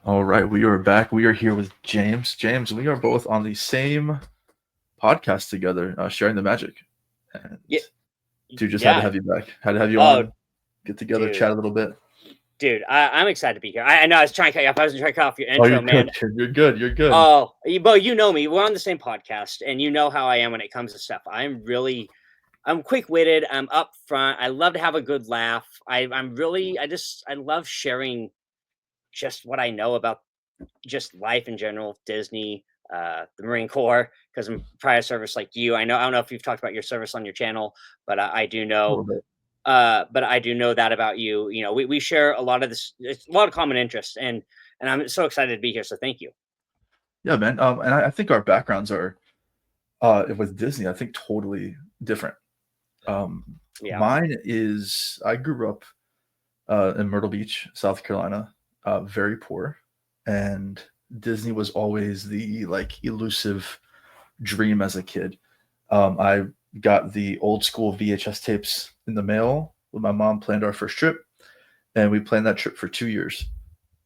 All right, we are back. We are here with James. James, we are both on the same podcast together, sharing the magic. And Yeah, dude, just had to yeah. have you back. Had to have you Oh, on, get together, dude, chat a little bit. I'm excited to be here. I know I was trying to cut you off. I wasn't trying to cut off your Oh, you're intro, good. man. You're good. You're good. Oh, but you know me. We're on the same podcast, and you know how I am when it comes to stuff. I'm quick witted. I'm upfront. I love to have a good laugh. I love sharing just what I know about just life in general, Disney, the Marine Corps, because I'm prior service like you. I don't know if you've talked about your service on your channel, but I do A know little bit. but I do know that about you. You know, we share a lot of this, it's a lot of common interests, and I'm so excited to be here. So thank you. Yeah, man. And I think our backgrounds are, with Disney, I think totally different. Um, Yeah, Mine is, I grew up in Myrtle Beach, South Carolina, very poor. And Disney was always the like elusive dream as a kid. I got the old school VHS tapes in the mail when my mom planned our first trip, and we planned that trip for 2 years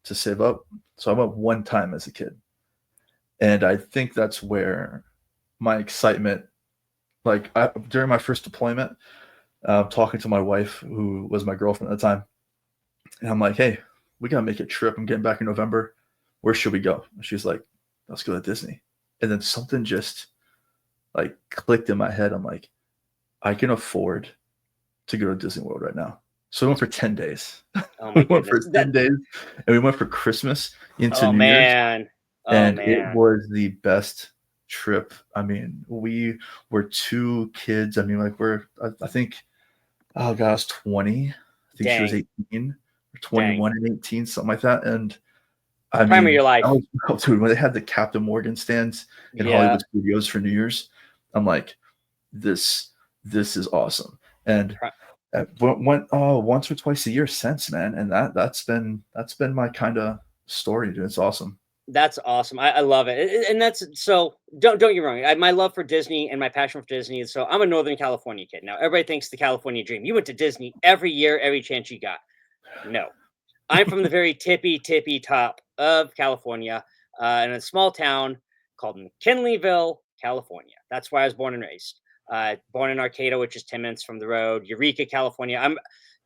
to save up. So I went one time as a kid, and I think that's where my excitement, during my first deployment, talking to my wife, who was my girlfriend at the time, and I'm like, "Hey, we gotta make a trip. I'm getting back in November. Where should we go?" And she's like, "Let's go to Disney." And then something just like clicked in my head. I'm like, I can afford to go to Disney World right now. So we went for 10 days. oh We my went for goodness, 10 days and we went for Christmas into oh New Year's. man, oh And it man, was the best trip. I mean, we were two kids. I mean, I think, oh God, I was 20. I think she was dang, 18 or dang, 21 and 18, something like that. And I prime of mean, your I life, was, oh, dude, when they had the Captain Morgan stands in yeah, Hollywood Studios for New Year's, I'm like, this this is awesome. And pri- went once or twice a year since, man, and that's been my kind of story, dude. It's awesome. that's awesome. I love it, and that's so. Don't get me wrong. My love for Disney and my passion for Disney is so. I'm a Northern California kid. Now everybody thinks the California dream. You went to Disney every year, every chance you got. No, I'm from the very tippy top of California, in a small town called McKinleyville, California. That's where I was born and raised. Born in Arcata, which is 10 minutes from the road. Eureka, California.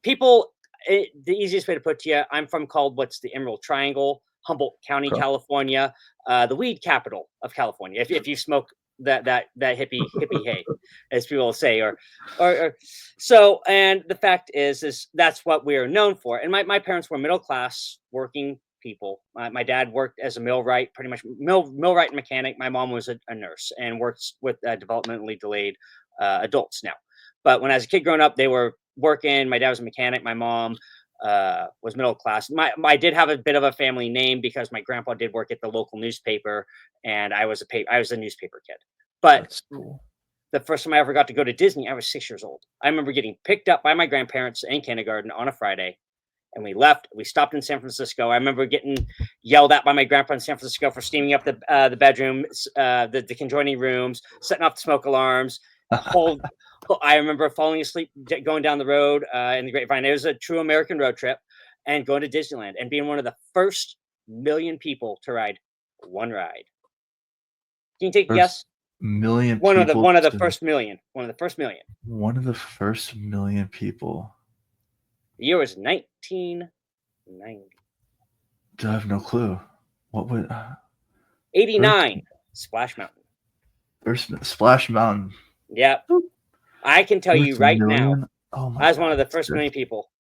People. The easiest way to put to you, I'm from called what's the Emerald Triangle, Humboldt County, Okay. California, the weed capital of California. If you smoke that hippie hay, as people will say, or so, and the fact is that's what we're known for. And my parents were middle class working people. My dad worked as a millwright, pretty much millwright and mechanic. My mom was a nurse and works with developmentally delayed adults now. But when I was a kid growing up, they were working. My dad was a mechanic. My mom was middle class. I did have a bit of a family name because my grandpa did work at the local newspaper, and I was a newspaper kid. But That's cool. the first time I ever got to go to Disney, I was 6 years old. I remember getting picked up by my grandparents in kindergarten on a Friday, and we left. We stopped in San Francisco. I remember getting yelled at by my grandpa in San Francisco for steaming up the bedroom, the conjoining rooms, setting off the smoke alarms. Whole, I remember falling asleep going down the road in the Grapevine. It was a true American road trip, and going to Disneyland and being one of the first million people to ride one ride. Can you take a First guess? million One of the people one of the to first million. One of the first million. one of the first million people. The year was 1990. I have no clue. What would first 89. Splash Mountain. first Splash Mountain? Yep. I can tell you First right now, million? Oh my I was one God, of the that's first sick. million people.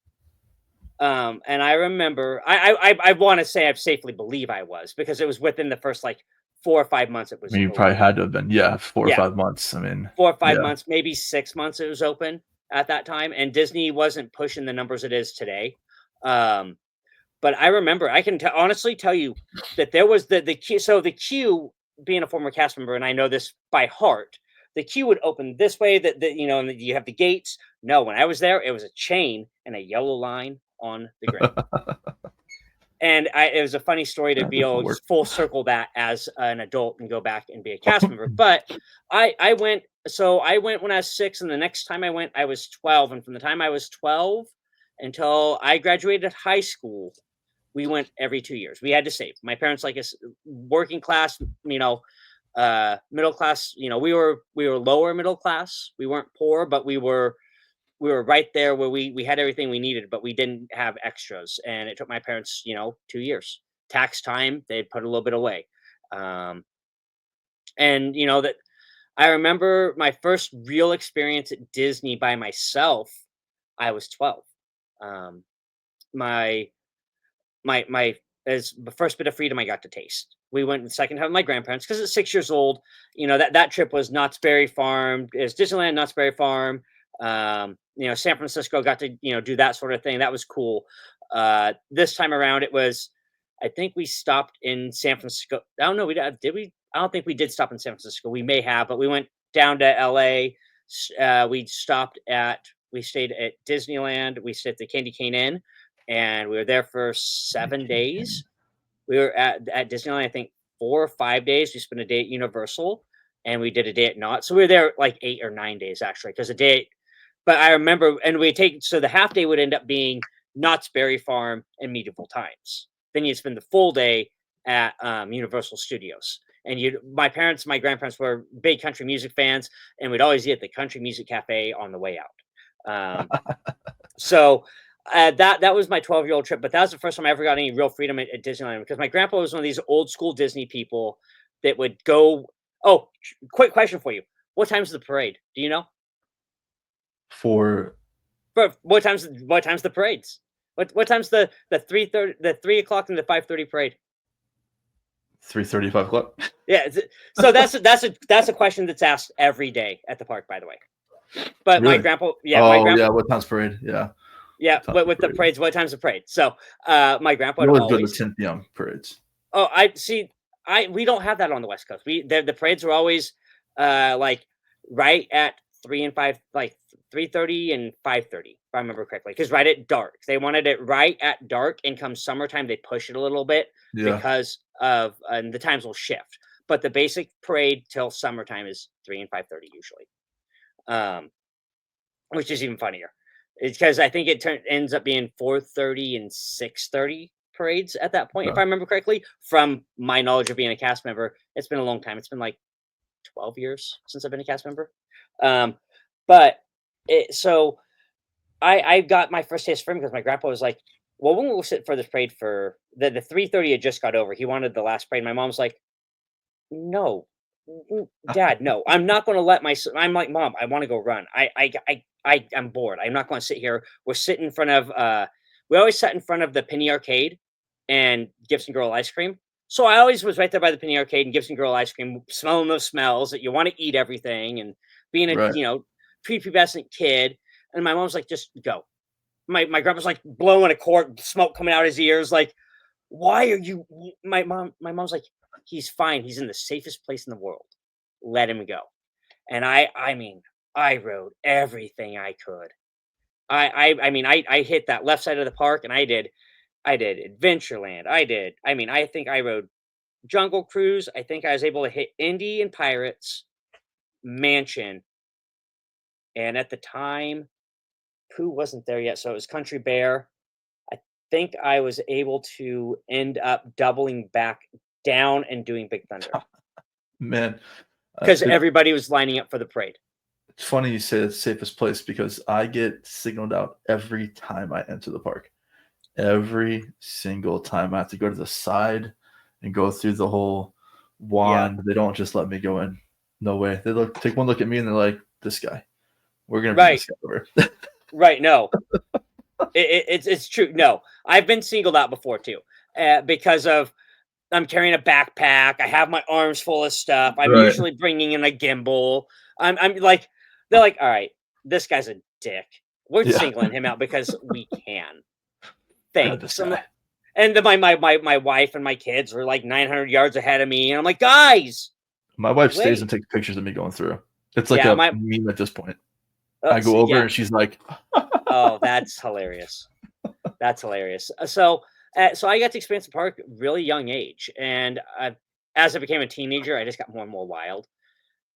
And I remember, I want to say I safely believe I was because it was within the first like 4 or 5 months it I was mean, you probably open. had to have been, yeah, four or Yeah, 5 months. I mean, 4 or 5 yeah. months, maybe 6 months it was open at that time, and Disney wasn't pushing the numbers it is today. Um, but I remember, I can honestly tell you that there was the queue. So the queue, being a former cast member, and I know this by heart, the queue would open this way. And you have the gates. No, when I was there, it was a chain and a yellow line on the ground. And it was a funny story to Yeah, be that's able to work. full circle that as an adult and go back and be a cast member. But I went. So I went when I was 6, and the next time I went, I was 12. And from the time I was 12 until I graduated high school, we went every 2 years. We had to save. My parents, like us, working class, middle class. We were lower middle class. We weren't poor, but we were right there where we had everything we needed, but we didn't have extras. And it took my parents, 2 years. Tax time, they'd put a little bit away. Um, and that I remember my first real experience at Disney by myself. I was 12. Um, my my as the first bit of freedom I got to taste. We went the second time with my grandparents because at 6 years old, that trip was Knott's Berry Farm, is Disneyland, Knott's Berry Farm. San Francisco, got to do that sort of thing. That was cool. This time around, it was. I think we stopped in San Francisco. I don't know. Did we? I don't think we did stop in San Francisco. We may have, but we went down to L.A. We stopped at. We stayed at Disneyland. We stayed at the Candy Cane Inn, and we were there for 7 days. We were at Disneyland, I think 4 or 5 days. We spent a day at Universal, and we did a day at Knott. So we were there like 8 or 9 days actually, because a day. But I remember, and so the half day would end up being Knott's Berry Farm and Medieval Times. Then you'd spend the full day at Universal Studios. And my grandparents were big country music fans, and we'd always eat at the Country Music Cafe on the way out. So that was my 12-year-old trip, but that was the first time I ever got any real freedom at Disneyland, because my grandpa was one of these old school Disney people that would go. Oh, quick question for you: what time's the parade? Do you know? For But what time's the parades? What time's the 3:30, the 3 o'clock, and the 5:30 parade? 3:35 o'clock. Yeah, so that's a question that's asked every day at the park, by the way. But Really? my grandpa, What time's parade? Yeah. But with the parades, what time's the parade? So my grandpa We would always go to always. 10 p.m. parades. Oh, I see. We don't have that on the West Coast. The parades were always like right at 3 and 5, like 3:30 and 5:30, if I remember correctly. Because right at dark, they wanted it right at dark. And come summertime, they push it a little bit Yeah. because of and the times will shift. But the basic parade till summertime is 3 and 5:30 usually, which is even funnier. It's because I think it ends up being 4:30 and 6:30 parades at that point, if Yeah. I remember correctly. From my knowledge of being a cast member, it's been a long time. It's been like 12 years since I've been a cast member. But so I got my first taste from him because my grandpa was like, "Well, when we'll sit for this parade for the 3:30 had just got over. He wanted the last parade." My mom's like, "No, Dad, no, I'm not going to let my." I'm like, "Mom, I want to go run. I'm bored. I'm not going to sit here. We're sitting in front of. We always sat in front of the Penny Arcade and Gibson Girl ice cream. So I always was right there by the Penny Arcade and Gibson Girl ice cream, smelling those smells that you want to eat everything, and being a Right. prepubescent kid. And my mom's like, "Just go." My grandpa's like blowing a cork, smoke coming out his ears. Like, why are you? My mom's like, "He's fine. He's in the safest place in the world. Let him go." And I mean, I rode everything I could. I hit that left side of the park, and I did Adventureland. I think I rode Jungle Cruise. I think I was able to hit Indy and Pirates, Mansion, and at the time, Pooh wasn't there yet, so it was Country Bear. I think I was able to end up doubling back down and doing Big Thunder Man, because everybody was lining up for the parade. it's funny you say it's the safest place because I get signaled out every time I enter the park. Every single time I have to go to the side and go through the whole wand. They don't just let me go in. No way. They take one look at me and they're like, "This guy. We're gonna bring this guy over." Right. No, it's true. No, I've been singled out before too, because of I'm carrying a backpack. I have my arms full of stuff. I'm Right. usually bringing in a gimbal. I'm like, they're like, "All right, this guy's a dick. We're Yeah. singling him out because we can." This Thanks. guy. And then my wife and my kids were like 900 yards ahead of me, and I'm like, "Guys, My wife stays wait." and takes pictures of me going through. It's like Yeah, a meme at this point. I see, go over yeah. and she's like, Oh, that's hilarious. That's hilarious. So I got to experience the park really young age, and as I became a teenager, I just got more and more wild.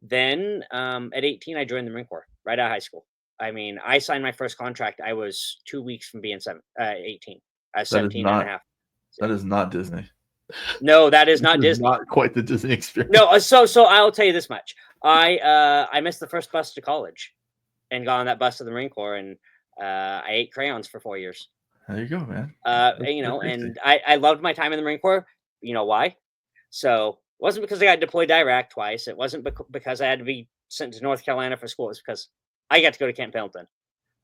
Then at 18, I joined the Marine Corps right out of high school. I mean, I signed my first contract. I was 2 weeks from being 18. I was that is 17 and a not half. That is not Disney. No, that is not This is Disney. not quite the Disney experience. No, so I'll tell you this much. I missed the first bus to college, and got on that bus to the Marine Corps, and I ate crayons for 4 years. There you go, man. You know, and I loved my time in the Marine Corps. You know why? So it wasn't because I got deployed to Iraq twice. It wasn't because I had to be sent to North Carolina for school. It's because I got to go to Camp Pendleton.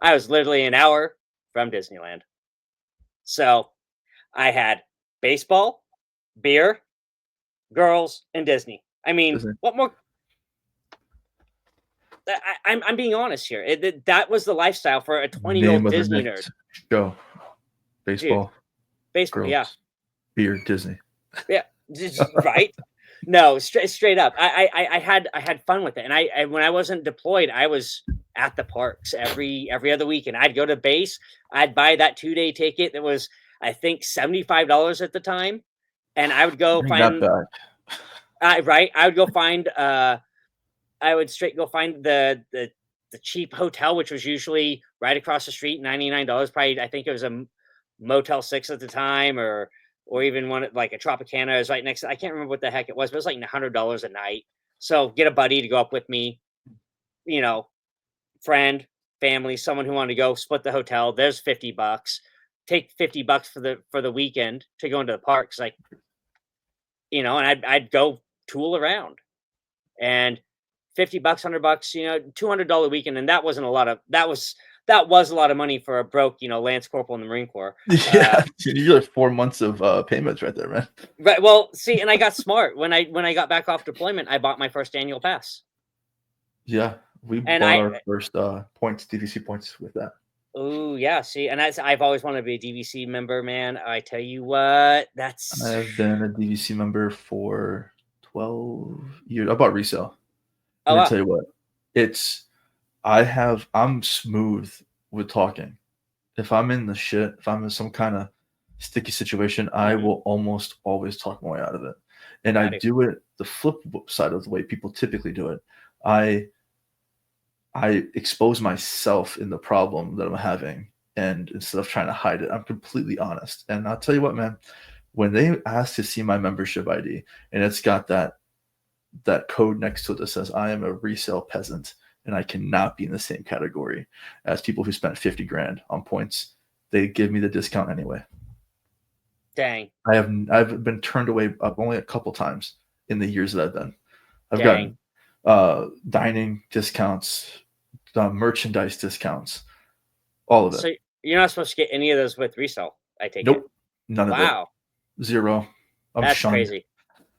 I was literally an hour from Disneyland. So I had baseball, beer, girls, and Disney. I mean, Disney. what more? I'm being honest here. That was the lifestyle for a 20-year-old Disney nerd. Go. Baseball. Baseball, girls, yeah. Beer, Disney. Yeah, right. No, straight up. I had fun with it, and I when I wasn't deployed, I was at the parks every other weekend. I'd go to base. I'd buy that 2-day ticket that was, I think, $75 at the time, and I would go find. Right, I would go find. I would straight go find the cheap hotel, which was usually right across the street, $99. Probably, I think it was a Motel 6 at the time, or even one like a Tropicana is right next to, I can't remember what the heck it was, but it was like $100 a night. So get a buddy to go up with me, you know, friend, family, someone who wanted to go, split the hotel. There's $50. Take $50 for the weekend to go into the parks, like, you know, and I'd go tool around, and $50, $100, you know, $200 weekend, and that wasn't a lot of that was a lot of money for a broke, you know, Lance Corporal in the Marine Corps. Yeah, you got 4 months of payments right there, man. Right. Well, see, and I got smart when I got back off deployment. I bought my first annual pass. Yeah, we bought our first points, DVC points with that. Oh yeah, see, and I've always wanted to be a DVC member, man. I tell you what, I've been a DVC member for 12 years. I bought resale. Oh, Let me tell you what, I'm smooth with talking. If I'm in the shit, if I'm in some kind of sticky situation, I will almost always talk my way out of it. And I do it the flip side of the way people typically do it. I expose myself in the problem that I'm having, and instead of trying to hide it, I'm completely honest. And I'll tell you what, man, when they ask to see my membership ID and it's got that code next to it that says I am a resale peasant and I cannot be in the same category as people who spent 50 grand on points, they give me the discount anyway. Dang. I've been turned away only a couple times in the years that I've been. I've gotten dining discounts, merchandise discounts, all of it. So you're not supposed to get any of those with resale, I take it? Nope. None of it. Wow. Zero. That's crazy.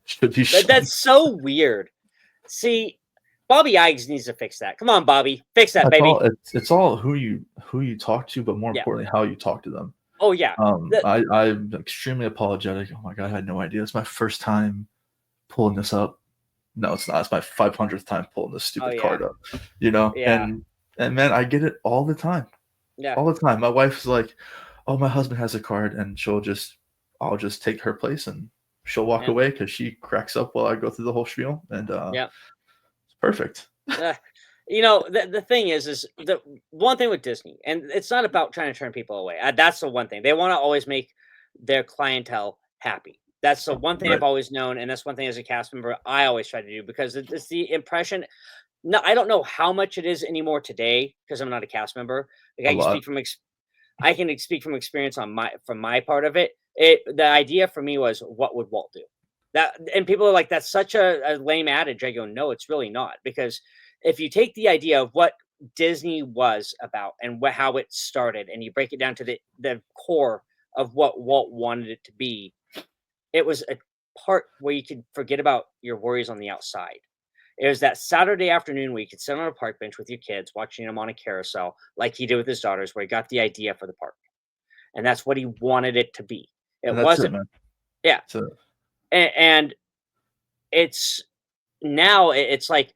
Should be shunned. That's so weird. See, Bobby Iges needs to fix that. Come on, Bobby. Fix that, baby. It's all who you talk to, but more importantly, how you talk to them. Oh, yeah. I'm extremely apologetic. Oh, my God, I had no idea. It's my first time pulling this up. No, it's not. It's my 500th time pulling this stupid card up. You know? Yeah. And, man, I get it all the time. Yeah. All the time. My wife's like, oh, my husband has a card, and I'll just take her place, and she'll walk away because she cracks up while I go through the whole spiel. And it's perfect. You know, the thing is the one thing with Disney, and it's not about trying to turn people away. That's the one thing. They want to always make their clientele happy. That's the one thing I've always known, and that's one thing as a cast member I always try to do, because it's the impression. No, I don't know how much it is anymore today because I'm not a cast member. Like I can speak from experience from my part of it. The idea for me was, what would Walt do? And people are like, that's such a lame adage. I go, no, it's really not, because if you take the idea of what Disney was about and how it started, and you break it down to the core of what Walt wanted it to be, it was a part where you could forget about your worries on the outside. It was that Saturday afternoon where you could sit on a park bench with your kids, watching them on a carousel, like he did with his daughters, where he got the idea for the park. And that's what he wanted it to be. It wasn't. Yeah. And it's now it's like,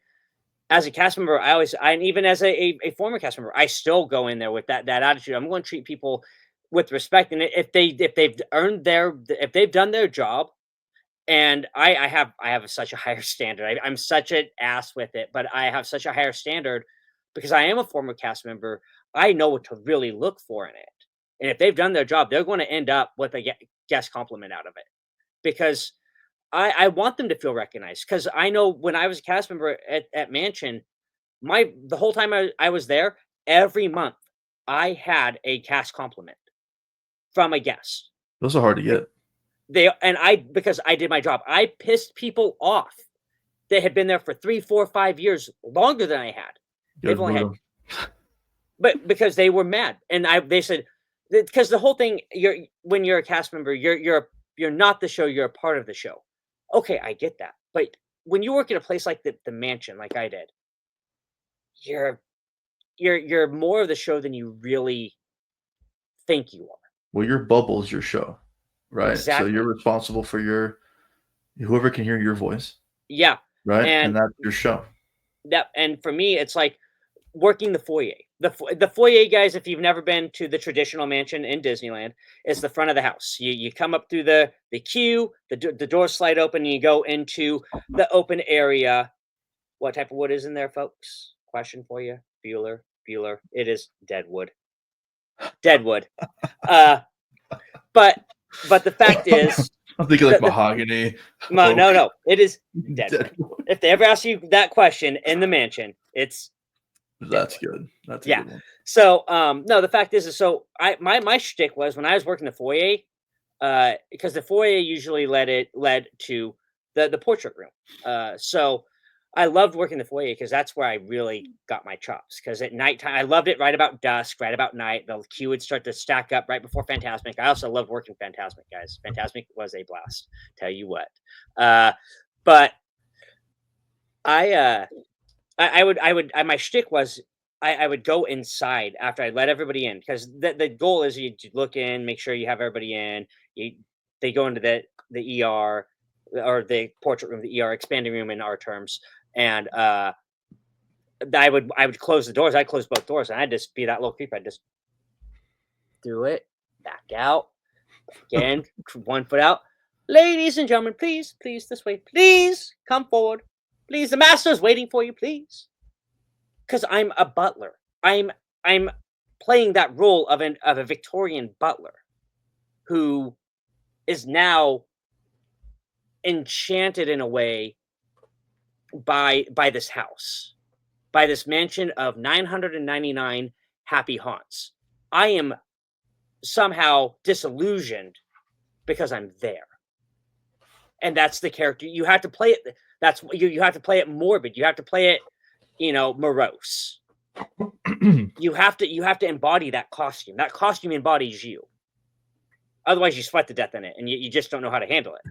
as a cast member, and even as a former cast member, I still go in there with that attitude. I'm going to treat people with respect, and if they've done their job, and I have such a higher standard. I'm such an ass with it, but I have such a higher standard because I am a former cast member. I know what to really look for in it, and if they've done their job, they're going to end up with a guest compliment out of it, because I want them to feel recognized. Because I know when I was a cast member at Mansion, the whole time I was there, every month I had a cast compliment from a guest. Those are hard to get. Because I did my job, I pissed people off that had been there for 3, 4, 5 years longer than I had. They've only had, but because they were mad, and they said, because the whole thing, when you're a cast member, you're not the show, you're a part of the show. Okay, I get that, but when you work at a place like the Mansion, like I did, you're more of the show than you really think you are. Well, your bubble's your show, right? Exactly. So you're responsible for whoever can hear your voice. Yeah. Right. And that's your show. And for me, it's like working the foyer. The foyer, guys, if you've never been to the traditional Mansion in Disneyland, is the front of the house. You come up through the queue, the doors slide open, and you go into the open area. What type of wood is in there, folks? Question for you. Bueller. It is deadwood. Deadwood. But the fact is, I'm thinking like mahogany. No, it is deadwood. If they ever ask you that question in the Mansion, it's that's good. That's a good one. So no, the fact is so my shtick was when I was working the foyer, because the foyer usually led to the portrait room. So I loved working the foyer because that's where I really got my chops. Because at nighttime, I loved it right about dusk, right about night. The queue would start to stack up right before Fantasmic. I also loved working Fantasmic, guys. Fantasmic was a blast, tell you what. But my shtick was I would go inside after I let everybody in, because the goal is you look in, make sure you have everybody in. They go into the ER, or the portrait room, the ER, expanding room in our terms. And I would close the doors. I'd close both doors, and I'd just be that little creep. I'd just do it, back out, again, 1 foot out. Ladies and gentlemen, please, this way. Please come forward. Please, the master's waiting for you, please. Because I'm a butler. I'm playing that role of a Victorian butler who is now enchanted in a way by this house, by this mansion of 999 happy haunts. I am somehow disillusioned because I'm there. And that's the character. You have to play it. That's you have to play it morbid. You have to play it, morose. you have to embody that costume. That costume embodies you. Otherwise, you sweat to death in it, and you just don't know how to handle it.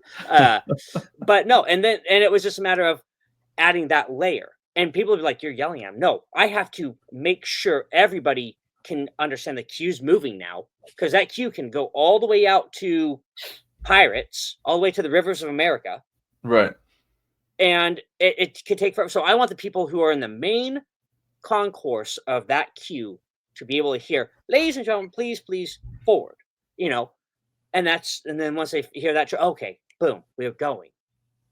But no, and it was just a matter of adding that layer. And people would be like, "You're yelling at him." No, I have to make sure everybody can understand the queue's moving now, because that queue can go all the way out to Pirates, all the way to the Rivers of America. Right. And it could take forever. So I want the people who are in the main concourse of that queue to be able to hear, "Ladies and gentlemen, please forward," and then once they hear that, okay, boom, we're going.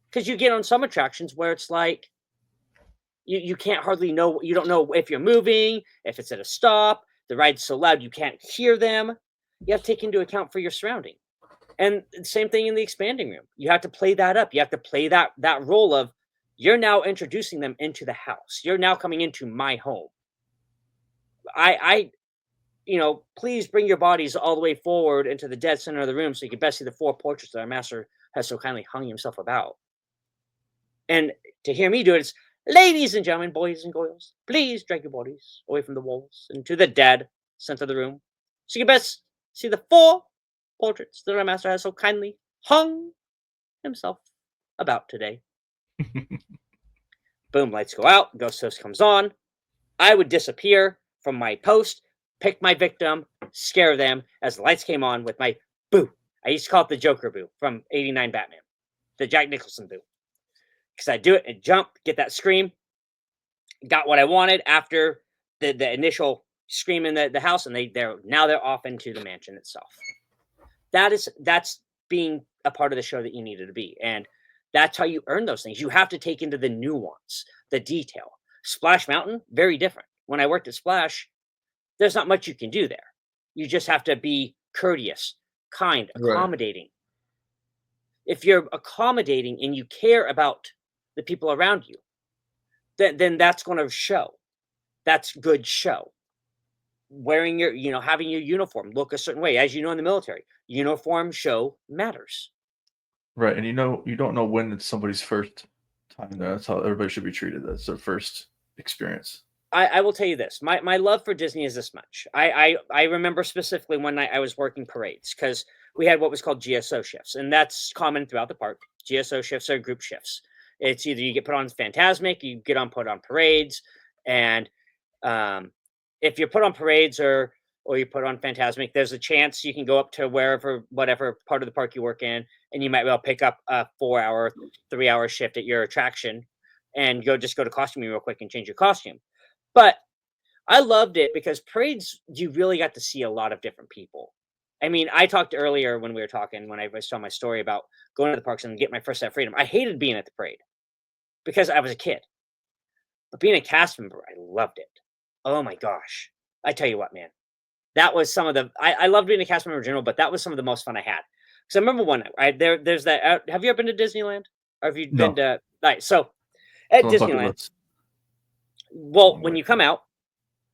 Because you get on some attractions where it's like you can't hardly know, you don't know if you're moving, if it's at a stop, the ride's so loud you can't hear them. You have to take into account for your surrounding. And same thing in the expanding room. You have to play that up. You have to play that role of, you're now introducing them into the house. You're now coming into my home. Please bring your bodies all the way forward into the dead center of the room so you can best see the 4 portraits that our master has so kindly hung himself about. And to hear me do it, it's, "Ladies and gentlemen, boys and girls, please drag your bodies away from the walls into the dead center of the room so you can best see the 4 portraits that our master has so kindly hung himself about today." Boom, lights go out, ghost host comes on. I would disappear from my post, pick my victim, scare them as the lights came on with my boo. I used to call it the Joker boo from '89 Batman, the Jack Nicholson boo. Because I do it and jump, get that scream. Got what I wanted after the initial scream in the house, and they're off into the mansion itself. That's being a part of the show that you needed to be. And that's how you earn those things. You have to take into the nuance, the detail. Splash Mountain, very different. When I worked at Splash, there's not much you can do there. You just have to be courteous, kind, accommodating. if you're accommodating and you care about the people around you, then that's going to show. That's good show. Wearing your, having your uniform look a certain way, as you know, in the military, uniform show matters. Right, and you don't know when it's somebody's first time there. That's how everybody should be treated. That's their first experience. I will tell you this. My love for Disney is this much. I remember specifically one night I was working parades because we had what was called GSO shifts, and that's common throughout the park. GSO shifts are group shifts. It's either you get put on Fantasmic, you get put on parades, and um, if you're put on parades or you put on Fantasmic, there's a chance you can go up to whatever part of the park you work in, and you might well pick up a 4 hour, 3 hour shift at your attraction, and go to costuming real quick and change your costume. But I loved it because parades, you really got to see a lot of different people. I mean, I talked earlier when we were talking, when I was telling my story about going to the parks and get my first set of freedom. I hated being at the parade because I was a kid. But being a cast member, I loved it. Oh my gosh. I tell you what, man. That was some of the I loved being a cast member in general, but that was some of the most fun I had. Because I remember one night, there's that have you ever been to Disneyland? Or have you been No, to all right, so at it's on bucket Disneyland, list. well, Long when way. you come out,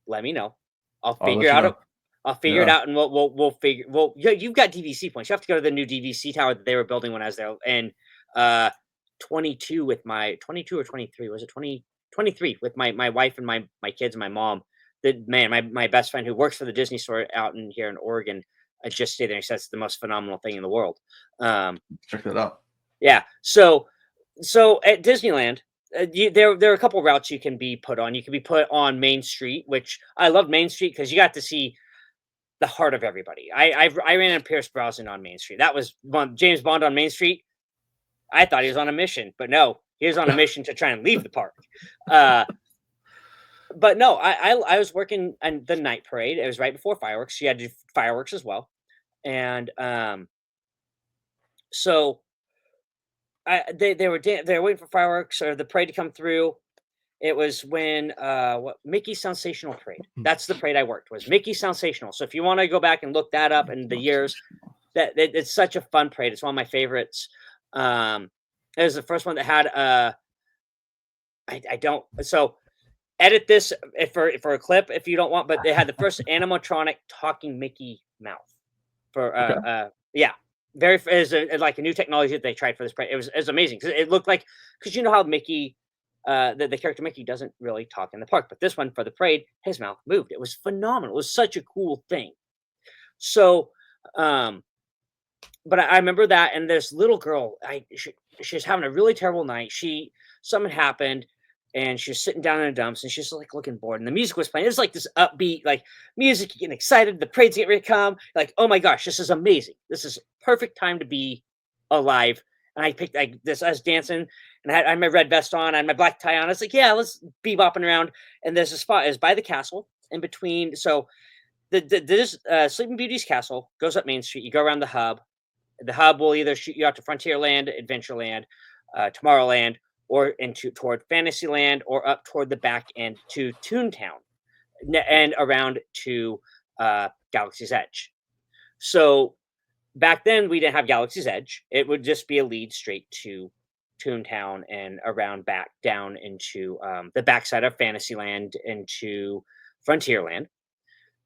let me know. I'll I'll figure let you out know. I'll figure it Yeah, out, and we'll figure. Well, yeah, you've got DVC points. You have to go to the new DVC tower that they were building when I was there, and uh, 22 with my 22 or 23 was it 2023 with my wife and my kids and my mom. The man, my best friend who works for the Disney store out in here in Oregon, I just stayed there. And he says it's the most phenomenal thing in the world. Um, check that out. yeah, so at Disneyland, there are a couple routes you can be put on. You can be put on Main Street, which I love Main Street because you got to see the heart of everybody. I ran into Pierce Brosnan on Main Street. That was one James Bond on Main Street. I thought he was on a mission, but no, he was on a mission to try and leave the park. Uh, but no, I was working on the night parade. It was right before fireworks. You had to do fireworks as well, and so they were waiting for fireworks or the parade to come through. It was when what Mickey Sensational Parade. That's the parade I worked was Mickey Sensational. So if you want to go back and look that up in the years, it's such a fun parade. It's one of my favorites. It was the first one that had I don't so edit this for a clip if you don't want, but they had the first animatronic talking Mickey mouth for Okay. yeah. Very is like a new technology that they tried for this parade. It was amazing because it looked like because you know how Mickey the character Mickey doesn't really talk in the park, but this one for the parade, his mouth moved. It was phenomenal. It was such a cool thing. So, um, but I remember that, and this little girl, she was having a really terrible night. Something happened, and she was sitting down in the dumps, and she's like looking bored. And the music was playing. It was like this upbeat, like music, getting excited. The parade's getting ready to come. Like, oh my gosh, this is amazing. This is perfect time to be alive. And I picked like this. I was dancing, and I had my red vest on, I had my black tie on. I was like, yeah, let's be bopping around. And there's a spot is by the castle in between. So this Sleeping Beauty's castle goes up Main Street. You go around the hub. The hub will either shoot you out to Frontierland, Adventureland, Tomorrowland, or into toward Fantasyland, or up toward the back end to Toontown, and around to Galaxy's Edge. So back then we didn't have Galaxy's Edge. It would just be a lead straight to Toontown and around back down into the backside of Fantasyland into Frontierland.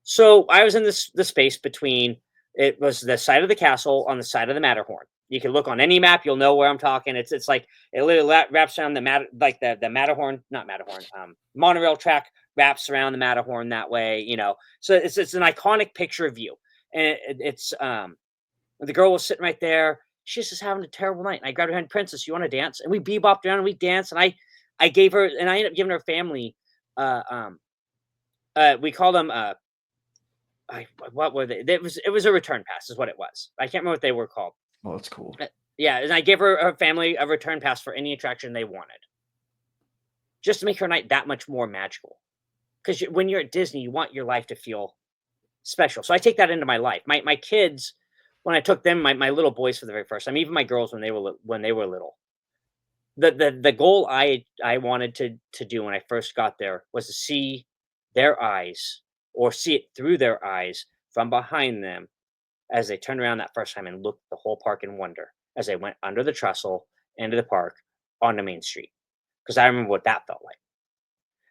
So I was in the space between it was the side of the castle on the side of the Matterhorn. You can look on any map, you'll know where I'm talking. It's like it literally wraps around the Matterhorn, not Matterhorn, monorail track wraps around the Matterhorn that way, you know. So it's an iconic picture view, and it's the girl was sitting right there. She's just having a terrible night. And I grabbed her hand, Princess, you want to dance? And we bebopped around and we danced. And I gave her, and I ended up giving her family, we call them, what were they? It was a return pass, is what it was. I can't remember what they were called. Oh, that's cool. Yeah, and I gave her family a return pass for any attraction they wanted, just to make her night that much more magical. Because when you're at Disney, you want your life to feel special. So I take that into my life. My kids, when I took them, my little boys for the very first time, even my girls when they were little. The goal I wanted to do when I first got there was to see their eyes or see it through their eyes from behind them as they turned around that first time and looked at the whole park in wonder. as I went under the trestle into the park onto Main Street because I remember what that felt like.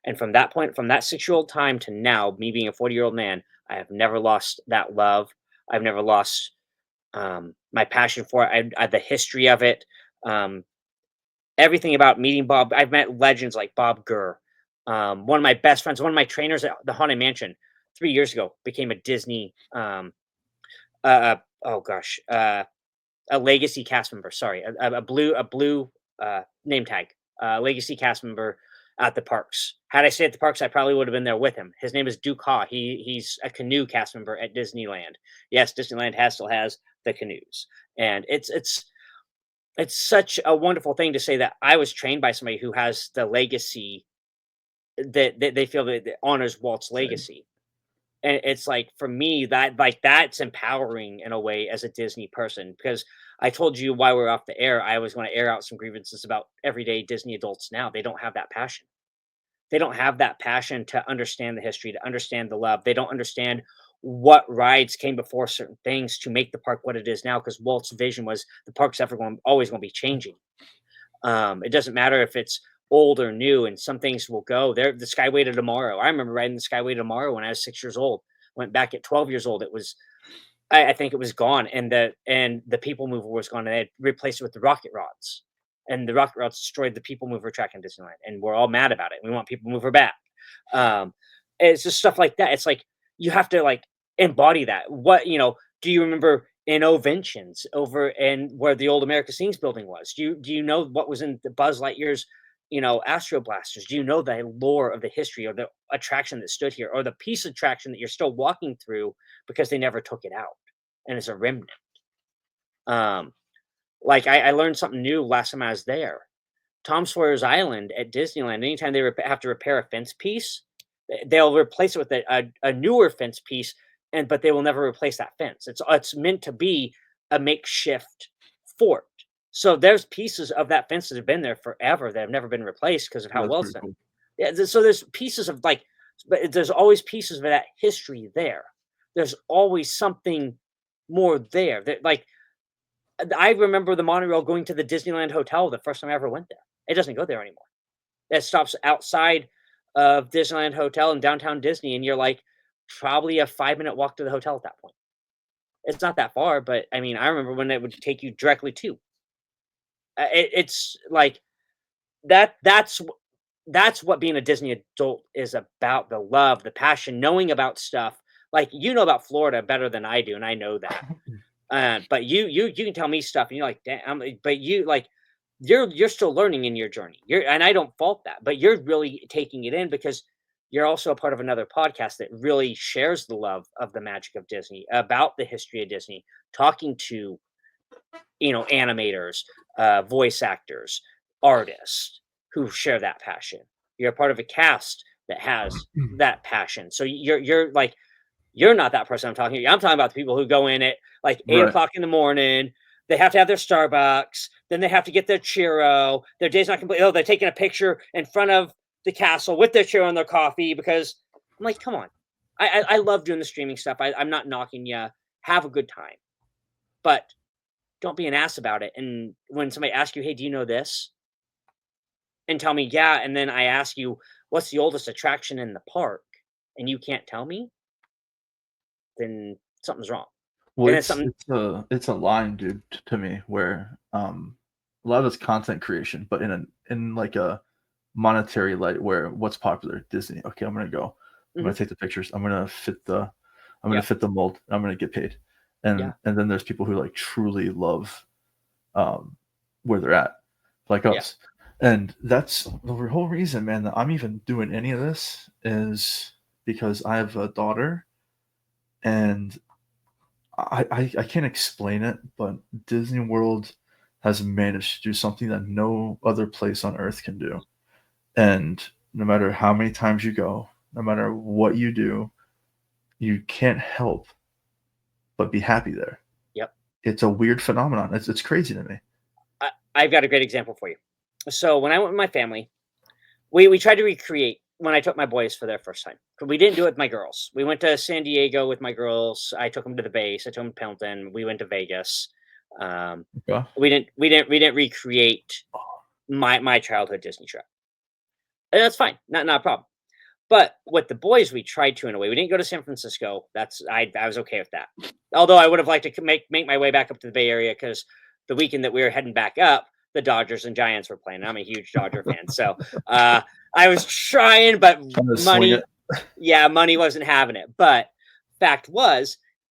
And from that point, from that 6-year-old time to now, me being a 40-year-old man, I have never lost that love. I've never lost my passion for it. The history of it, um, everything about meeting Bob. I've met legends like Bob Gurr. One of my best friends, one of my trainers at the Haunted Mansion 3 years ago, became a Disney. Oh gosh, a legacy cast member. Sorry, a blue name tag, legacy cast member at the parks. Had I stayed at the parks, I probably would have been there with him. His name is Duke Haw. He's a canoe cast member at Disneyland. Yes, Disneyland still has the canoes, and it's such a wonderful thing to say that I was trained by somebody who has the legacy that they feel that honors Walt's Same. legacy. And it's like for me that like that's empowering in a way as a Disney person because I told you while we are off the air I was going to air out some grievances about everyday Disney adults now. They don't have that passion. They don't have that passion to understand the history, to understand the love. They don't understand what rides came before certain things to make the park what it is now because Walt's vision was the park's always going to be changing. It doesn't matter if it's old or new, and some things will go. There, the Skyway to Tomorrow. I remember riding the Skyway to Tomorrow when I was 6 years old. Went back at 12 years old. It was, I think it was gone, and the People Mover was gone, and they had replaced it with the Rocket Rods, and the Rocket Rods destroyed the People Mover track in Disneyland, and we're all mad about it. We want People Mover back. Um, it's just stuff like that. It's like you have to like embody that. What do you remember Innoventions over and where the old America Scenes building was? Do you know what was in the Buzz Lightyear's, Astro Blasters? Do you know the lore of the history or the attraction that stood here or the piece of attraction that you're still walking through because they never took it out and it's a remnant? Um, like I learned something new last time I was there. Tom Sawyer's Island at Disneyland, anytime they have to repair a fence piece, they'll replace it with a newer fence piece, but they will never replace that fence. It's meant to be a makeshift fort. So there's pieces of that fence that have been there forever that have never been replaced because of how That's well it's pretty done. cool. Yeah, so there's pieces of like, but there's always pieces of that history there. There's always something more there. That like I remember the monorail going to the Disneyland Hotel the first time I ever went there. It doesn't go there anymore. It stops outside of Disneyland Hotel in downtown Disney, and you're like probably a 5-minute walk to the hotel at that point. It's not that far, but I mean, I remember when it would take you directly to. It's like that. That's what being a Disney adult is about: the love, the passion, knowing about stuff. Like you know about Florida better than I do, and I know that. But you can tell me stuff, and you're like, damn. But you like you're still learning in your journey. And I don't fault that, but you're really taking it in because you're also a part of another podcast that really shares the love of the magic of Disney, about the history of Disney, talking to animators, voice actors, artists who share that passion. You're a part of a cast that has that passion. So you're like you're not that person I'm talking to. I'm talking about the people who go in at like eight Right. o'clock in the morning. They have to have their Starbucks. Then they have to get their churro. Their day's not complete. Oh, they're taking a picture in front of the castle with their churro and their coffee because I'm like, come on. I love doing the streaming stuff. I'm not knocking you. Have a good time, but don't be an ass about it. And when somebody asks you, hey, do you know this? And tell me, yeah. And then I ask you, what's the oldest attraction in the park? And you can't tell me, then something's wrong. Well, And it's something. it's a line, dude, to me where a lot of it's content creation, but in like a monetary light where what's popular, Disney. Okay, I'm gonna go. I'm gonna Mhm. take the pictures. I'm gonna Yep. fit the mold. I'm gonna get paid. Yeah. And then there's people who like truly love um where they're at, like Yeah. us. And that's the whole reason, man, that I'm even doing any of this is because I have a daughter and I can't explain it, but Disney World has managed to do something that no other place on earth can do. And no matter how many times you go, no matter what you do, you can't help but be happy there. Yep. It's a weird phenomenon. It's crazy to me. I've got a great example for you. So when I went with my family, we tried to recreate when I took my boys for their first time. We didn't do it with my girls. We went to San Diego with my girls. I took them to the base. I took them to Pendleton. We went to Vegas. Okay. We didn't recreate my childhood Disney trip, and that's fine, not a problem. But with the boys, we tried to in a way. We didn't go to San Francisco. I was okay with that. Although I would have liked to make my way back up to the Bay Area because the weekend that we were heading back up, the Dodgers and Giants were playing. I'm a huge Dodger fan, so I was trying, but Trying to swing money, it. yeah, money wasn't having it. But fact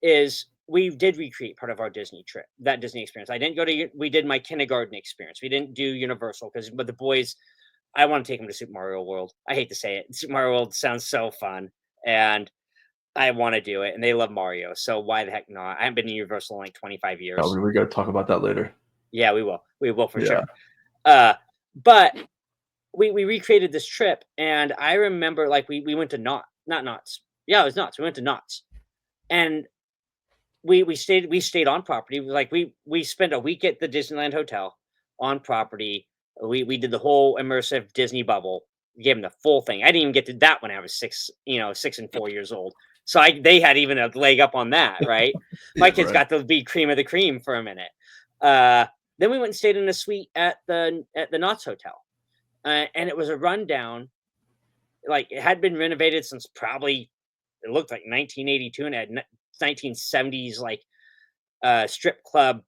is we did recreate part of our Disney trip, that Disney experience. I didn't go to. We did my kindergarten experience. We didn't do Universal but the boys I want to take them to Super Mario World. I hate to say it. Super Mario World sounds so fun, and I want to do it. And they love Mario, so why the heck not? I haven't been to Universal in like 25 Oh, years. we got to talk about that later. Yeah, we will. We will for Yeah. sure. But we recreated this trip, and I remember like we went to not Knott's. Yeah, it was Knott's. We went to Knott's, and we stayed on property. Like we spent a week at the Disneyland Hotel on property. We did the whole immersive Disney bubble. We gave them the full thing. I didn't even get to that when I was 6 and 4 years old. So they had even a leg up on that, right? My Yeah, kids right. got to be cream of the cream for a minute. Then we went and stayed in a suite at the Knott's Hotel, and it was a rundown. Like it had been renovated since probably it looked like 1982, and it had 1970s like strip club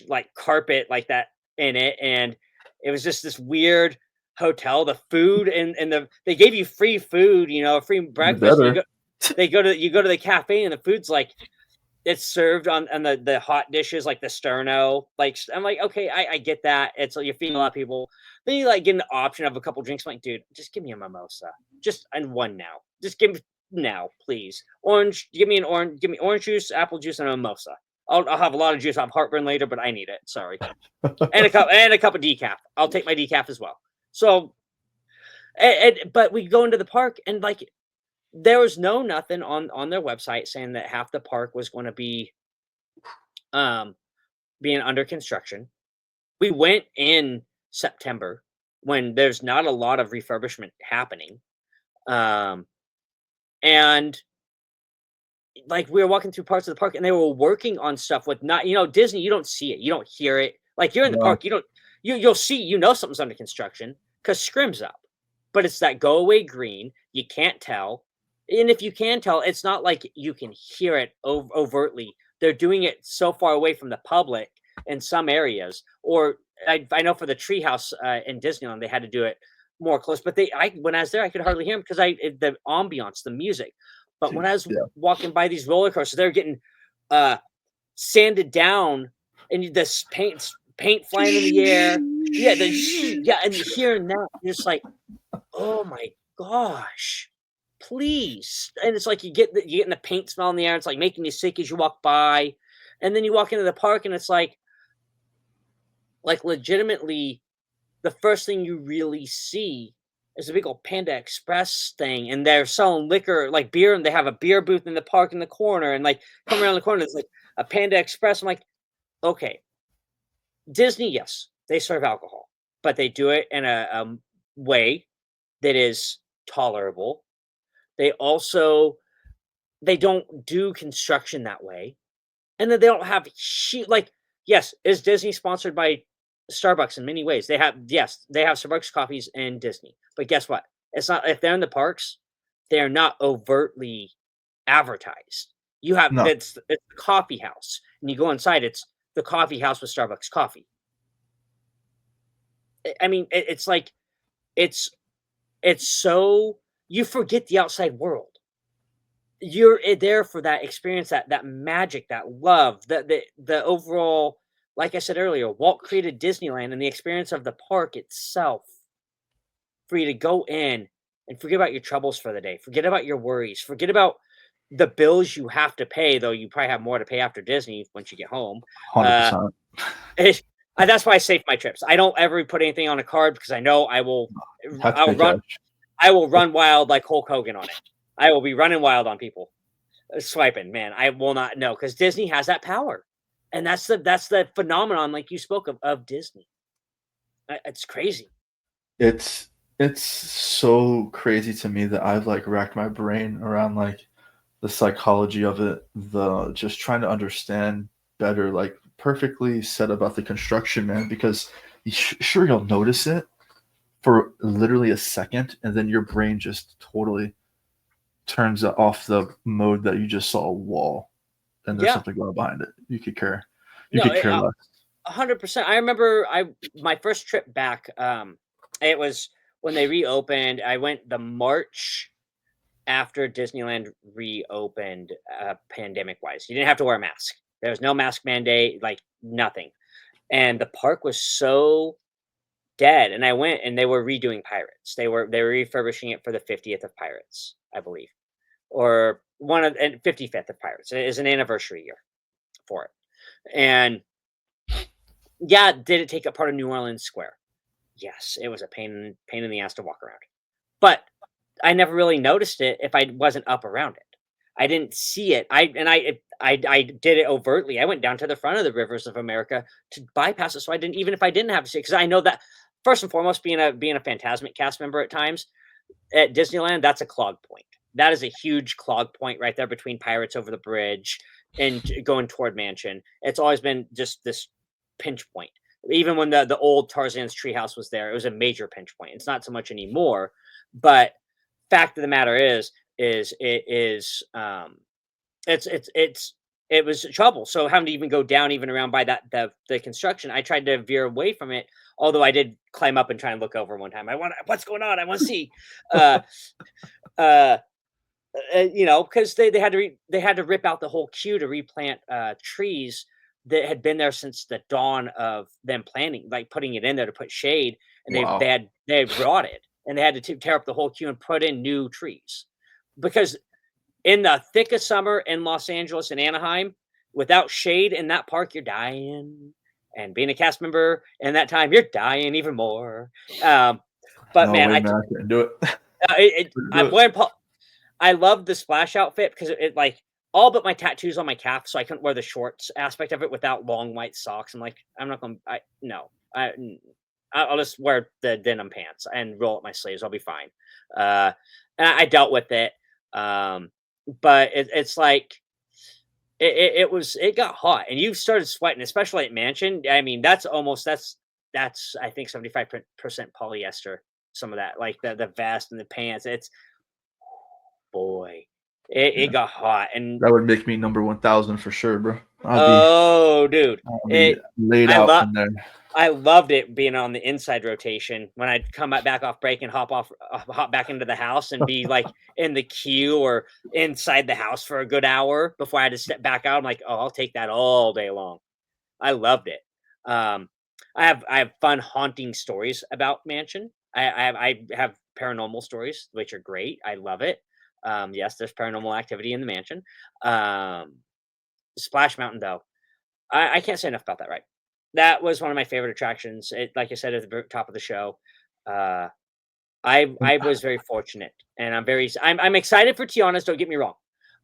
like carpet like that in it, and it was just this weird hotel. The food and they gave you free food, free breakfast. Better. You go to the cafe, and the food's like it's served on the hot dishes like the sterno. Like I'm like, okay, I get that. It's like you're feeding a lot of people. Then you like get an option of a couple drinks. I'm like, dude, just give me a mimosa. Just and one now. Just give me now, please. Orange, give me orange juice, apple juice, and a mimosa. I'll have a lot of juice. I'll have heartburn later, but I need it. Sorry. And a cup of decaf. I'll take my decaf as well. So but we go into the park, and like there was nothing on their website saying that half the park was going to be um being under construction. We went in September when there's not a lot of refurbishment happening. Um and like we were walking through parts of the park, and they were working on stuff with not Disney. You don't see it, you don't hear it. Like you're in the No. park, you don't you'll see something's under construction because Scrim's up, but it's that go away green. You can't tell, and if you can tell, it's not like you can hear it overtly. They're doing it so far away from the public in some areas, or I know for the treehouse in Disneyland they had to do it more close. But when I was there, I could hardly hear them because the ambiance, the music. But when I was Yeah. walking by these roller coasters, they're getting sanded down, and this paint flying in the air. Yeah, and hearing that, you're just like, oh my gosh, please. And it's like you getting the paint smell in the air. It's like making you sick as you walk by, and then you walk into the park, and it's like legitimately, the first thing you really see is a big old Panda Express thing, and they're selling liquor, like beer, and they have a beer booth in the park in the corner, and like come around the corner, it's like a Panda Express. I'm like, okay, Disney, yes, they serve alcohol, but they do it in a way that is tolerable. They don't do construction that way, and then they don't have like, yes, is Disney sponsored by Starbucks in many ways? They have Starbucks coffees in Disney, but guess what? It's not if they're in the parks, they're not overtly advertised. You have No. it's a coffee house, and you go inside, it's the coffee house with Starbucks coffee. I mean, it's like it's so you forget the outside world. You're there for that experience, that magic, that love, the overall. Like I said earlier, Walt created Disneyland, and the experience of the park itself, for you to go in and forget about your troubles for the day, forget about your worries, forget about the bills you have to pay. Though you probably have more to pay after Disney once you get home. 100%. That's why I save my trips. I don't ever put anything on a card because I know Have to I'll pay run. cash. I will run wild like Hulk Hogan on it. I will be running wild on people. Swiping, man. I will not know because Disney has that power, and that's the phenomenon, like you spoke of Disney. It's crazy. It's so crazy to me that I've like racked my brain around like the psychology of it, the just trying to understand better like perfectly said about the construction, man, because sure you'll notice it for literally a second, and then your brain just totally turns off the mode that you just saw a wall and there's Yeah. something going behind it. You No, could care less. 100%. I remember my first trip back, it was when they reopened. I went the March after Disneyland reopened, pandemic-wise. You didn't have to wear a mask. There was no mask mandate, like, nothing, and the park was so dead, and I went, and they were redoing Pirates. They were refurbishing it for the 50th of Pirates, I believe, or one of and 55th of Pirates. It is an anniversary year for it, and yeah, did it take up part of New Orleans Square? Yes, it was a pain in the ass to walk around, but I never really noticed it if I wasn't up around it. I didn't see it. I did it overtly. I went down to the front of the Rivers of America to bypass it, so I didn't even if I didn't have to see it, because I know that first and foremost, being a Fantasmic cast member at times at Disneyland, that's a clog point. That is a huge clog point right there between Pirates over the bridge and going toward Mansion. It's always been just this pinch point. Even when the old Tarzan's treehouse was there, it was a major pinch point. It's not so much anymore, but fact of the matter is it is it was trouble. So having to even go down even around by the construction, I tried to veer away from it. Although I did climb up and try and look over one time. What's going on? I want to see. Uh, uh, because they had to rip out the whole queue to replant trees that had been there since the dawn of them planting, like putting it in there to put shade, and Wow. they had rotted, and they had to tear up the whole queue and put in new trees because in the thick of summer in Los Angeles and Anaheim, without shade in that park, you're dying. And being a cast member in that time, you're dying even more. But No man, way, man. I couldn't do it. Couldn't do I'm it. wearing I love the splash outfit because it like all but my tattoos on my calf, so I couldn't wear the shorts aspect of it without long white socks. I'm like, I'm not gonna. I no, I'll just wear the denim pants and roll up my sleeves. I'll be fine. Uh, and I dealt with it. Um, but it's like it got hot, and you started sweating, especially at Mansion. I mean, that's I think 75% polyester. Some of that, like the vest and the pants. It's boy, it Yeah. got hot, and That would make me number 1,000 for sure, bro. oh, dude, I'll be it laid I out love in there. I loved it being on the inside rotation when I'd come back off break and hop back into the house and be like in the queue or inside the house for a good hour before I had to step back out. I'm like, oh, I'll take that all day long. I loved it. Um, I have fun haunting stories about Mansion. I have paranormal stories, which are great. I love it. Yes, there's paranormal activity in the mansion. Um, Splash Mountain, though, I can't say enough about that. Right, that was one of my favorite attractions. It, like I said at the top of the show, uh, I was very fortunate, and I'm excited for Tiana's. Don't get me wrong.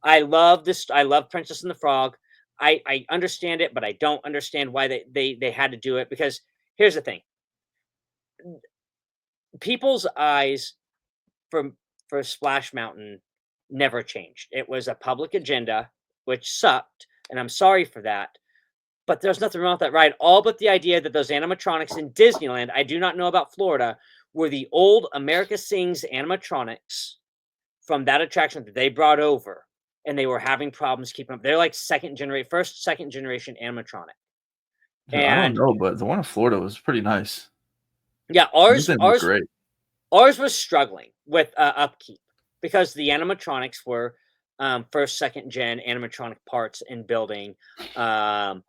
I love this. I love Princess and the Frog. I understand it, but I don't understand why they had to do it because here's the thing: people's eyes for Splash Mountain never changed. It was a public agenda, which sucked, and I'm sorry for that. But there's nothing wrong with that ride, all but the idea that those animatronics in Disneyland, I do not know about Florida, were the old America Sings animatronics from that attraction that they brought over, and they were having problems keeping up. They're like first, second generation animatronic. I don't And know, but the one in Florida was pretty nice. yeah, Those things look great. ours was struggling with upkeep because the animatronics were first, second gen animatronic parts in building. Um,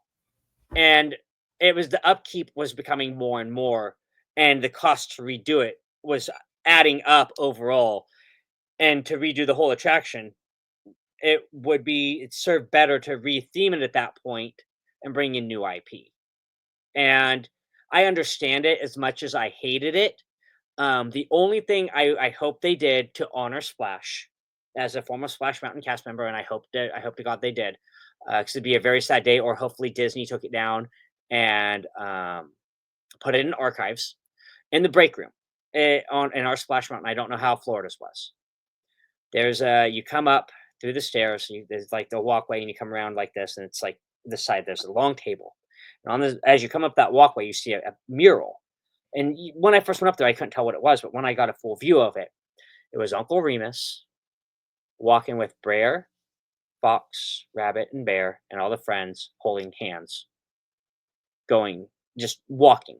and it was the upkeep was becoming more and more, and the cost to redo it was adding up overall. And to redo the whole attraction, it served better to re-theme it at that point and bring in new IP. And I understand it as much as I hated it. The only thing I hope they did to honor Splash as a former Splash Mountain cast member, and I hope to God they did, because it'd be a very sad day. Or hopefully Disney took it down and put it in archives in the break room on in our Splash Mountain. I don't know how Florida's was. There's you come up through the stairs. There's like the walkway, and you come around like this, and it's like this side. There's a long table, And as you come up that walkway, you see a mural. And when I first went up there, I couldn't tell what it was, but when I got a full view of it, it was Uncle Remus walking with Brer, Fox, Rabbit, and Bear, and all the friends holding hands, going, just walking.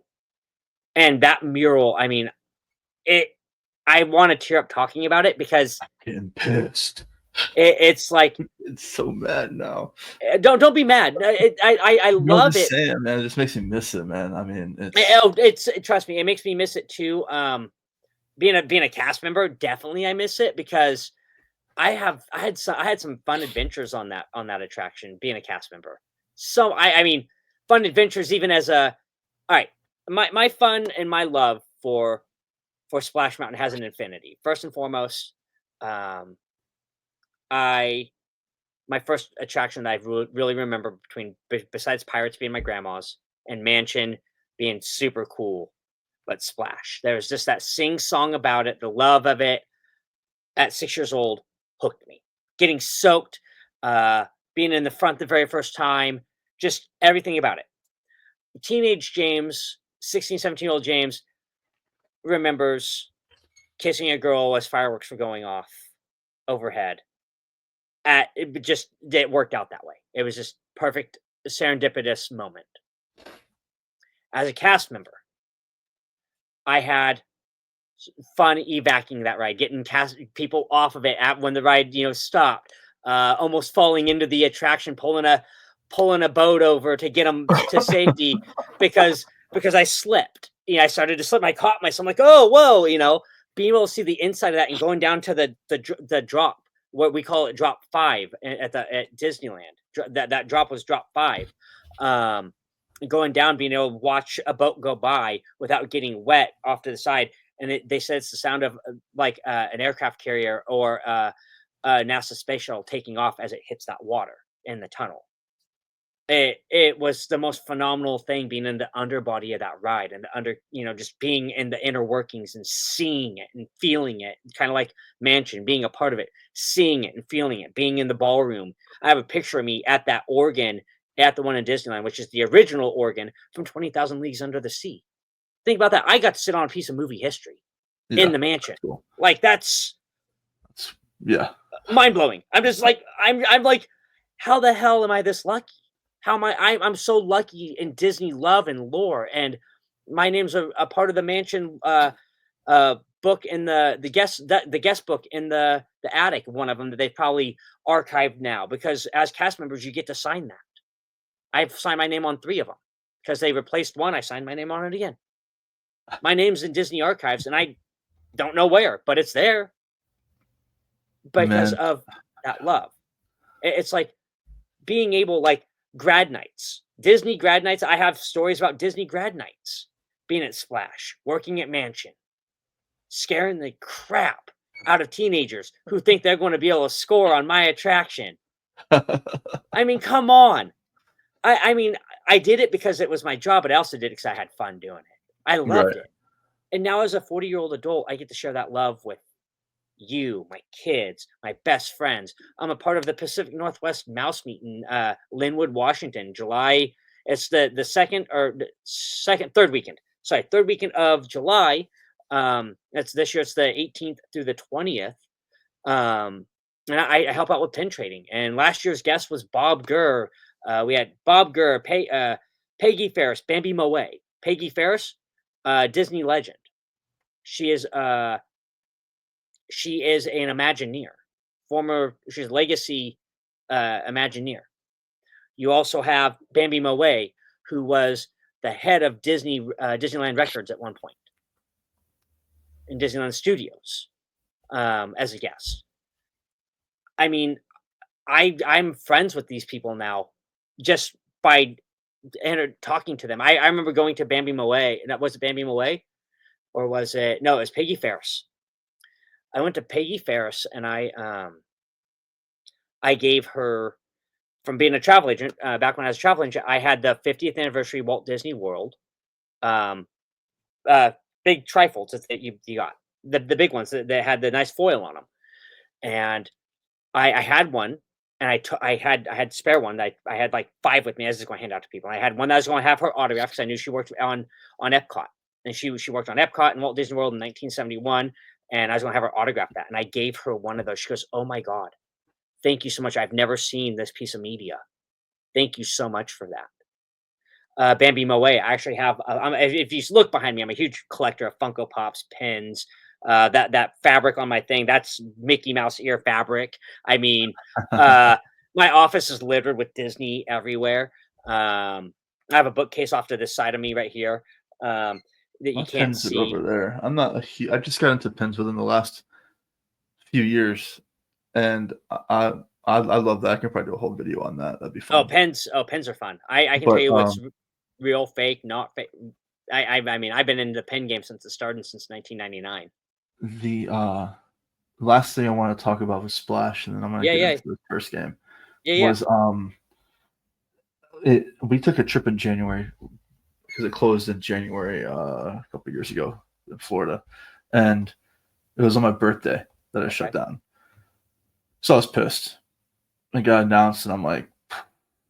And that mural, I mean, it. I want to tear up talking about it because Getting pissed. it's like, It's so mad now. don't be mad. I No, I'm love just it. saying, man. It just makes me miss it, man. I mean, Oh, trust me, it makes me miss it too. Being a cast member, definitely I miss it because I had some fun adventures on that attraction being a cast member. So I mean, fun adventures even as a all right. My fun and my love for Splash Mountain has an infinity. First and foremost, um, I my first attraction that I really remember besides Pirates being my grandma's and Mansion being super cool, but Splash. There was just that sing song about it, the love of it. At 6 years old, hooked me. Getting soaked, uh, being in the front the very first time, just everything about it. Teenage James, 16, 17-year-old James, remembers kissing a girl as fireworks were going off overhead. It worked out that way. It was just perfect serendipitous moment. As a cast member, I had fun evacuating that ride, getting people off of it when the ride stopped, almost falling into the attraction, pulling a boat over to get them to safety because I slipped. I started to slip. I caught myself. I'm like, oh, whoa! Being able to see the inside of that and going down to the drop, what we call it, drop 5 at Disneyland. That drop was drop 5. Going down, being able to watch a boat go by without getting wet off to the side. And they said it's the sound of like an aircraft carrier or a NASA space shuttle taking off as it hits that water in the tunnel. It was the most phenomenal thing being in the underbody of that ride and just being in the inner workings and seeing it and feeling it, kind of like Mansion, being a part of it, seeing it and feeling it, being in the ballroom. I have a picture of me at that organ at the one in Disneyland, which is the original organ from 20,000 Leagues Under the Sea. Think about that. I got to sit on a piece of movie history in the Mansion. Cool. Like that's yeah, mind blowing. I'm just like I'm like, how the hell am I this lucky? How am I'm so lucky in Disney love and lore, and my name's a part of the Mansion book in the guest book in the attic. One of them that they've probably archived now because as cast members you get to sign that. I've signed my name on 3 of them because they replaced one. I signed my name on it again. My name's in Disney archives, and I don't know where, but it's there because of that love. It's like being able, like grad nights, Disney grad nights. I have stories about Disney grad nights, being at Splash, working at Mansion, scaring the crap out of teenagers who think they're going to be able to score on my attraction. I mean, come on. I mean, I did it because it was my job, but I also did it because I had fun doing it. I loved it. And now as a 40-year-old adult, I get to share that love with you, my kids, my best friends. I'm a part of the Pacific Northwest Mouse Meet in Linwood, Washington, July. It's the third weekend. Sorry, third weekend of July. It's this year. It's the 18th through the 20th. And I help out with pin trading. And last year's guest was Bob Gurr. We had Bob Gurr, Peggy Ferris, Bambi Moe. Peggy Ferris, Disney legend. She is an Imagineer. She's legacy Imagineer. You also have Bambi Moe, who was the head of Disneyland Records at one point in Disneyland Studios as a guest. I mean, I'm friends with these people now just by talking to them. I remember going to Bambi Moe, and that was it Bambi Moe, or was it? No, it was Peggy Ferris. I went to Peggy Ferris, and I gave her, from being a travel agent back when I was a travel agent, I had the 50th anniversary Walt Disney World, big trifolds that you got the big ones that had the nice foil on them, and I had one and I had spare one. I had like 5 with me. I was just going to hand out to people. I had one that I was going to have her autograph because I knew she worked on Epcot, and she worked on Epcot and Walt Disney World in 1971, and I was going to have her autograph that. And I gave her one of those. She goes, "Oh my god, thank you so much. I've never seen this piece of media. Thank you so much for that." Bambi Moe. I actually have. If you look behind me, I'm a huge collector of Funko Pops, pins. That fabric on my thing, that's Mickey Mouse ear fabric. I mean, uh, my office is littered with Disney everywhere. I have a bookcase off to this side of me right here that you My can't pins are see. over there. I'm not a I just got into pins within the last few years, and I love that. I can probably do a whole video on that. That'd be Oh, fun. pens. Oh, pens are fun. I can tell But you what's real, fake, not fake. I mean, I've been in the pen game since it started since 1999. the last thing I want to talk about was Splash, and then I'm gonna Yeah, get yeah, into the first game. yeah, yeah. Was we took a trip in January because it closed in January a couple years ago in Florida, and it was on my birthday that I Okay. shut down. So I was pissed. It got announced, and I'm like,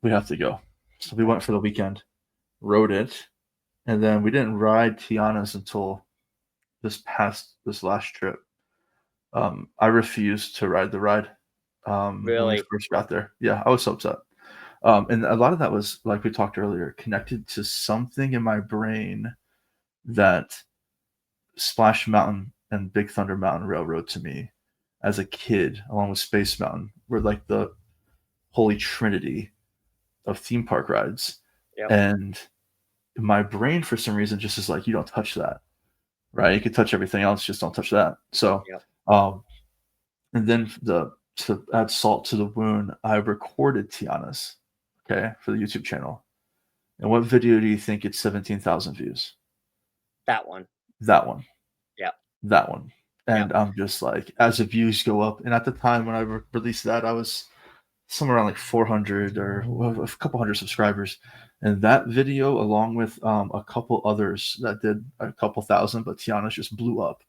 we have to go. So we went for the weekend, rode it, and then we didn't ride Tiana's until this last trip. I refused to ride the ride when we Really? first got there. Yeah, I was so upset. And a lot of that was, like we talked earlier, connected to something in my brain that Splash Mountain and Big Thunder Mountain Railroad to me as a kid, along with Space Mountain, were like the holy trinity of theme park rides. Yep. And my brain, for some reason, just is like, you don't touch that, right? You can touch everything else, just don't touch that. So, Yep. and then to add salt to the wound, I recorded Tiana's, okay, for the YouTube channel. And what video do you think gets 17,000 views? That one. That one. Yep. That one. Yep. And I'm just like, as the views go up, and at the time when I released that, I was somewhere around like 400 or a couple hundred subscribers. And that video, along with a couple others that did a couple thousand, but Tiana's just blew up.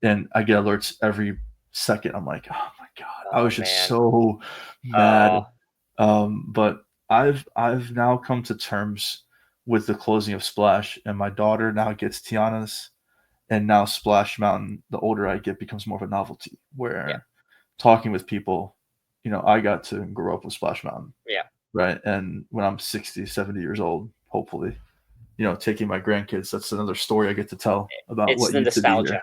And I get alerts every second. I'm like, oh my god, I Oh was just man. so mad. Oh, But I've now come to terms with the closing of Splash, and my daughter now gets Tiana's, and now Splash Mountain. The older I get, becomes more of a novelty. yeah. Where talking with people, I got to grow up with Splash Mountain, Yeah. right? And when I'm 60, 70 years old, hopefully, taking my grandkids, that's another story I get to tell about It's what the used to be nostalgia. here.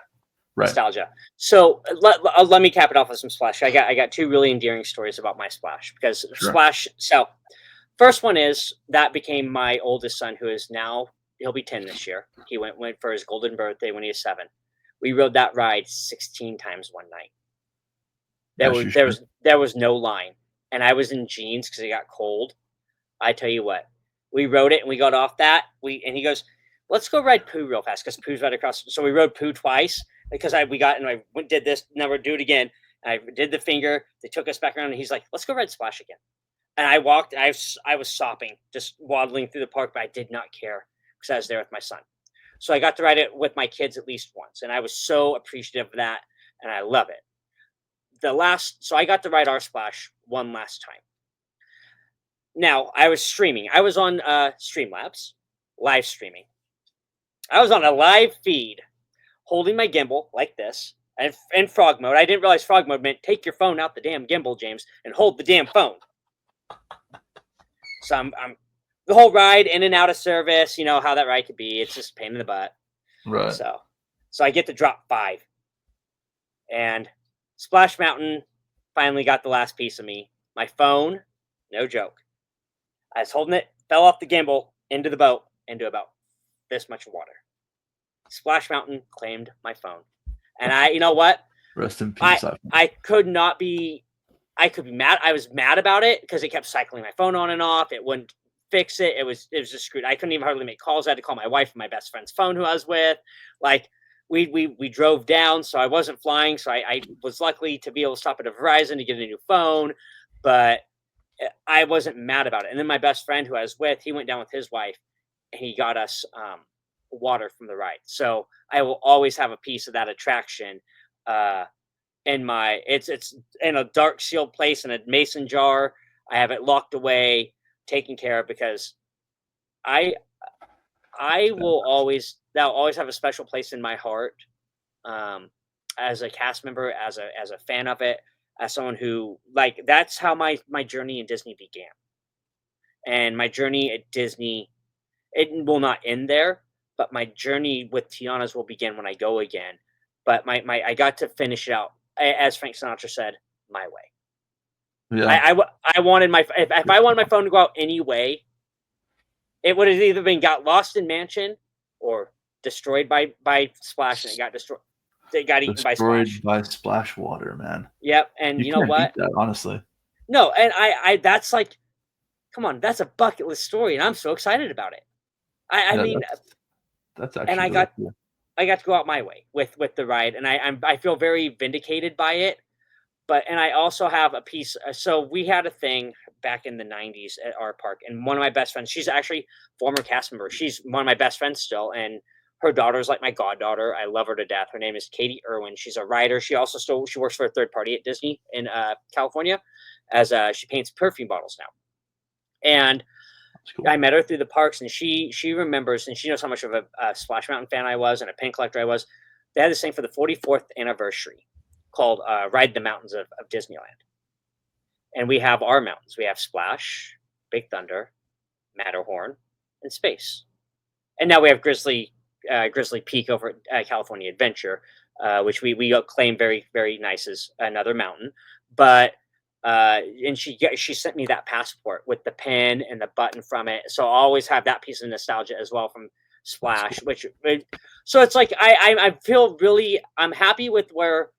Right. Nostalgia. So let me cap it off with some Splash. I got 2 really endearing stories about my Splash because Sure. Splash. So first one is that became my oldest son, who is now he'll be 10 this year. He went for his golden birthday when he was 7. We rode that ride 16 times one night. There As was you there should. was there was no line, and I was in jeans because it got cold. I tell you what, we rode it and we got off that. And he goes, "Let's go ride Pooh real fast," because Pooh's right across. So we rode Pooh twice because we got and I did this. Now we're do it again. And I did the finger. They took us back around, and he's like, "Let's go ride Splash again." And I walked. I was sopping, just waddling through the park, but I did not care because I was there with my son. So I got to ride it with my kids at least once, and I was so appreciative of that, and I love it. So I got to ride our Splash one last time. Now I was streaming. I was on Streamlabs, live streaming. I was on a live feed, holding my gimbal like this, and in frog mode. I didn't realize frog mode meant take your phone out the damn gimbal, James, and hold the damn phone. So I'm the whole ride in and out of service. You know how that ride could be. It's just a pain in the butt. Right. So I get to drop 5, and Splash Mountain finally got the last piece of me. My phone, no joke. I was holding it, fell off the gimbal into the boat, into about this much water. Splash Mountain claimed my phone. And you know what? Rest in peace. I could not be, I could be mad. I was mad about it because it kept cycling my phone on and off. It wouldn't fix it. It was just screwed. I couldn't even hardly make calls. I had to call my wife and my best friend's phone who I was with. Like, we drove down, so I wasn't flying. So I was lucky to be able to stop at a Verizon to get a new phone. But I wasn't mad about it. And then my best friend who I was with, he went down with his wife and he got us water from the ride. So I will always have a piece of that attraction in my it's in a dark sealed place in a mason jar. I have it locked away, taken care of because I I will always that'll always have a special place in my heart. Um, as a cast member, as a fan of it, as someone who like that's how my journey in Disney began. And my journey at Disney, it will not end there, but my journey with Tiana's will begin when I go again. But my I got to finish it out, as Frank Sinatra said, my way. Yeah, I wanted my if I wanted my phone to go out anyway, it would have either been got lost in Mansion or destroyed by Splash, and it got destroyed. It got eaten by destroyed Splash. by splash water, man. Yep, and You you know can't beat what? that, honestly. No, and I that's like, come on, that's a bucket list story, and I'm so excited about it. I Yeah, mean, that's and actually really cool. I got to go out my way with the ride, and I feel very vindicated by it. But and I also have a piece. So we had a thing back in the '90s at our park, and one of my best friends. She's actually former cast member. She's one of my best friends still, and her daughter's like my goddaughter. I love her to death. Her name is Katie Irwin. She's a writer. She works for a third party at Disney in California, as she paints perfume bottles now. And That's cool. I met her through the parks, and she remembers, and she knows how much of a Splash Mountain fan I was and a pin collector I was. They had this thing for the 44th anniversary called Ride the Mountains of Disneyland, and we have our mountains. We have Splash, Big Thunder, Matterhorn, and Space, and now we have Grizzly Peak over at California Adventure, which we claim very nice as another mountain, but. And she sent me that passport with the pin and the button from it, so I always have that piece of nostalgia as well from Splash. Cool. So it's like I feel really I'm happy with where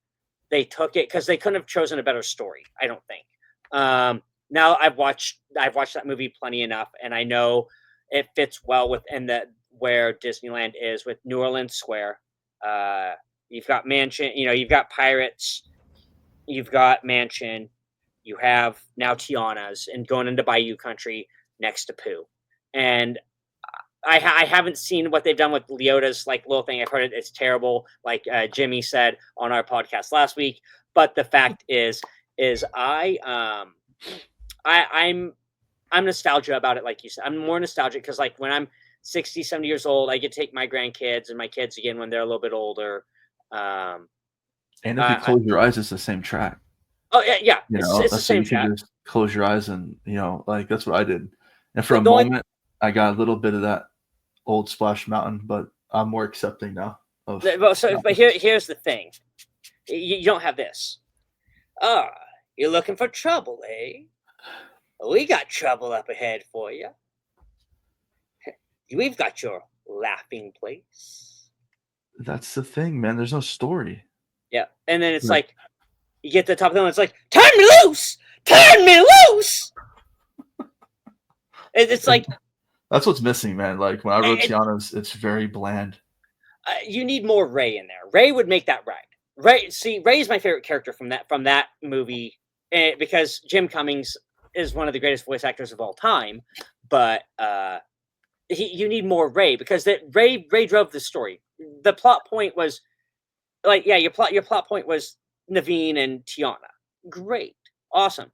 they took it because they couldn't have chosen a better story. I don't think. Now I've watched that movie plenty enough, and I know it fits well within the where Disneyland is with New Orleans Square. You've got Mansion, you've got Pirates, you've got Mansion, you have now Tiana's, and going into Bayou Country next to Pooh. And I haven't seen what they've done with Leota's like little thing. I've heard it's terrible, like Jimmy said on our podcast last week. But the fact is I'm nostalgia about it, like you said. I'm more nostalgic because like when I'm 60, 70 years old, I get to take my grandkids and my kids again when they're a little bit older. And if you close your eyes, it's the same track. Oh yeah. It's the So same you can track. just close your eyes and like that's what I did. And for a moment, I got a little bit of that old Splash Mountain, but I'm more accepting now. But here's the thing: you don't have this. You're looking for trouble, eh? We got trouble up ahead for you. We've got your laughing place. That's the thing, man. There's no story. Yeah, and then it's Right. like you get to the top of the hill, and it's like, turn me loose, turn me loose. It's like That's what's missing, man. Like when I wrote Tiana's, it's very bland. You need more Ray in there. Ray would make that ride. Ray is my favorite character from that movie, because Jim Cummings is one of the greatest voice actors of all time. But you need more Ray because Ray drove the story. The plot point was like, yeah, your plot point was Naveen and Tiana. Great, awesome.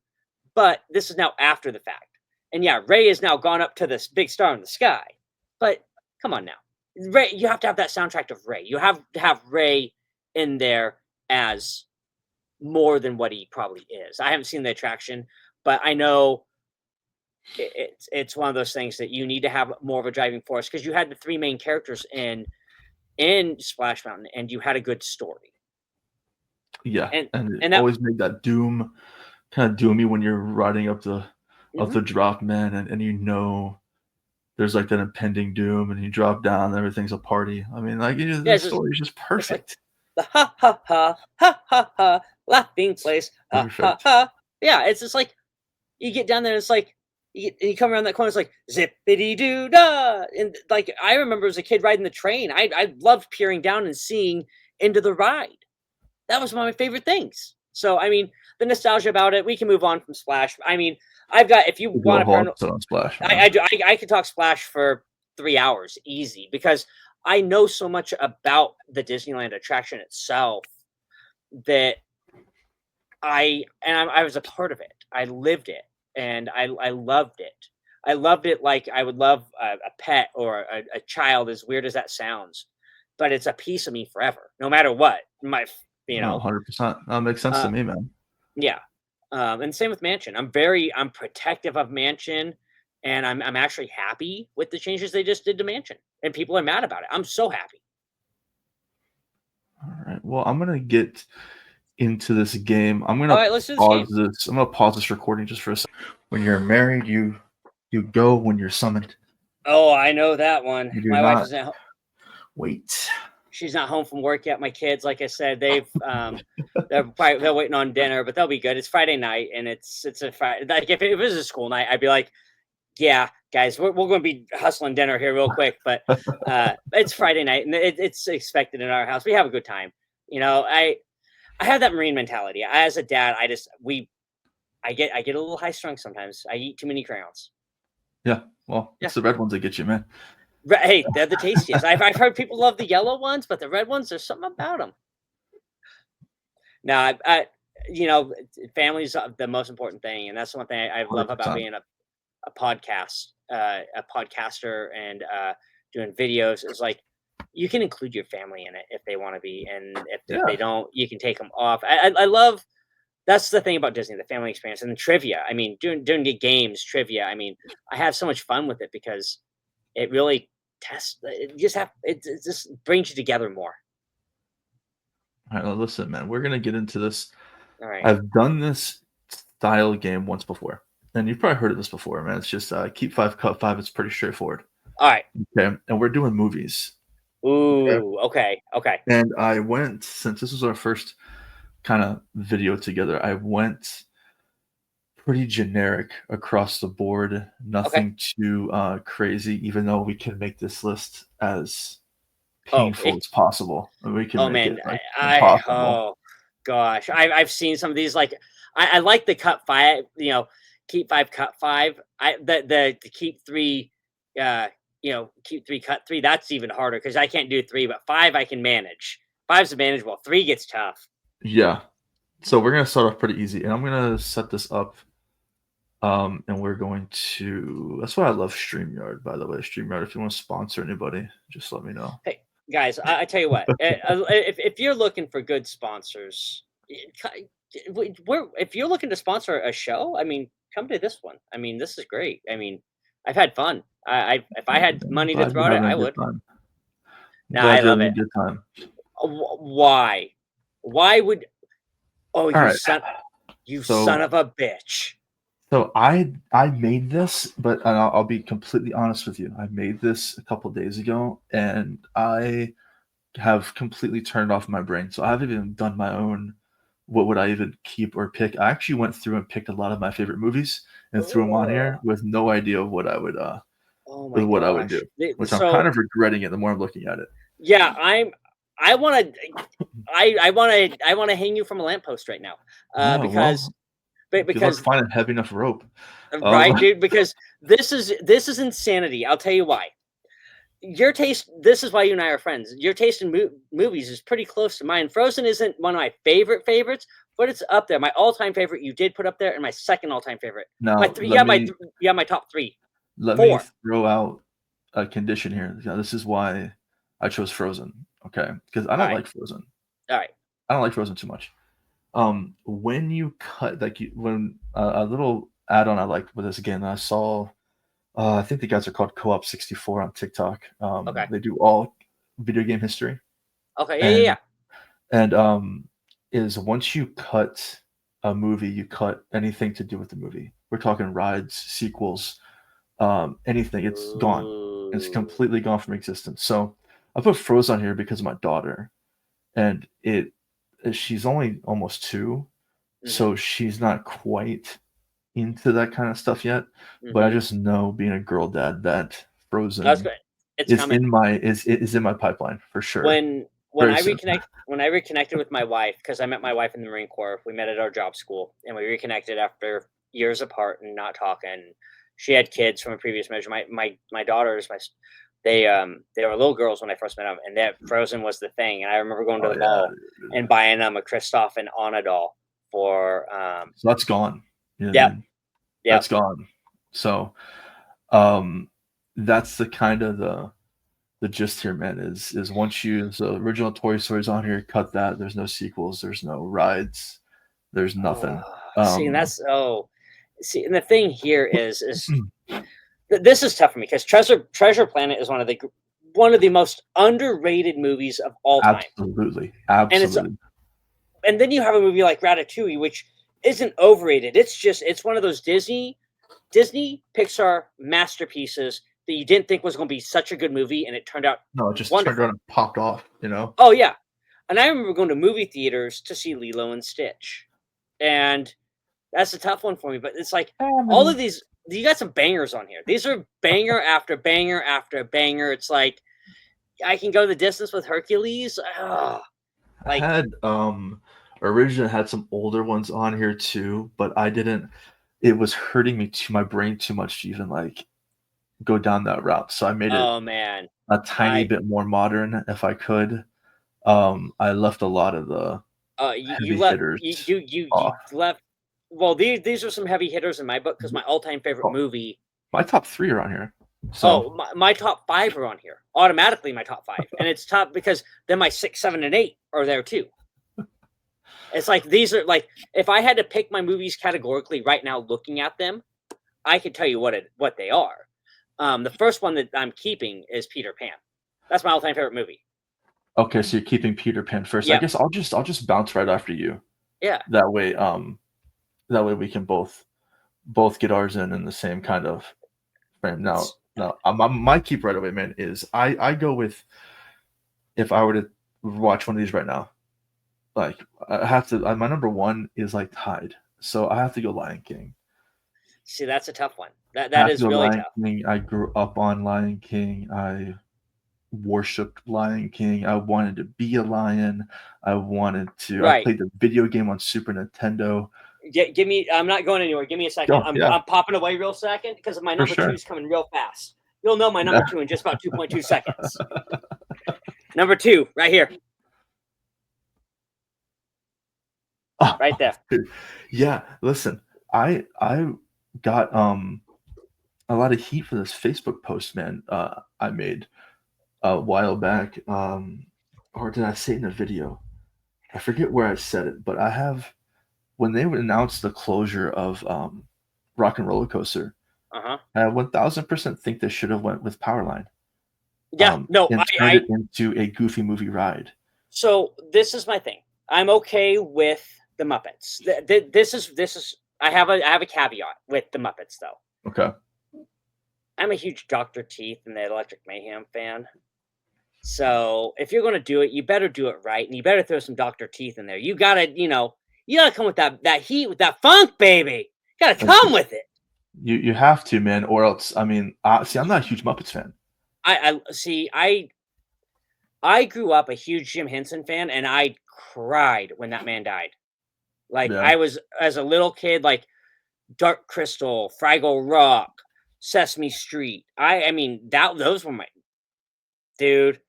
But this is now after the fact, and yeah, Ray has now gone up to this big star in the sky. But come on now. Ray, you have to have that soundtrack of Ray. You have to have Ray in there as more than what he probably is. I haven't seen the attraction, but I know it's one of those things that you need to have more of a driving force because you had the three main characters in Splash Mountain, and you had a good story. Yeah, and it always made that doom, kind of doomy when you're riding up the drop, man, and there's like that impending doom, and you drop down, and everything's a party. I mean, like the story is just perfect. Like, the ha ha ha ha ha ha laughing place. Ha ha ha. Yeah, it's just like you get down there, and it's like you come around that corner, it's like zippity doo dah. And like I remember as a kid riding the train, I loved peering down and seeing into the ride. That was one of my favorite things. So I mean, the nostalgia about it. We can move on from Splash. I mean, I've got if you want to Splash, I could talk Splash for 3 hours easy because I know so much about the Disneyland attraction itself that I was a part of it. I lived it, and I loved it. I loved it like I would love a pet or a child, as weird as that sounds, but it's a piece of me forever, no matter what. You No, know, 100%. That makes sense to uh, me, man. yeah. And same with Mansion. I'm protective of Mansion, and I'm actually happy with the changes they just did to Mansion. And people are mad about it. I'm so happy. All right. Well, I'm gonna get into this game. All right, let's do this game. I'm gonna pause this recording just for a second. When you're married, you go when you're summoned. Oh, I know that one. You do My wife not isn't. wait. She's not home from work yet. My kids, like I said, they're waiting on dinner, but they'll be good. It's Friday night, and it's a Friday. Like if it was a school night, I'd be like, yeah, guys, we're going to be hustling dinner here real quick. But it's Friday night, and it's expected in our house. We have a good time. You know, I have that Marine mentality. As a dad, I get a little high strung sometimes. I eat too many crayons. Yeah. Well, Yeah. it's the red ones that get you, man. Hey, they're the tastiest. I've heard people love the yellow ones, but the red ones, there's something about them. Now, you know, family's the most important thing, and that's one thing I love about 100%. being a podcaster, and doing videos is like you can include your family in it if they want to be, and if they Yeah. don't, you can take them off. I love that's the thing about Disney, the family experience and the trivia. I mean, doing the games trivia. I mean, I have so much fun with it because it really tests. It just brings you together more. All right. Well, listen, man. We're gonna get into this. All right. I've done this style game once before, and you've probably heard of this before, man. It's just keep five, cut five. It's pretty straightforward. All right. Okay. And we're doing movies. Okay. Ooh. Okay. Okay. And I went, since this was our first kind of video together, I went pretty generic across the board, Okay. nothing too crazy, even though we can make this list as Oh, painful as possible. And we can oh make man, it like I impossible. oh gosh, I've seen some of these. Like I like the cut five, you know, keep five, cut five. The keep three, uh, keep three, cut three. That's even harder because I can't do three, but five I can manage. Five's manageable. Three gets tough. Yeah. So we're gonna start off pretty easy, and I'm gonna set this up. And we're going to. That's why I love StreamYard, by the way. StreamYard, if you want to sponsor anybody, just let me know. Hey guys, I tell you what, if you're looking for good sponsors, if you're looking to sponsor a show, I mean, come to this one. I mean, this is great. I mean, I've had fun. If I had I'm money to glad throw you're at it, having a I good would. time. I'm No, I glad you're love having a it. good time. Why? Why would? Oh, All right. you So son of a bitch! So I made this, but and I'll be completely honest with you. I made this a couple days ago, and I have completely turned off my brain. So I haven't even done my own. What would I even keep or pick? I actually went through and picked a lot of my favorite movies and threw them on Ugh. here with no idea of what I would Oh my with what I would do. gosh! Which I'm kind So of regretting it the more I'm looking at it. yeah, I want to. I want to hang you from a lamppost right now, Oh because well, good luck because finding a heavy enough rope. right, Um, dude. Because this is insanity. I'll tell you why. Your taste. This is why you and I are friends. Your taste in movies is pretty close to mine. Frozen isn't one of my favorite favorites, but it's up there. My all-time favorite you did put up there, and my second all-time favorite. My now three. Yeah, my top three. let me Four. throw out a condition here. Yeah, this is why I chose Frozen. Okay, because I All don't right. like Frozen. All right. I don't like Frozen too much. When you cut like when a little add-on I liked with this game, I saw. I think the guys are called Co-op 64 on TikTok. Okay. They do all video game history, Okay. Yeah. Yeah. and Yeah. is once you cut a movie, you cut anything to do with the movie. We're talking rides, sequels, anything. It's gone. It's Ooh. completely gone from existence. So I put Frozen on here because of my daughter, and she's only almost 2, Mhm. so she's not quite into that kind of stuff yet. But I Mhm. just know, being a girl dad, that That's Frozen good. It's is coming. in my pipeline for sure, When very I soon. reconnected with my wife, because I met my wife in the Marine Corps. We met at our job school, and we reconnected after years apart and not talking. She had kids from a previous marriage. My daughters, they were little girls when I first met them, and that Frozen was the thing. And I remember going to Oh the yeah, mall and buying them a Kristoff and Anna doll for So that's gone. You know what I yep, mean? yep. That's gone. So, um, that's the kind of the gist here, man, is once you the original Toy Story's on here, cut that. There's no sequels, there's no rides, there's nothing. See, and Um, that's see, and the thing here is this is tough for me because Treasure Planet is one of the most underrated movies of all time, absolutely, and it's absolutely. and then you have a movie like Ratatouille, which isn't overrated. It's one of those Disney Pixar masterpieces that you didn't think was going to be such a good movie, and it turned out No, it just turned wonderful. around and popped off, you know? Oh yeah, and I remember going to movie theaters to see Lilo and Stitch, and that's a tough one for me. But it's like all of Family. these, you got some bangers on here. These are banger after banger after banger. It's like I can go the distance with Hercules. I Like had, originally had some older ones on here too, but I didn't it was hurting me to my brain too much to even, like, go down that route, so I made it oh man, a tiny I bit more modern if I could. I left a lot of the you heavy left hitters you off. left. Well, these are some heavy hitters in my book because Mhm. my all time favorite Oh, movie. my top 3 are on here. So, Oh, my top five are on here automatically. My top five, and it's top because then my 6, 7, and 8 are there too. It's like these are like if I had to pick my movies categorically right now, looking at them, I can tell you what they are. The first one that I'm keeping is Peter Pan. That's my all-time favorite movie. okay, so you're keeping Peter Pan first. I Yep. guess I'll just bounce right after you. Yeah. That way, that way we can both get ours in the same kind of frame. Now, my keep right away, man, is I go with if I were to watch one of these right now, like I have to. My number one is like tied, so I have to go Lion King. See, that's a tough one. I That have to is go really Lion tough. King. I grew up on Lion King. I worshipped Lion King. I wanted to be a lion. I Right. played the video game on Super Nintendo. Give me. I'm not going anywhere. Give me a second. Oh, yeah, I'm popping away real second because my for number two sure. is coming real fast. You'll know my Yeah. number two in just about 2.2 seconds. Number two, right here, Oh, right there. dude. Yeah, listen, I got, a lot of heat for this Facebook post, man, I made a while back, or did I say it in a video? I forget where I said it, but I have when they would announce the closure of, Rock and Roller Coaster, Uh huh. I 1000% think they should have went with Powerline, Yeah. No. and turned it into a Goofy Movie ride. So this is my thing. I'm okay with the Muppets. This is. I have a caveat with the Muppets though. Okay. I'm a huge Doctor Teeth and the Electric Mayhem fan. So if you're gonna do it, you better do it right, and you better throw some Doctor Teeth in there. You gotta come with that heat, with that funk, baby. You gotta Like, come with it. you have to, man, or else I mean, see, I'm not a huge Muppets fan. I see. I grew up a huge Jim Henson fan, and I cried when that man died. Like Yeah. I was as a little kid, like Dark Crystal, Fraggle Rock, Sesame Street. I mean that those were my dude.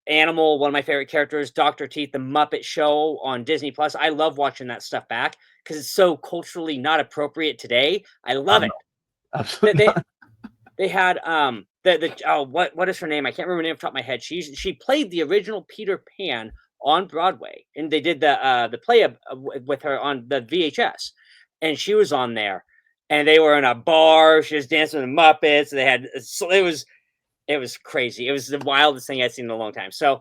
Animal, one of my favorite characters, Dr. Teeth, the Muppet Show on Disney Plus. I love watching that stuff back because it's so culturally not appropriate today. I I love it. know. They Absolutely they, not. they had the oh what is her name? I can't remember her name off the top of my head. She played the original Peter Pan on Broadway, and they did the play with her on the VHS, and she was on there, and they were in a bar. She was dancing with the Muppets. They had so it was crazy. It was the wildest thing I'd seen in a long time. So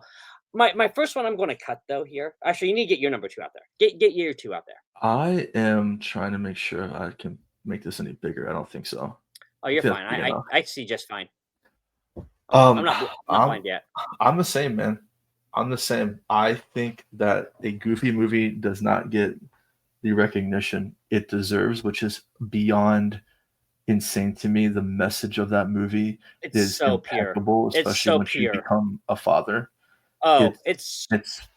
my first one I'm going to cut though here. Actually, you need to get your number two out there. Get your two out there. I am trying to make sure I can make this any bigger. I don't think so. Oh, I you're feel it's fine. big enough. I see just fine. Um, I'm not I'm blind yet. I'm the same, man. I'm the same. I think that a Goofy movie does not get the recognition it deserves, which is beyond insane to me. The message of that movie It's is so pure. impeccable, It's especially so once you pure. become a father. Oh, It's it's it's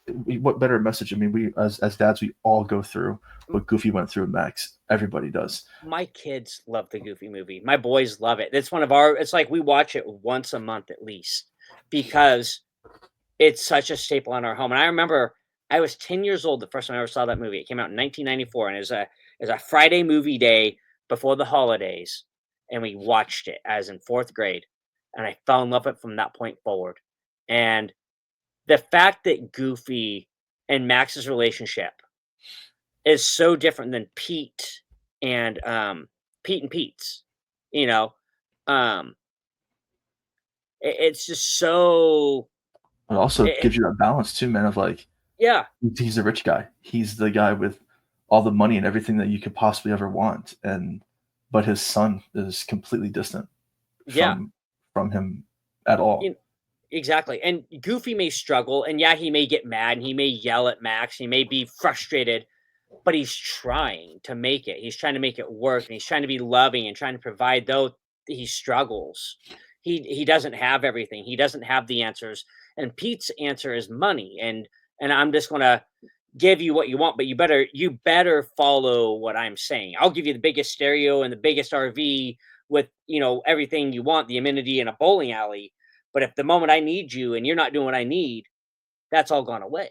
what better message? I mean, we as dads, we all go through what Goofy went through. Max, everybody does. my kids love the Goofy movie. My boys love it. It's one of our. It's like we watch it once a month at least because it's such a staple in our home. And I remember I was 10 years old the first time I ever saw that movie. It came out in 1994, and it was a Friday movie day before the holidays, and we watched it. I was in 4th grade, and I fell in love with it from that point forward. And the fact that Goofy and Max's relationship is so different than Pete and Pete's, you know, um, it's just so It also it gives you that balance too, man, of like yeah, he's a rich guy. He's the guy with all the money and everything that you could possibly ever want, and but his son is completely distant yeah, from him at all. you exactly, and Goofy may struggle, and yeah, he may get mad, and he may yell at Max, he may be frustrated, but he's trying to make it. He's trying to make it work, and he's trying to be loving and trying to provide, though he struggles. He doesn't have everything. He doesn't have the answers. And Pete's answer is money. And I'm just gonna give you what you want, but you better follow what I'm saying. I'll give you the biggest stereo and the biggest RV with everything you want, the amenity and a bowling alley. But if the moment I need you and you're not doing what I need, that's all gone away.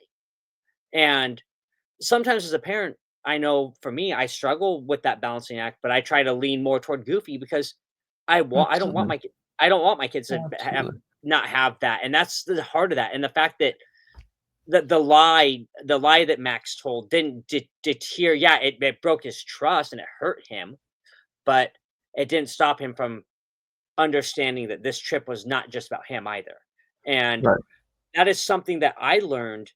And sometimes as a parent, I know for me, I struggle with that balancing act, but I try to lean more toward Goofy because I don't want Absolutely. I don't want my kids to have Absolutely. not have that, and that's the heart of that, and the fact that the lie that Max told didn't deter. Yeah, it broke his trust and it hurt him, but it didn't stop him from understanding that this trip was not just about him either. And Right. that is something that I learned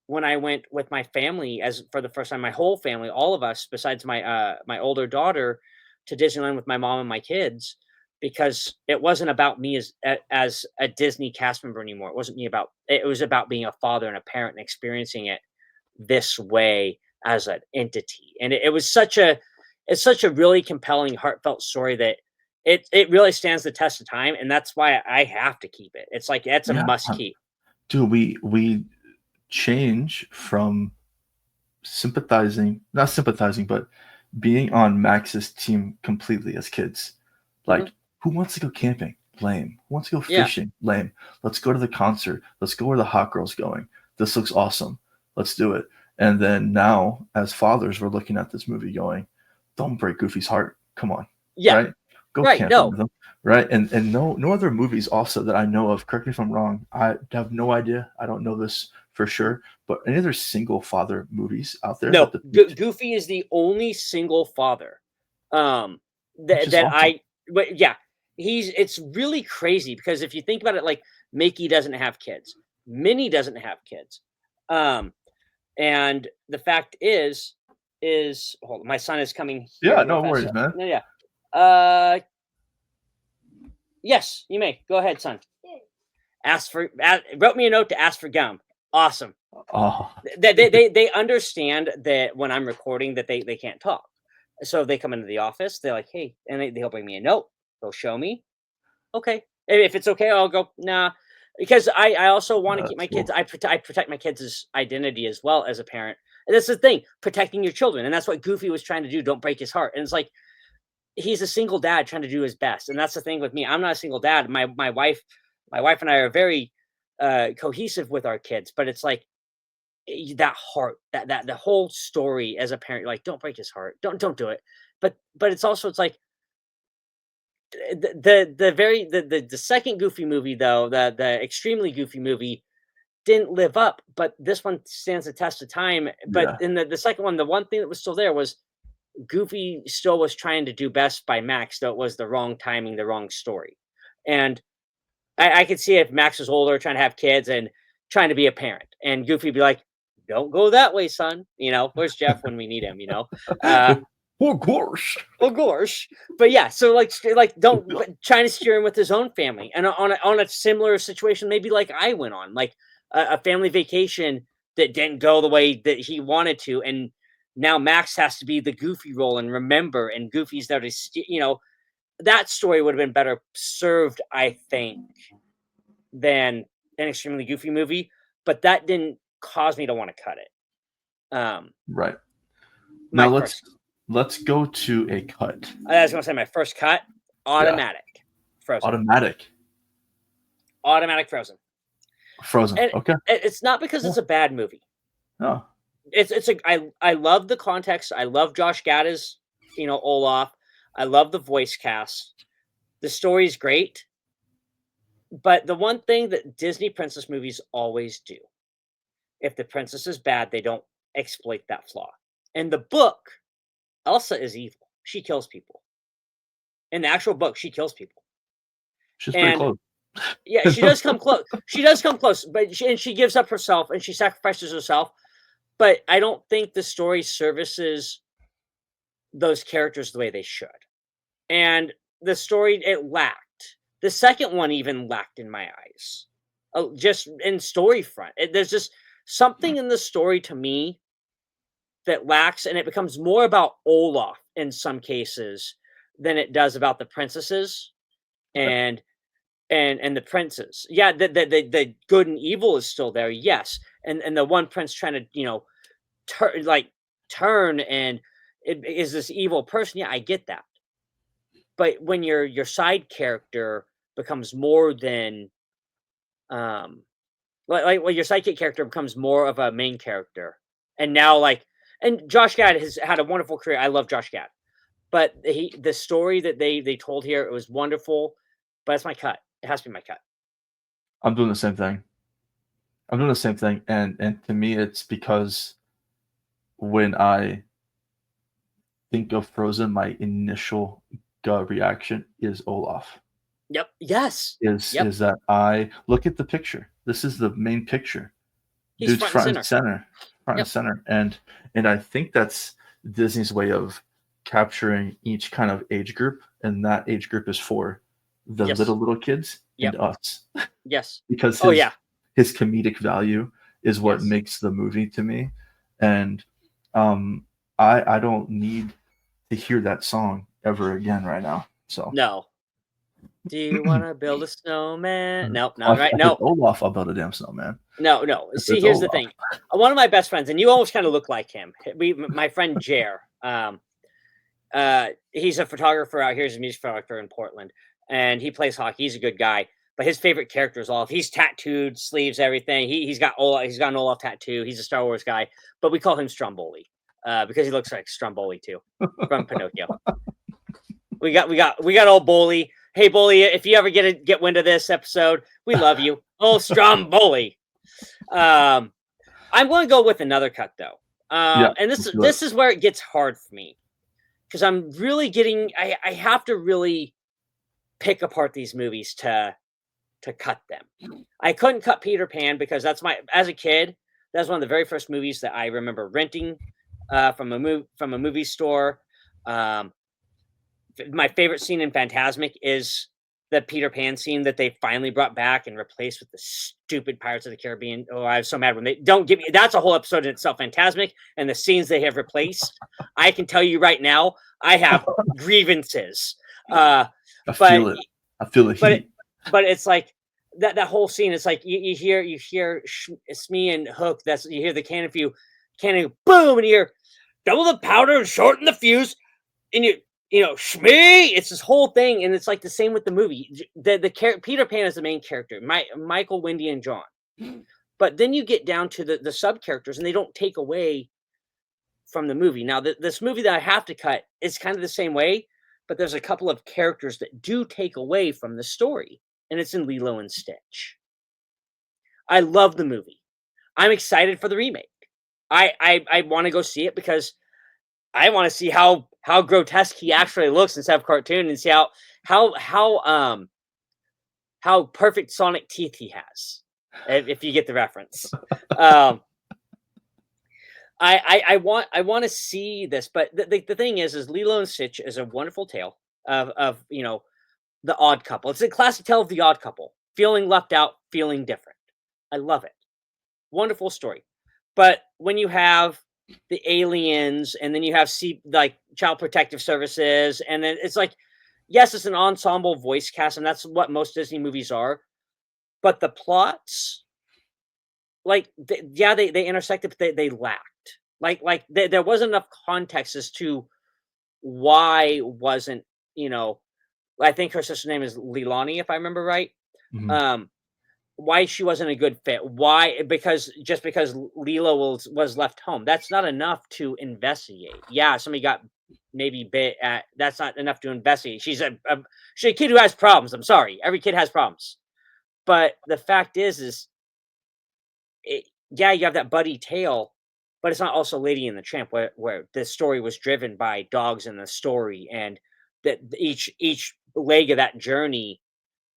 when I went with my family as for the first time, my whole family, all of us, besides my older daughter, to Disneyland with my mom and my kids, because it wasn't about me as a Disney cast member anymore. It wasn't me about it was about being a father and a parent and experiencing it this way as an entity. And it was such a really compelling, heartfelt story that it really stands the test of time, and that's why I have to keep it. It's like that's a Yeah. must keep. Dude, we change from not sympathizing, but being on Max's team completely as kids. Mhm. Like, who wants to go camping? Lame. Who wants to go Yeah. fishing? Lame. Let's go to the concert. Let's go where the hot girl's going. This looks awesome. Let's do it. And then now, as fathers, we're looking at this movie going, don't break Goofy's heart. Come on. Yeah. Right? Go Right. camping No. with him. Right. And no other movies also that I know of, correct me if I'm wrong. I have no idea. I don't know this for sure. But any other single father movies out there that No, depict, Goofy is the only single father, which that is that awesome. I but yeah, it's really crazy because if you think about it, like Mickey doesn't have kids, Minnie doesn't have kids, um, and the fact is hold on, my son is coming here Yeah, real no fast. worries, man. No, yeah, uh, yes, you may go ahead, son. Wrote me a note to ask for gum. Awesome. Oh, They understand that when I'm recording that they can't talk. So they come into the office, they're like, "Hey," and they'll bring me a note. They'll show me. Okay. And if it's okay, I'll go, nah. Because I also want to keep that's my kids, cool. I protect my kids' identity as well as a parent. And that's the thing, protecting your children. And that's what Goofy was trying to do. Don't break his heart. And it's like he's a single dad trying to do his best. And that's the thing with me. I'm not a single dad. My wife and I are very cohesive with our kids, but it's like that heart, that the whole story as a parent, you're like, don't break his heart, don't do it. But it's also it's like the second Goofy movie though, the extremely Goofy movie didn't live up, but this one stands the test of time. But Yeah, in the second one, the one thing that was still there was Goofy still was trying to do best by Max, though it was the wrong timing, the wrong story. And I could see if Max was older, trying to have kids and trying to be a parent, and Goofy be like, "Don't go that way, son." Where's Jeff when we need him? Uh, of course. oh gosh, but yeah. So like, don't but trying to steer him with his own family, and on a similar situation, maybe like I went on, like a family vacation that didn't go the way that he wanted to, and now Max has to be the Goofy role and remember, and Goofy's there to that story would have been better served, I think, than an extremely Goofy movie, but that didn't cause me to want to cut it. Right. My Now first, let's go to a cut. I was gonna say my first cut, Yeah. automatic, Frozen, Automatic. automatic Frozen, Frozen. and Okay. it's not because Yeah. it's a bad movie. Oh, I love the context. I love Josh Gad as, Olaf. I love the voice cast. The story's great. But the one thing that Disney princess movies always do, if the princess is bad, they don't exploit that flaw. In the book, Elsa is evil. She kills people. In the actual book, she kills people. she's pretty And close. yeah, she does come close. She does come close, but she gives up herself and she sacrifices herself. But I don't think the story services those characters the way they should. And the story, it lacked. The second one even lacked in my eyes. Just in story front. There's just something in the story to me that lacks, and it becomes more about Olaf in some cases than it does about the princesses and the princes. Yeah, the good and evil is still there, yes. And the one prince trying to, turn and it is this evil person. Yeah, I get that. But when your side character becomes more than when your sidekick character becomes more of a main character, and now and Josh Gad has had a wonderful career. I love Josh Gad, but the story that they told here, it was wonderful. But it's my cut. It has to be my cut. I'm doing the same thing. And to me, it's because when I think of Frozen, my initial gut reaction is Olaf. Yep. Yes. Is Yep. is that I look at the picture. This is the main picture. He's Dude's front and center. front Yep. and center, and I think that's Disney's way of capturing each kind of age group, and that age group is for the Yes. little kids Yep. and us, Yes. because Oh yeah. his comedic value is what Yes. makes the movie to me, and I don't need to hear that song ever again right now. So No. Do you want to build a snowman? Nope, Oh, not right. if No, it's Olaf, I'll build a damn snowman. no, no. If See, it's here's the Olaf. thing. One of my best friends, and you almost kind of look like him. My friend Jer. He's a photographer out here. He's a music photographer in Portland, and he plays hockey. He's a good guy, but his favorite character is Olaf. He's tattooed, sleeves, everything. He's got Olaf. He's got an Olaf tattoo. He's a Star Wars guy, but we call him Stromboli because he looks like Stromboli too from Pinocchio. We got old Boley. Hey Boley, if you ever get wind of this episode, we love you. Oh, Stromboli. I'm going to go with another cut though. Yeah, And this is where it gets hard for me because I'm really getting. I have to really pick apart these movies to cut them. I couldn't cut Peter Pan because as a kid, that's one of the very first movies that I remember renting from a movie store. My favorite scene in Fantasmic is the Peter Pan scene that they finally brought back and replaced with the stupid Pirates of the Caribbean. Oh, I was so mad when they don't give me. That's a whole episode in itself, Fantasmic, and the scenes they have replaced. I can tell you right now, I have grievances. I feel it. I feel the heat. But it's like that whole scene. It's like you hear Smee and Hook. You hear the cannon boom, and you hear double the powder and shorten the fuse, and Shmee, it's this whole thing, and it's like the same with the movie. The Peter Pan is the main character, Michael, Wendy, and John. But then you get down to the sub characters, and they don't take away from the movie. Now, this movie that I have to cut is kind of the same way, but there's a couple of characters that do take away from the story, and it's in Lilo and Stitch. I love the movie. I'm excited for the remake. I want to go see it because I want to see how grotesque he actually looks instead of cartoon, and see how perfect sonic teeth he has, if you get the reference. I want to see this, but the thing is Lilo and Stitch is a wonderful tale of the odd couple. It's a classic tale of the odd couple, feeling left out, feeling different. I love it. Wonderful story. But when you have the aliens, and then you have Child Protective Services, and then it's like, yes, it's an ensemble voice cast, and that's what most Disney movies are. But the plots, they intersected, but they lacked. There wasn't enough context as to why wasn't I think her sister's name is Leilani, if I remember right. Mhm. why she wasn't a good fit. Why? Because just because Leela was left home, that's not enough to investigate. Yeah, somebody got maybe bit at. That's not enough to investigate. She's a kid who has problems. I'm sorry, every kid has problems. But the fact is yeah, you have that buddy tale, but it's not also Lady and the Tramp, where the story was driven by dogs in the story, and that each leg of that journey,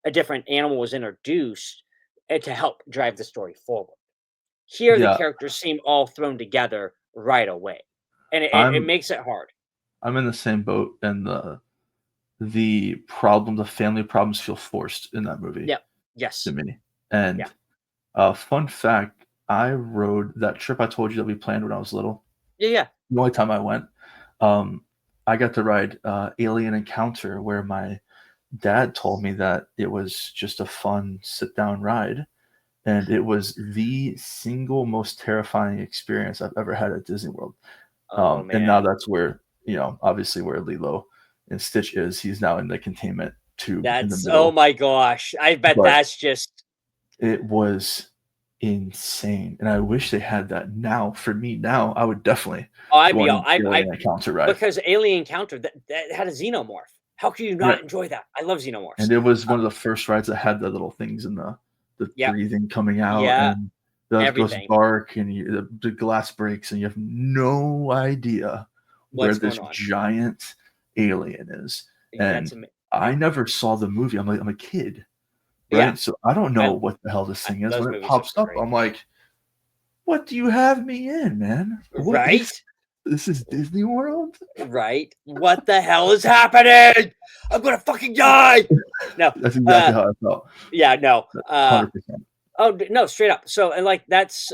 a different animal was introduced to help drive the story forward. Here, the Yeah, characters seem all thrown together right away, and it I'm makes it hard. I'm in the same boat, and the family problems feel forced in that movie Yep. to Yes. me. And Yeah. fun fact, I rode that trip I told you that we planned when I was little. Yeah. Yeah. The only time I went, um, I got to ride Alien Encounter, where my dad told me that it was just a fun sit down ride. And it was the single most terrifying experience I've ever had at Disney World. Oh And now man, that's where, obviously where Lilo and Stitch is. He's now in the containment tube in the that's oh middle. my gosh! I bet But that's just it was insane. And I wish they had that now. For me now, I would definitely oh, I'd go be on all an I Alien Encounter ride. because Alien Encounter that had a xenomorph. How can you Yeah. not enjoy that? I love And xenomorphs. it was one of the first rides that had the little things in the Yep. breathing coming out, Yeah. and that goes Everything. dark, and the glass breaks, and you have no idea where What's going this on? giant alien is. That's And I yeah. never saw the movie. I'm a kid, Yeah. right? So I don't know I, what the hell this thing is. those When it movies are pops up, great. I'm like, "What do you have me in, man? What Right? this is Disney World?" Right? What the hell is happening? I'm gonna fucking die. No. That's exactly how I felt. Yeah, no. 100%. Oh no, straight up. So and like that's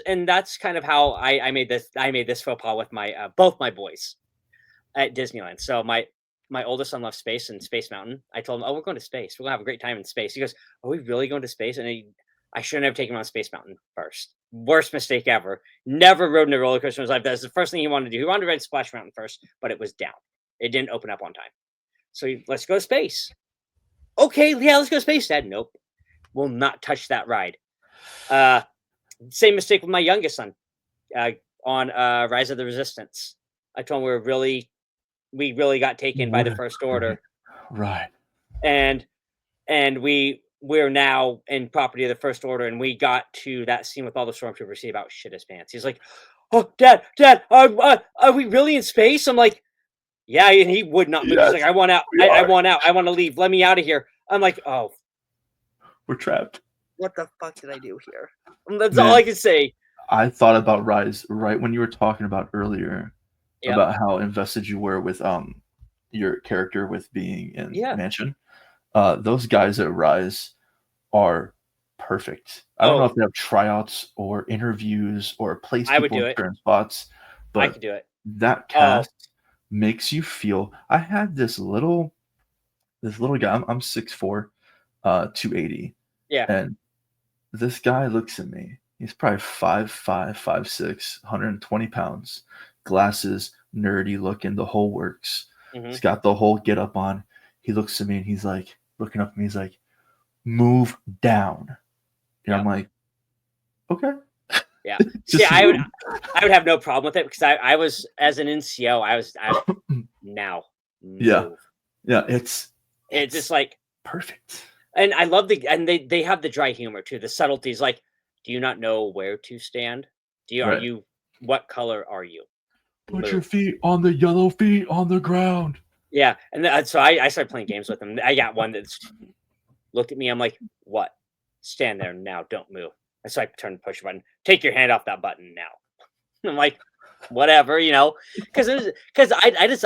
kind of how I made this faux pas with my both my boys at Disneyland. So my oldest son loved space and Space Mountain. I told him, "Oh, we're going to space. We're gonna have a great time in space." He goes, "Are we really going to space?" And I shouldn't have taken him on Space Mountain first. Worst mistake ever. Never rode in a roller coaster in his life. That's the first thing he wanted to do. He wanted to ride Splash Mountain first, but it was down. It didn't open up on time. So let's go to space. Okay, yeah, let's go to space, Dad. Nope, will not touch that ride. Uh, Same mistake with my youngest son uh, on Rise of the Resistance. I told him we really got taken by What the a First great Order, ride. and we're now in property of the First Order, and we got to that scene with all the stormtroopers. He about shit his pants. He's like, "Oh, Dad, are we really in space?" I'm like, "Yeah," and he would not move. He's Yes, like, "I want out. we I are. want out. I want to leave. Let me out of here." I'm like, "Oh, We're trapped. what the fuck did I do here?" That's all Man, I can say. I thought about Rise right when you were talking about earlier Yep. about how invested you were with your character with being in Yeah. Mansion. Those guys at Rise are perfect. I don't know Oh, if they have tryouts or interviews or place I would people do in it. certain spots, I but could do it. that Oh, cast makes you feel. I had this little guy. I'm 6'4", 280, yeah. and this guy looks at me. He's probably 5'5", 5'6", 120 pounds, glasses, nerdy looking, the whole works. Mhm. He's got the whole get up on. He looks at me and he's like, looking up at me, he's like, "Move down." And I'm Yep. like, "Okay." Yeah. See, Just move. I would have no problem with it because I was as an NCO, I now Yeah. move. Yeah, It's just like, perfect. and I love they have the dry humor too, the subtleties. Like, do you not know where to stand? Are Right. you what color are you? Put your Move. feet on the yellow feet on the ground. Yeah, and so I started playing games with them. I got one that's looked at me. I'm like, what? Stand there now. Don't move. And so I turned to push a button. Take your hand off that button now. I'm like, whatever, because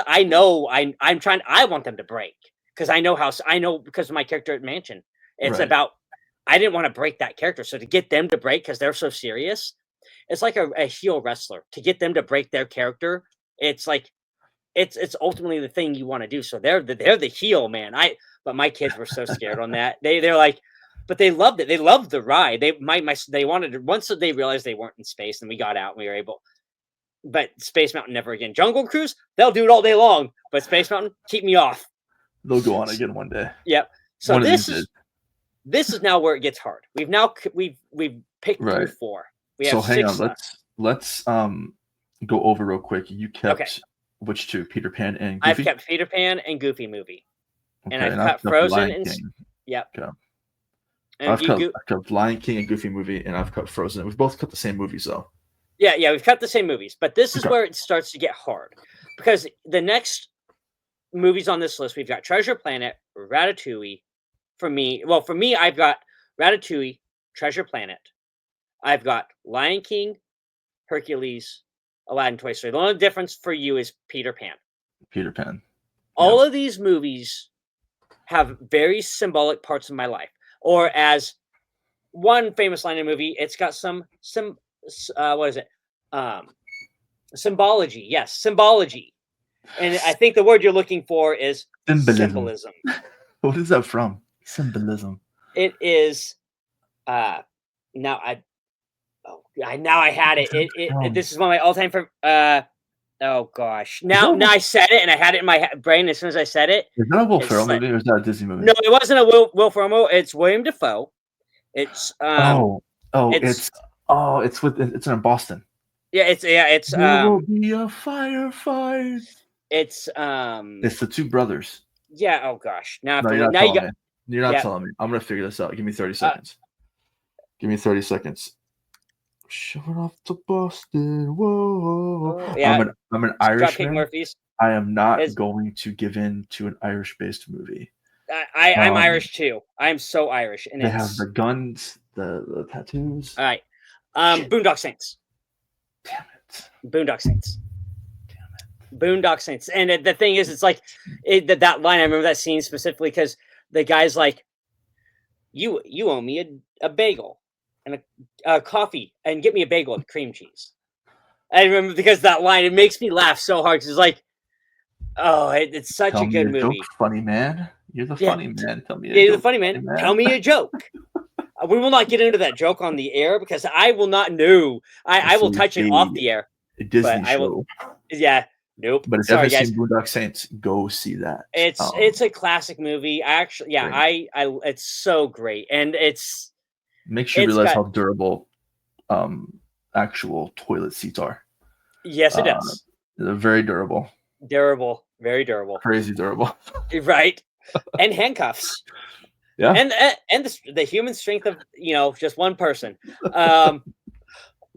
I know I'm trying. I want them to break because I know because of my character at Mansion. It's Right. about I didn't want to break that character, so to get them to break because they're so serious, it's like a heel wrestler. To get them to break their character, it's like it's ultimately the thing you want to do. So they're the heel, man. But my kids were so scared on that. They're like, but they loved it. They loved the ride. They wanted to once they realized they weren't in space and we got out and we were able. But Space Mountain never again. Jungle Cruise, they'll do it all day long. But Space Mountain, keep me off. They'll go on again one day. Yep. So One of these this days. is This is now where it gets hard. We've picked through Right. 4. We So have hang on. 6 left. Let's go over real quick. You Okay. kept which 2? Peter Pan and I've Goofy. kept Peter Pan and Goofy movie, and Okay, I've and I've cut kept Frozen Lion and King. yep. Okay. And I've cut Lion King and Goofy movie, and I've cut Frozen. We've both cut the same movies though. yeah, we've cut the same movies, but this is Okay. where it starts to get hard because the next movies on this list, we've got Treasure Planet, Ratatouille. For me, I've got Ratatouille, Treasure Planet. I've got Lion King, Hercules, Aladdin, Toy Story. The only difference for you is Peter Pan. Peter Pan. All of these movies have very symbolic parts of my life. Or as one famous line in a movie, it's got some what is it? Symbology. Yes, symbology. And I think the word you're looking for is symbolism. What is that from? Symbolism. It is now I had it. This is one of my all-time favorite. Oh gosh! Now I said it, and I had it in my brain as soon as I said it. Is that a Will Ferrell movie or is that a Disney movie? No, it wasn't a Will Ferrell. It's William Dafoe. It's it's in Boston. There will be a firefight. It's the 2 brothers. Yeah. Oh gosh! You're not telling me. I'm gonna figure this out. Give me 30 seconds. Give me 30 seconds. Showing off to Boston. Whoa. Yeah. I'm an Irishman. Murphys. I am not going to give in to an Irish-based movie. I'm Irish too. I'm so Irish, and they have the guns, the tattoos. All right. Boondock Saints. Damn it. Boondock Saints. Boondock Saints. And the thing is, it's like that line. I remember that scene specifically because the guy's like, "You owe me a bagel and a coffee, and get me a bagel with cream cheese." I remember because that line, it makes me laugh so hard because it's like, oh, it's such a good movie. Joke, funny man. You're the funny man. Tell me. You're the funny man. Tell me a joke. We will not get into that joke on the air because I will not know. I will touch it off the air. A Disney show. Yeah. Nope. But if you haven't seen Boondock Saints, go see that. It's a classic movie. It's so great, and it's makes you realize how durable actual toilet seats are. Yes, it does. They're very durable. Durable, very durable. Crazy durable. Right. And handcuffs. Yeah. And the human strength of just one person.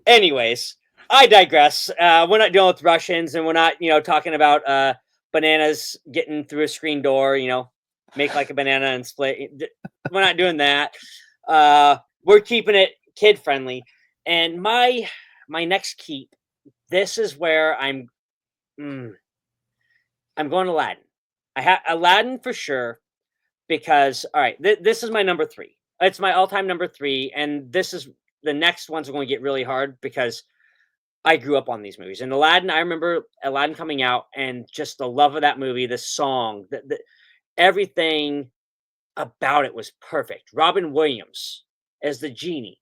Anyways. I digress. We're not dealing with Russians, and we're not, talking about bananas getting through a screen door. Make like a banana and split. We're not doing that. We're keeping it kid friendly. And my next keep. This is where I'm going Aladdin. I have Aladdin for sure because all right, this is my number 3. It's my all-time number 3, and this is the next ones are going to get really hard because I grew up on these movies. And Aladdin, I remember Aladdin coming out and just the love of that movie, the song, everything about it was perfect. Robin Williams as the genie,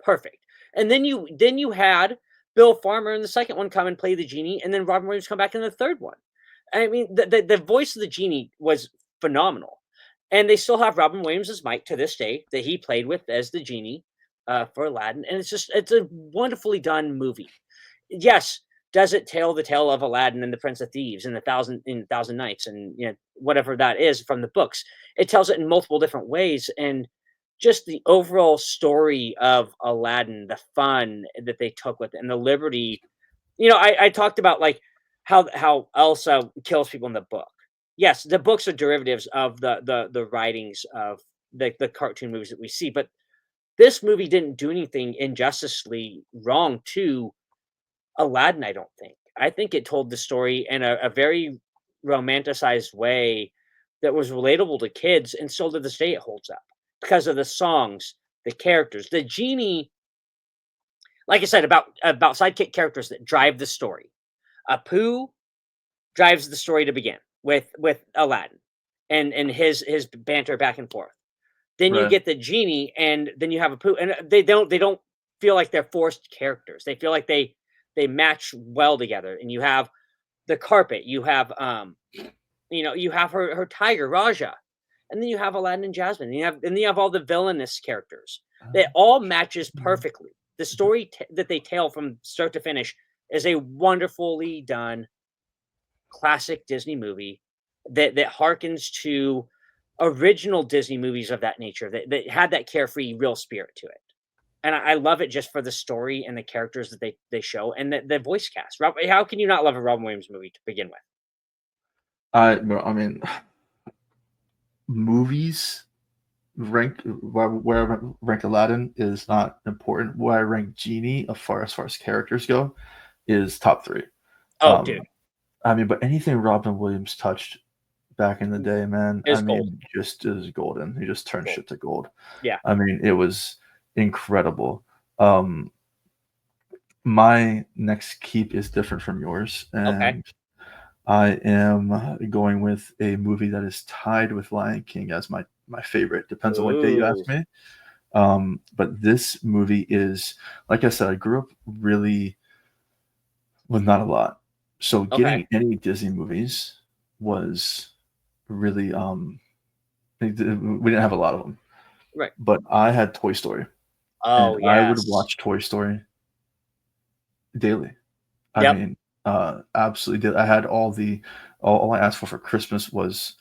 perfect. And then you had Bill Farmer in the second one come and play the genie, and then Robin Williams come back in the third one. I mean, the voice of the genie was phenomenal. And they still have Robin Williams' mic to this day that he played with as the genie for Aladdin. And it's a wonderfully done movie. Yes, does it tell the tale of Aladdin and the Prince of Thieves and the Thousand Nights and whatever that is from the books? It tells it in multiple different ways, and just the overall story of Aladdin, the fun that they took with it, and the liberty. I talked about like how Elsa kills people in the book. Yes, the books are derivatives of the writings of the cartoon movies that we see, but this movie didn't do anything injusticely wrong to Aladdin, I don't think. I think it told the story in a very romanticized way that was relatable to kids, and still to this day it holds up because of the songs, the characters, the genie. Like I said, about sidekick characters that drive the story. Apu drives the story to begin with Aladdin and his banter back and forth. Then you get the genie, and then you have Apu, and they don't feel like they're forced characters. They feel like they match well together. And you have the carpet. You have you have her tiger Raja, and then you have Aladdin and Jasmine, and then you have all the villainous characters. It all matches perfectly. The story that they tell from start to finish is a wonderfully done classic Disney movie that harkens to original Disney movies of that nature that had that carefree, real spirit to it. And I love it just for the story and the characters that they show and the voice cast. How can you not love a Robin Williams movie to begin with? I mean, movies rank where I rank Aladdin is not important. Where I rank Genie, as far as characters go, is top 3. Oh, dude, I mean, but anything Robin Williams touched back in the day, man, is I gold. mean, just is golden. He just turned Gold. shit to gold. Yeah. I mean, it was incredible. My next keep is different from yours, and Okay. I am going with a movie that is tied with Lion King as my favorite. Depends on what day you ask Ooh. me. But this movie is, like I said, I grew up really with not a lot. So Okay. getting any Disney movies was really we didn't have a lot of them. Right. But I had Toy Story. Oh, And I would yes. watch Toy Story daily. I Yep. mean, absolutely did. I had all I asked for Christmas was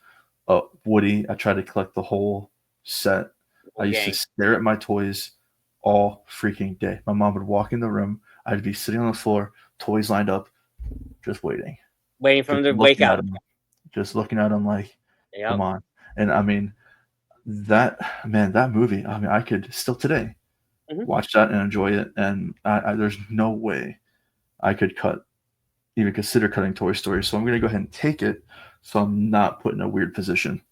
Woody. I tried to collect the whole set. I used to Gang. stare at my toys all freaking day. My mom would walk in the room. I'd be sitting on the floor, toys lined up, just waiting. Waiting for Just him to wake looking at up. them. Just looking at them like, Yep. come on. And I mean, that movie, I mean, I could still today Mhm. watch that and enjoy it. And there's no way I could even consider cutting Toy Story. So I'm going to go ahead and take it so I'm not put in a weird position.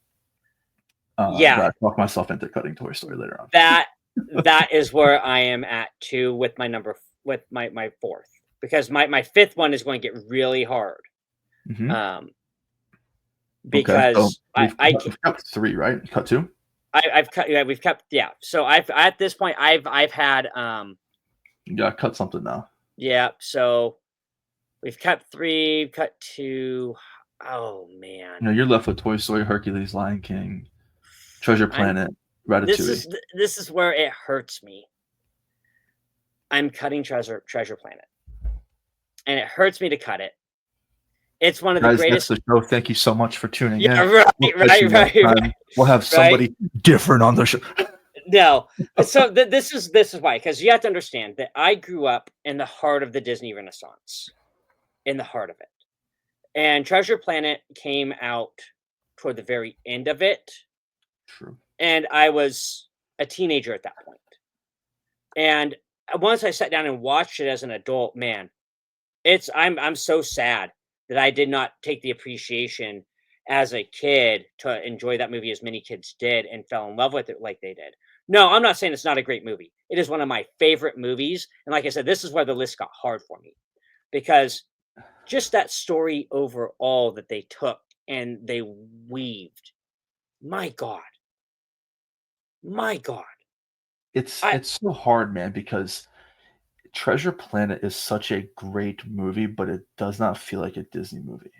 Yeah. That I talk myself into cutting Toy Story later on. That is where I am at too with my my 4th, because my 5th one is going to get really hard. Mhm. Okay, so Because we've cut 3, right? Cut 2? I've cut, yeah, we've kept, yeah. So at this point I've had You gotta cut something now. yeah, so we've cut 3, cut 2. Oh man. You know, you're left with Toy Story, Hercules, Lion King, Treasure Planet, Ratatouille. This is where it hurts me. I'm cutting Treasure Planet. And it hurts me to cut it. It's one of the Guys, greatest. that's the show. Thank you so much for tuning in. Yeah, right. We'll have somebody different on the show. No. So this is why, because you have to understand that I grew up in the heart of the Disney Renaissance, in the heart of it. And Treasure Planet came out toward the very end of it. True. And I was a teenager at that point. And once I sat down and watched it as an adult, man, I'm so sad that I did not take the appreciation as a kid to enjoy that movie as many kids did and fell in love with it like they did. No, I'm not saying it's not a great movie. It is one of my favorite movies. And like I said, this is where the list got hard for me, because just that story overall that they took and they weaved. My God. My God. It's so hard, man, because Treasure Planet is such a great movie, but it does not feel like a Disney movie.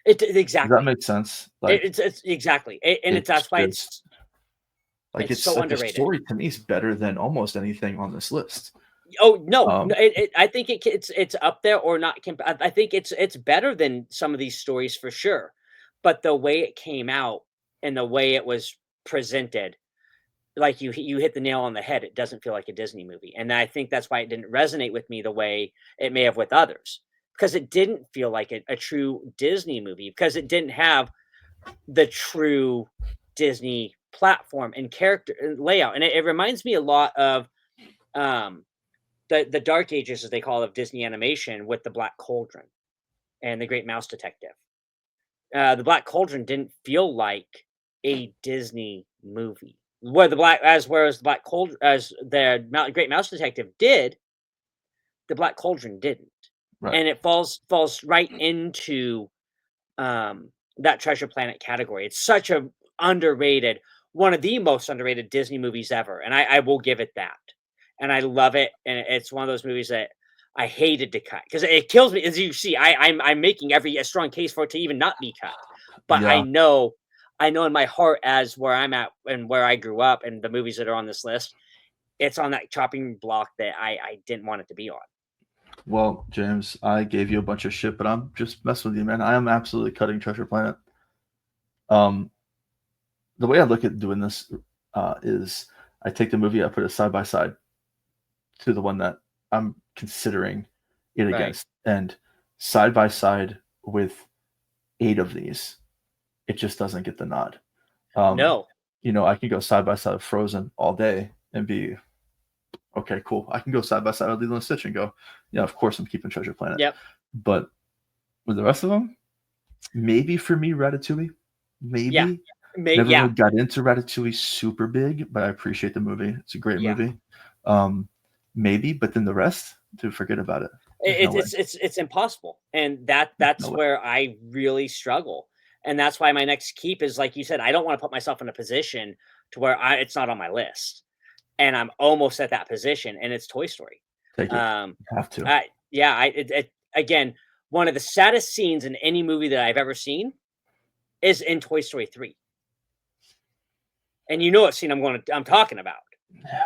Exactly. Does that make sense? Like, it's exactly, and that's why it's like it's so like underrated. The story to me is better than almost anything on this list. Oh no, I think it's up there or not. I think it's better than some of these stories for sure, but the way it came out and the way it was presented, like you hit the nail on the head. It doesn't feel like a Disney movie, and I think that's why it didn't resonate with me the way it may have with others, because it didn't feel like a true Disney movie, because it didn't have the true Disney platform and character and layout, and it reminds me a lot of the Dark Ages, as they call it, of Disney animation, with the Black Cauldron and the Great Mouse Detective. The Black Cauldron didn't feel like a Disney movie. Whereas the Black Cauldron, as the Great Mouse Detective did, the Black Cauldron didn't, and it falls right into that Treasure Planet category. It's such a underrated, one of the most underrated Disney movies ever, and I will give it that. And I love it, and it's one of those movies that I hated to cut, because it kills me. As you see, I'm making a strong case for it to even not be cut, but Yeah. I know I know in my heart, as where I'm at and where I grew up and the movies that are on this list, it's on that chopping block that I didn't want it to be on. Well, James, I gave you a bunch of shit, but I'm just messing with you, man. I am absolutely cutting Treasure Planet. Um, the way I look at doing this is I take the movie, I put it side by side to the one that I'm considering it Right. against, and side by side with 8 of these, it just doesn't get the nod. No. You know, I can go side by side with Frozen all day and be okay, cool. I can go side by side with Lilo and Stitch and go, yeah, of course I'm keeping Treasure Planet. Yep. But with the rest of them, maybe for me, Ratatouille. Maybe. Yeah. Never really got into Ratatouille super big, but I appreciate the movie. It's a great movie. Maybe, but then the rest, dude, forget about it. It's impossible, and that's where I really struggle, and that's why my next keep is, like you said, I don't want to put myself in a position to where it's not on my list, and I'm almost at that position, and it's Toy Story. Take it. You have to. Again, one of the saddest scenes in any movie that I've ever seen is in Toy Story 3. And you know what scene I'm talking about. Yeah, man.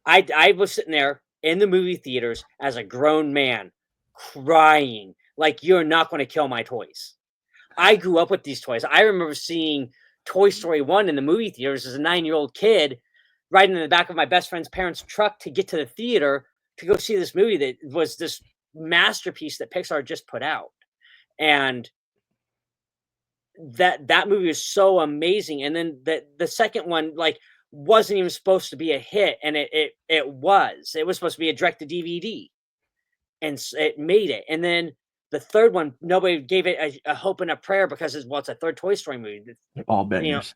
I was sitting there in the movie theaters as a grown man crying like, you're not going to kill my toys. I grew up with these toys. I remember seeing Toy Story 1 in the movie theaters as a 9-year-old kid, riding in the back of my best friend's parents' truck to get to the theater to go see this movie that was this masterpiece that Pixar just put out. And that movie was so amazing. And then the second one, like, wasn't even supposed to be a hit, and it was supposed to be a direct to DVD, and it made it. And then the third one, nobody gave it a hope and a prayer because it's a third Toy Story movie. They're all bangers.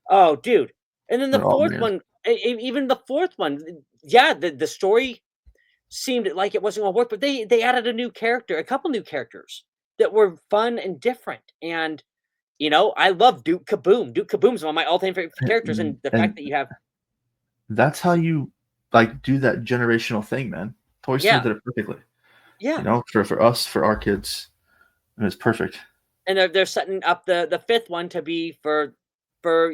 Oh, dude. And then the fourth one, even the fourth one, yeah, the story seemed like it wasn't gonna work, but they added a couple new characters that were fun and different. And I love Duke Kaboom. Duke Kaboom's one of my all-time favorite characters, and the fact that you have that's how you do that generational thing, man. Toy Story did it perfectly. Yeah. For us, for our kids, it was perfect. And they're setting up the fifth one to be for to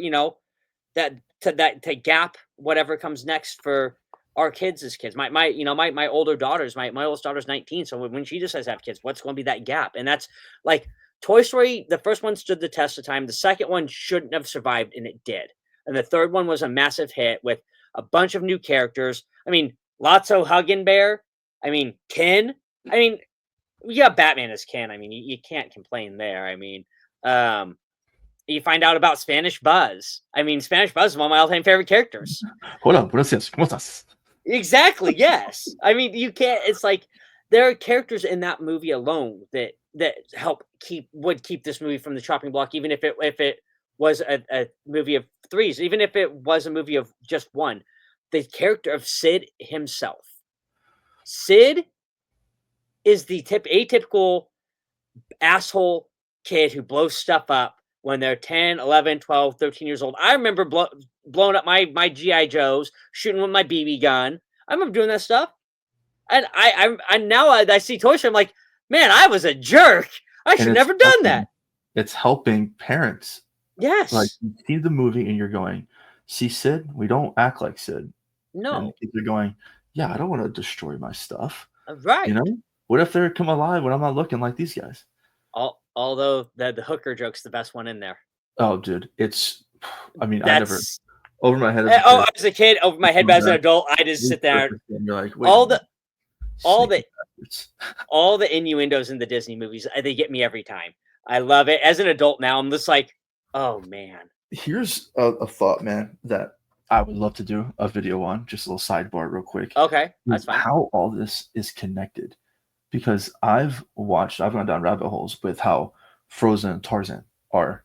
gap whatever comes next for our kids as kids. My older daughters, my oldest daughter's 19, so when she decides to have kids, what's going to be that gap? And that's like Toy Story, the first one stood the test of time. The second one shouldn't have survived, and it did. And the third one was a massive hit with a bunch of new characters. I mean, Lotso Huggin Bear. I mean, Ken. I mean, yeah, Batman is Ken. I mean, you can't complain there. I mean, you find out about Spanish Buzz. I mean, Spanish Buzz is one of my all-time favorite characters. Hola, buenos días. Exactly, yes. I mean, you can't. It's like there are characters in that movie alone that would keep this movie from the chopping block, even if it was a movie of threes, even if it was a movie of just one. The character of Sid himself. Sid is the atypical asshole kid who blows stuff up when they're 10, 11, 12, 13 years old. I remember blowing up my G.I. Joes, shooting with my BB gun. I remember doing that stuff. And I now I see Toy Story, I'm like, man, I was a jerk. I should never done that. It's helping parents. Yes. Like, you see the movie and you're going, see Sid? We don't act like Sid. No. And kids are going, yeah, I don't want to destroy my stuff. Right. What if they come alive when I'm not looking like these guys? Although the hooker joke's the best one in there. Oh, dude, I never over my head. As a kid, over my head, but as an adult, I just sit there. And you're like, all the innuendos in the Disney movies, they get me every time. I love it. As an adult now, I'm just like, oh man. Here's a thought, man, that I would love to do a video on. Just a little sidebar, real quick. Okay, that's fine. How all this is connected. Because I've gone down rabbit holes with how Frozen and Tarzan are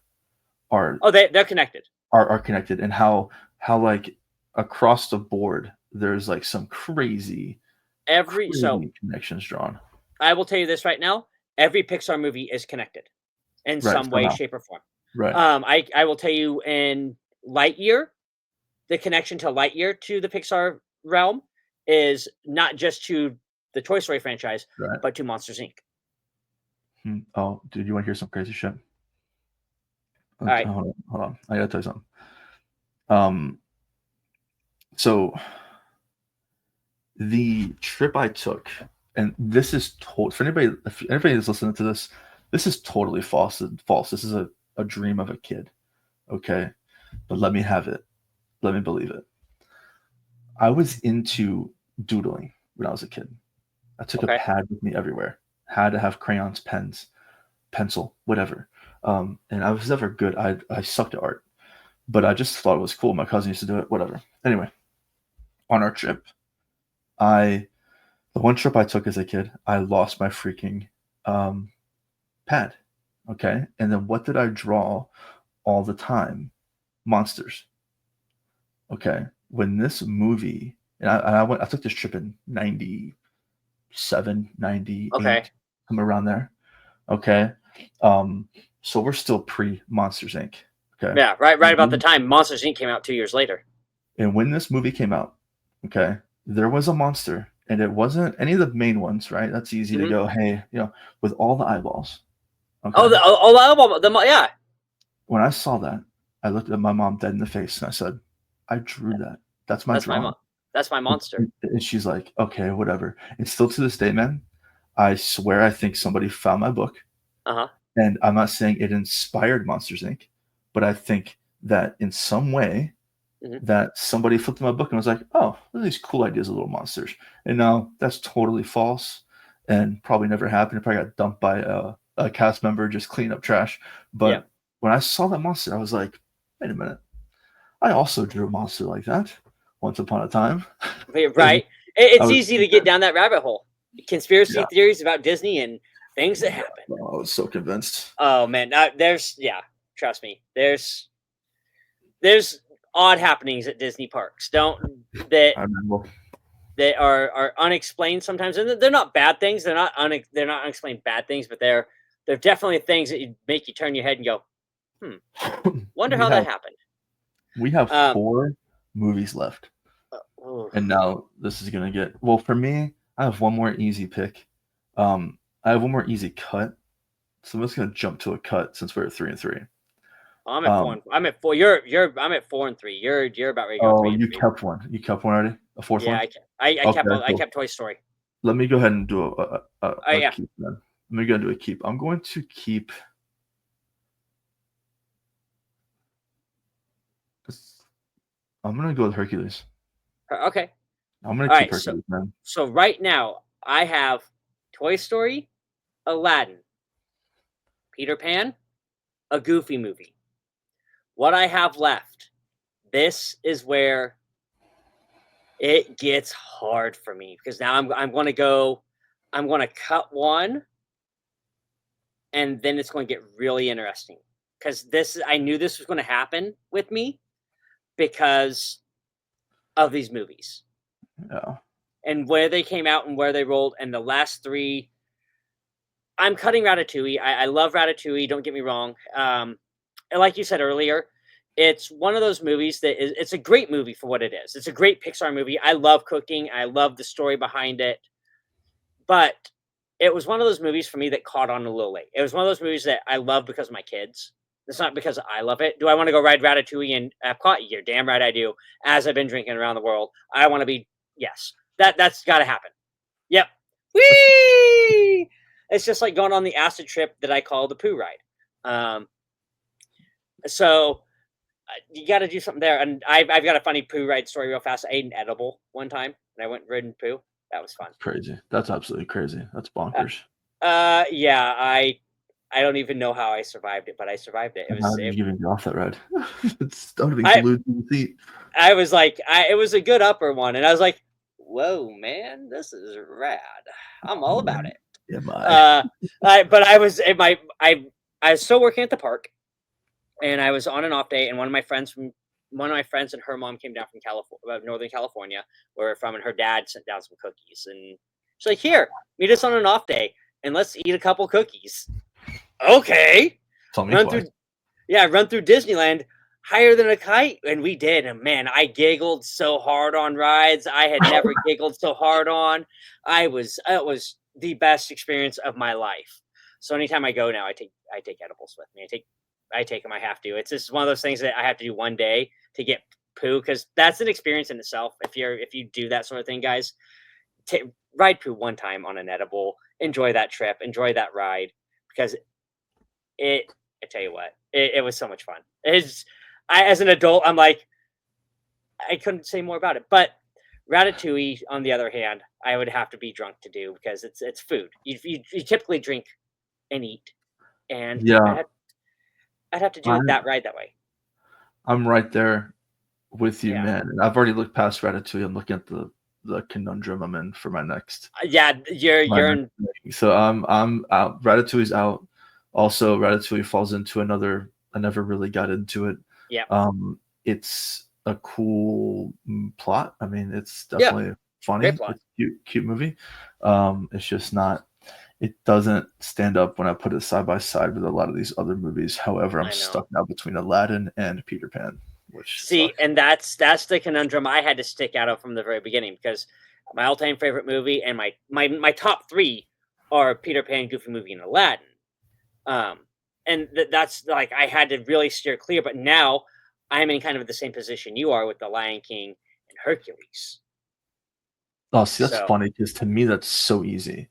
they're connected. Are connected, and how like across the board there's like some crazy connections drawn. I will tell you this right now: every Pixar movie is connected in some way, shape, or form. Right. I will tell you in Lightyear, the connection to Lightyear to the Pixar realm is not just to the Toy Story franchise, but to Monsters, Inc. Oh, dude, you want to hear some crazy shit? right. Hold on. I gotta tell you something. So the trip I took, and this is for anybody, if anybody is listening to this, this is totally false. False. This is a dream of a kid. Okay, but let me have it. Let me believe it. I was into doodling when I was a kid. I took a Okay. pad with me everywhere. Had to have crayons, pens, pencil, whatever. And I was never good. I sucked at art, but I just thought it was cool. My cousin used to do it. Whatever. Anyway, on our trip, the one trip I took as a kid, I lost my freaking pad. Okay, and then what did I draw all the time? Monsters. Okay, when this movie, and I took this trip in 97, 98, Okay. somewhere around there. Okay. So we're still pre Monsters Inc. Okay. Yeah. Right about the Mhm. time Monsters Inc. came out 2 years later. And when this movie came out, okay, there was a monster, and it wasn't any of the main ones, right? That's easy to Mhm. go, hey, with all the eyeballs. Oh, Okay. the album. Yeah. When I saw that, I looked at my mom dead in the face and I said, I drew that. That's my That's my drawing. That's my monster. And she's like, okay, whatever. And still to this day, man, I swear I think somebody found my book. Uh-huh. And I'm not saying it inspired Monsters Inc., but I think that in some way Mhm. that somebody flipped my book and was like, oh, these cool ideas of little monsters. And now that's totally false and probably never happened. It probably got dumped by a cast member just cleaning up trash. Yeah. But when I saw that monster, I was like, wait a minute. I also drew a monster like that once upon a time. Right. I It's was, easy to get down that rabbit hole. Conspiracy yeah, theories about Disney and things that happen. I was so convinced. Oh man, trust me. There's odd happenings at Disney parks. Don't that I remember. that are unexplained sometimes, and they're not bad things. They're not unexplained bad things, but they're definitely things that make you turn your head and go, wonder we how that have happened. we have Um, 4 movies left. And now this is gonna get well for me. I have one more easy pick. I have one more easy cut. So I'm just gonna jump to a cut since we're at 3-3. I'm at four. I'm at four. I'm at 4-3. You're about ready to go Oh, three and you three. kept one. You kept one already? A fourth Yeah, one? I Okay, I cool. kept Toy Story. Let me go ahead and do Oh a yeah. keep then. Let me go and do a keep. I'm going to keep. I'm gonna go with Hercules. Okay. I'm gonna All keep right. Hercules, man. So right now I have Toy Story, Aladdin, Peter Pan, a Goofy movie. What I have left, this is where it gets hard for me because now I'm going to go. I'm going to cut one, and then it's going to get really interesting because I knew this was going to happen with me because of these movies Yeah. and where they came out and where they rolled, and the last three. I'm cutting Ratatouille. I love Ratatouille. Don't get me wrong. And like you said earlier, it's one of those movies it's a great movie for what it is. It's a great Pixar movie. I love cooking. I love the story behind it. But it was one of those movies for me that caught on a little late. It was one of those movies that I love because of my kids. It's not because I love it. Do I want to go ride Ratatouille in Epcot? You're damn right I do. As I've been drinking around the world, I want to be. Yes, that's got to happen. Yep. Whee! It's just like going on the acid trip that I call the poo ride. So you got to do something there. And I've got a funny poo ride story real fast. I ate an edible one time and I went and ridden poo. That was fun. Crazy. That's absolutely crazy. That's bonkers. Yeah, I don't even know how I survived it, but I survived it. How did you even get off that ride? It's going to be glued to the seat. I was like, it was a good upper one, and I was like, whoa, man, this is rad. I'm all about it. Am I? But I was I was still working at the park, and I was on an off day, and one of my friends and her mom came down from California, Northern California, where we're from, and her dad sent down some cookies, and she's like, "Here, meet us on an off day, and let's eat a couple cookies." Okay, Tell me run twice. through Disneyland higher than a kite, and we did. And man, I giggled so hard on rides. I had never giggled so hard on. It was the best experience of my life. So anytime I go now, I take edibles with me. I take I take them. I have to. It's just one of those things that I have to do one day to get poo, because that's an experience in itself. If you do that sort of thing, guys, ride poo one time on an edible. Enjoy that trip. Enjoy that ride, because I tell you what, it was so much fun. As an adult, I'm like, I couldn't say more about it. But Ratatouille, on the other hand, I would have to be drunk to do, because it's food. You typically drink and eat, and Yeah, I'd have to do I'm that ride that way. I'm right there with you, Yeah. man. And I've already looked past Ratatouille. I'm looking at the conundrum I'm in for my next. Yeah, you're in. So I'm out. Ratatouille's out. Also, Ratatouille falls into another. I never really got into it. Yeah. It's a cool plot. I mean, it's definitely funny. Great plot. It's cute movie. It's just not. It doesn't stand up when I put it side by side with a lot of these other movies. However, I'm stuck now between Aladdin and Peter Pan. Which sucks. And that's the conundrum I had to stick out of from the very beginning, because my all-time favorite movie and my top 3 are Peter Pan, Goofy Movie, and Aladdin. And that's like, I had to really steer clear. But now I'm in kind of the same position you are with The Lion King and Hercules. Oh, see, that's funny, because to me that's so easy.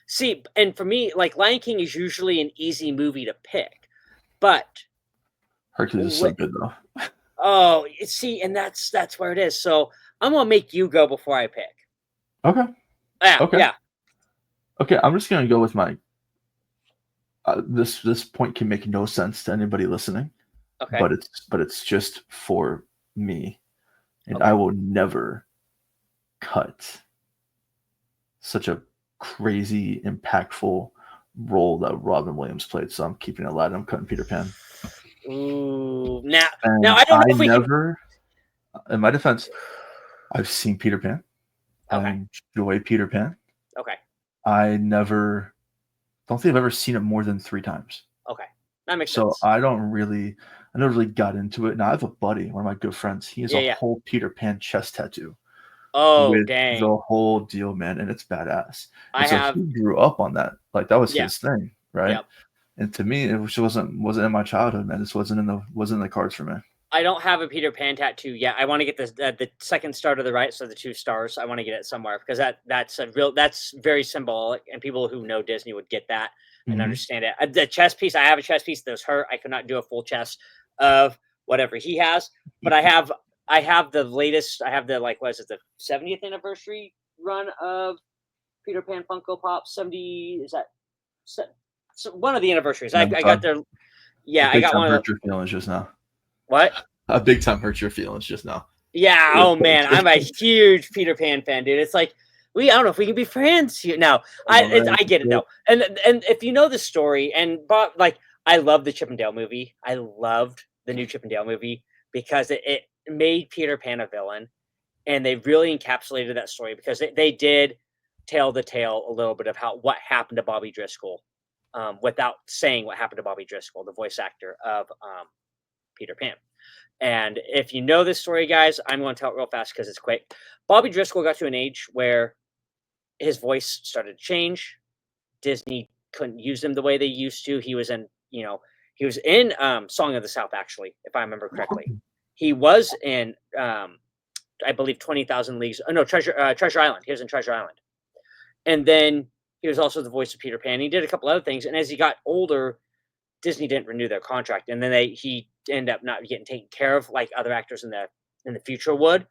See, and for me, like, Lion King is usually an easy movie to pick, but Hercules is so good though. Oh, see, and that's where it is. So I'm gonna make you go before I pick. Okay. Yeah. Okay. Yeah. Okay, I'm just gonna go with my. This point can make no sense to anybody listening. Okay. But it's just for me, and I will never cut such a crazy, impactful role that Robin Williams played. So I'm keeping Aladdin. I'm cutting Peter Pan. Ooh, now I don't know if we never. In my defense, I've seen Peter Pan. Okay. I enjoy Peter Pan. Okay. I don't think I've ever seen it more than 3 times. Okay, that makes sense. So I never really got into it. Now I have a buddy, one of my good friends. He has a whole Peter Pan chest tattoo. Oh, with dang! The whole deal, man, and it's badass. He grew up on that. Like, that was his thing, right? Yep. And to me, it just wasn't in my childhood, man. This wasn't in the cards for me. I don't have a Peter Pan tattoo yet. I want to get the second star to the right, so the 2 stars. I want to get it somewhere, because that's very symbolic, and people who know Disney would get that and understand it. The chest piece, I have a chest piece that's hurt. I could not do a full chest of whatever he has, but I have the latest. I have the, like, what is it, the 70th anniversary run of Peter Pan Funko Pop. 70, is that one of the anniversaries? I got their. Yeah, I got one of your feelings just now. What? A big time hurt your feelings just now. Yeah. Oh man, I'm a huge Peter Pan fan, dude. It's like, I don't know if we can be friends here. No, I get it though. And if you know the story, like, I love the Chip and Dale movie. I loved the new Chip and Dale movie, because it made Peter Pan a villain, and they really encapsulated that story, because they did tell the tale a little bit of what happened to Bobby Driscoll, without saying what happened to Bobby Driscoll, the voice actor of Peter Pan. And if you know this story, guys, I'm going to tell it real fast because it's quick. Bobby Driscoll got to an age where his voice started to change. Disney couldn't use him the way they used to. He was in Song of the South, actually, if I remember correctly. He was in, I believe, 20,000 Leagues. Oh, no, Treasure Island. He was in Treasure Island. And then he was also the voice of Peter Pan. He did a couple other things. And as he got older, Disney didn't renew their contract. And then he ended up not getting taken care of like other actors in the future would.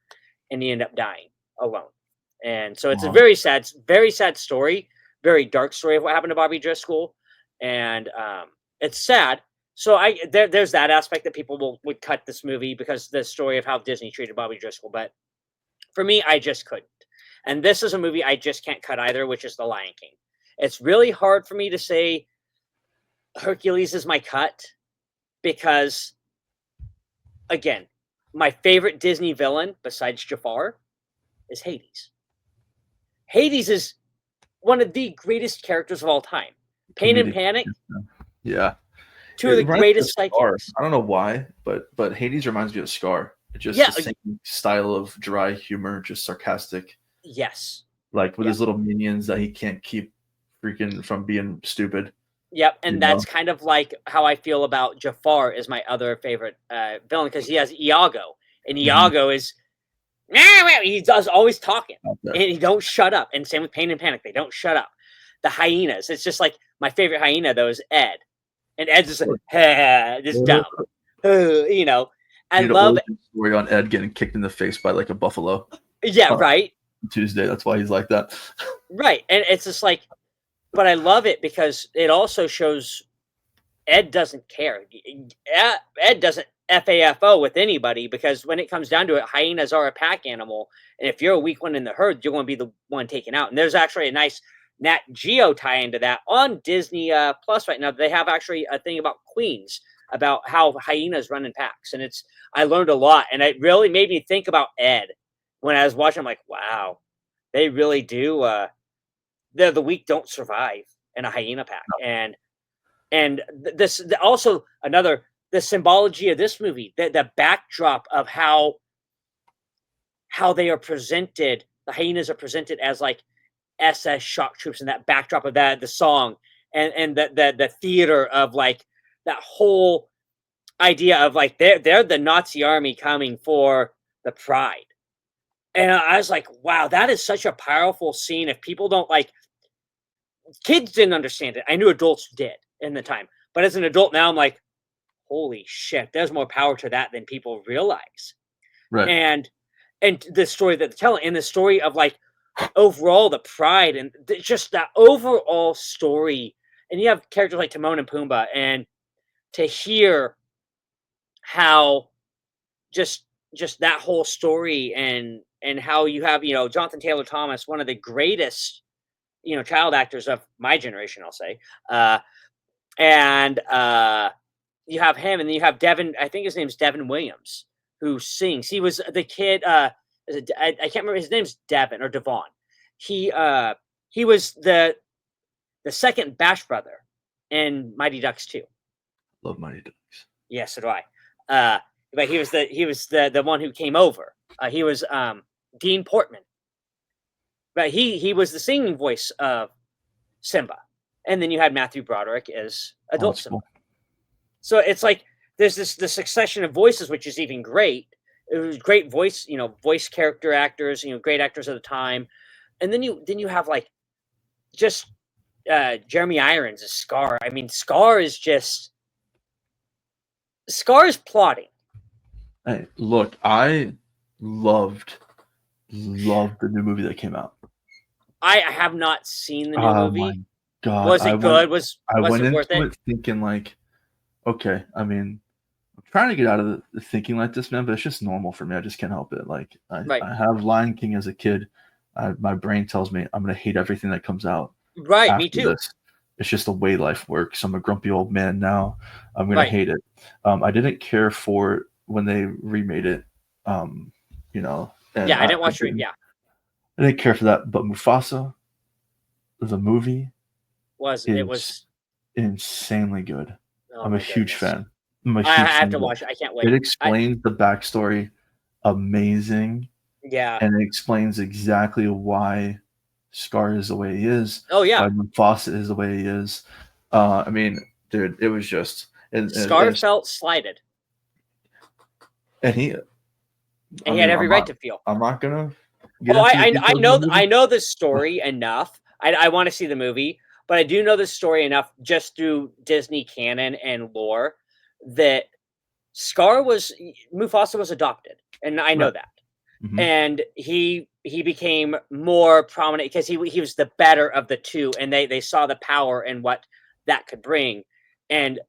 And he ended up dying alone. And so it's a very sad story, very dark story of what happened to Bobby Driscoll. And it's sad. So there's that aspect that people would cut this movie because the story of how Disney treated Bobby Driscoll. But for me, I just couldn't. And this is a movie I just can't cut either, which is The Lion King. It's really hard for me to say Hercules is my cut because, again, my favorite Disney villain besides Jafar is Hades. Hades is one of the greatest characters of all time. Pain and Panic. Yeah. Two of the greatest sidekicks. I don't know why, but Hades reminds me of Scar. It's just the same style of dry humor, just sarcastic. Yes. Like with his little minions that he can't keep freaking from being stupid. Yep, You and that's know, kind of like how I feel about Jafar is my other favorite villain because he has Iago, and hmm Iago is he does always talking, out and there. he don't shut up. And same with Pain and Panic, they don't shut up. The hyenas, it's just like my favorite hyena though is Ed, and Ed's just like, just dumb, you know. I You need an love, origin story on Ed getting kicked in the face by like a buffalo yeah, on right, Tuesday. That's why he's like that. right, and it's just like, but I love it because it also shows Ed doesn't care. Ed doesn't FAFO with anybody because when it comes down to it, hyenas are a pack animal, and if you're a weak one in the herd, you're going to be the one taken out. And there's actually a nice Nat Geo tie into that on Disney Plus right now. They have actually a thing about queens, about how hyenas run in packs, and it's I learned a lot, and it really made me think about Ed when I was watching. I'm like, wow, they really do. The weak don't survive in a hyena pack, and also another the symbology of this movie, the backdrop of how they are presented. The hyenas are presented as like SS shock troops, and that backdrop of that the song and the theater of like that whole idea of like they're the Nazi army coming for the pride. And I was like, wow, that is such a powerful scene. If people don't like, kids didn't understand it. I knew adults did in the time, but as an adult now, I'm like, holy shit, there's more power to that than people realize. Right. And the story that they're telling, and the story of like overall the pride and just that overall story. And you have characters like Timon and Pumbaa, and to hear how just that whole story and how you have Jonathan Taylor Thomas, one of the greatest child actors of my generation, I'll say, and you have him, and then you have Devin. I think his name's Devin Williams, who sings. He was the kid. I can't remember his name's Devin or Devon. He was the second Bash brother in Mighty Ducks 2. Love Mighty Ducks. Yes, so do I. But he was the one who came over. He was Dean Portman. But he was the singing voice of Simba, and then you had Matthew Broderick as adult Simba. Cool. So it's like there's the succession of voices, which is even great. It was great voice, voice character actors, great actors of the time, and then you have like just Jeremy Irons as Scar. I mean, Scar is plotting. Hey, look, I loved the new movie that came out. I have not seen the new Oh movie. my god! Was it good? Was it worth into it? thinking like, okay. I mean, I'm trying to get out of the thinking like this, man, but it's just normal for me. I just can't help it. Like, Right. I have Lion King as a kid. My brain tells me I'm gonna hate everything that comes out. Right. Me too. This. It's just the way life works. I'm a grumpy old man now. I'm gonna Right. hate it. I didn't care for when they remade it. You know. And Yeah, I didn't watch it. Yeah, I didn't care for that. But Mufasa, the movie, it was insanely good. oh I'm a my huge goodness. fan. I'm a I huge have fan to of watch it. I can't it. wait. It explains the backstory amazing, Yeah. and it explains exactly why Scar is the way he is. Oh yeah. Why Mufasa is the way he is. I mean, dude, it was just Scar felt slighted, and he had every right to feel. I'm not gonna. I know the story enough. I want to see the movie, but I do know the story enough just through Disney canon and lore that Mufasa was adopted, and I know that. Mm-hmm. And he became more prominent because he was the better of the two, and they saw the power and what that could bring. And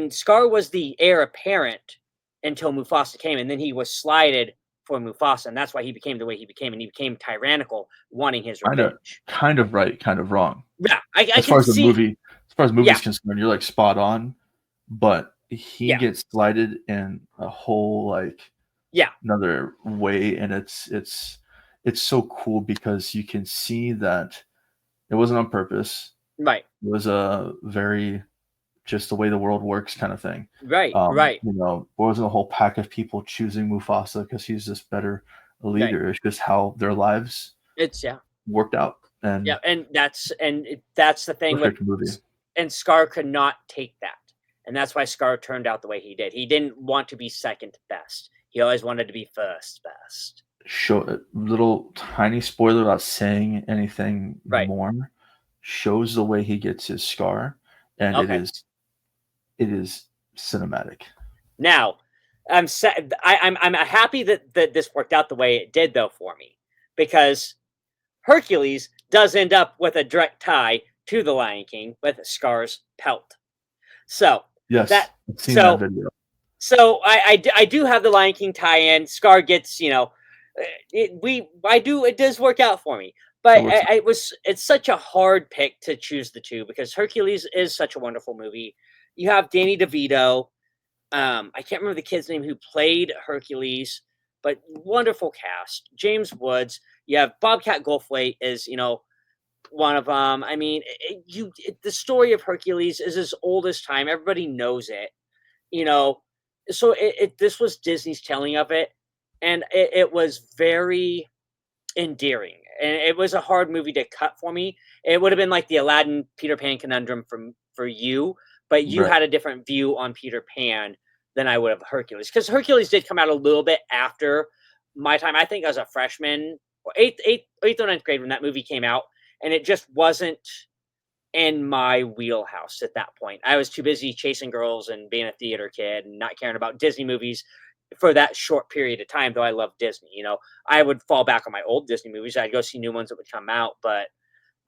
Scar was the heir apparent until Mufasa came, and then he was slighted for Mufasa, and that's why he became the way he became, and he became tyrannical, wanting his revenge. Kind of right, kind of wrong. Yeah, as far as the movie is concerned, you're like spot on, but he gets slighted in a whole another way, and it's so cool because you can see that it wasn't on purpose. Right. It was a very just the way the world works kind of thing. Right. Right. There wasn't a whole pack of people choosing Mufasa because he's just better a leader. Right. It's just how their lives worked out. and and that's the thing with, perfect movie. and Scar could not take that, and that's why Scar turned out the way he did. He didn't want to be second best. He always wanted to be first best. Show a little tiny spoiler without saying anything Right. more. Shows the way he gets his scar, and Okay. it is cinematic. Now, I'm happy that this worked out the way it did, though, for me, because Hercules does end up with a direct tie to the Lion King with Scar's pelt. So Yes, that I've seen that so video. so I do have the Lion King tie-in. Scar gets, it does work out for me. But it's such a hard pick to choose the two because Hercules is such a wonderful movie. You have Danny DeVito. I can't remember the kid's name who played Hercules, but wonderful cast. James Woods. You have Bobcat Goldthwait is, one of them. I mean, the story of Hercules is as old as time. Everybody knows it, you know. So this was Disney's telling of it, and it was very endearing. And it was a hard movie to cut for me. It would have been like the Aladdin Peter Pan conundrum for you, but you Right. had a different view on Peter Pan than I would have Hercules, because Hercules did come out a little bit after my time. I think I was a freshman, or eighth or ninth grade when that movie came out, and it just wasn't in my wheelhouse at that point. I was too busy chasing girls and being a theater kid and not caring about Disney movies for that short period of time, though I love Disney. I would fall back on my old Disney movies. I'd go see new ones that would come out, but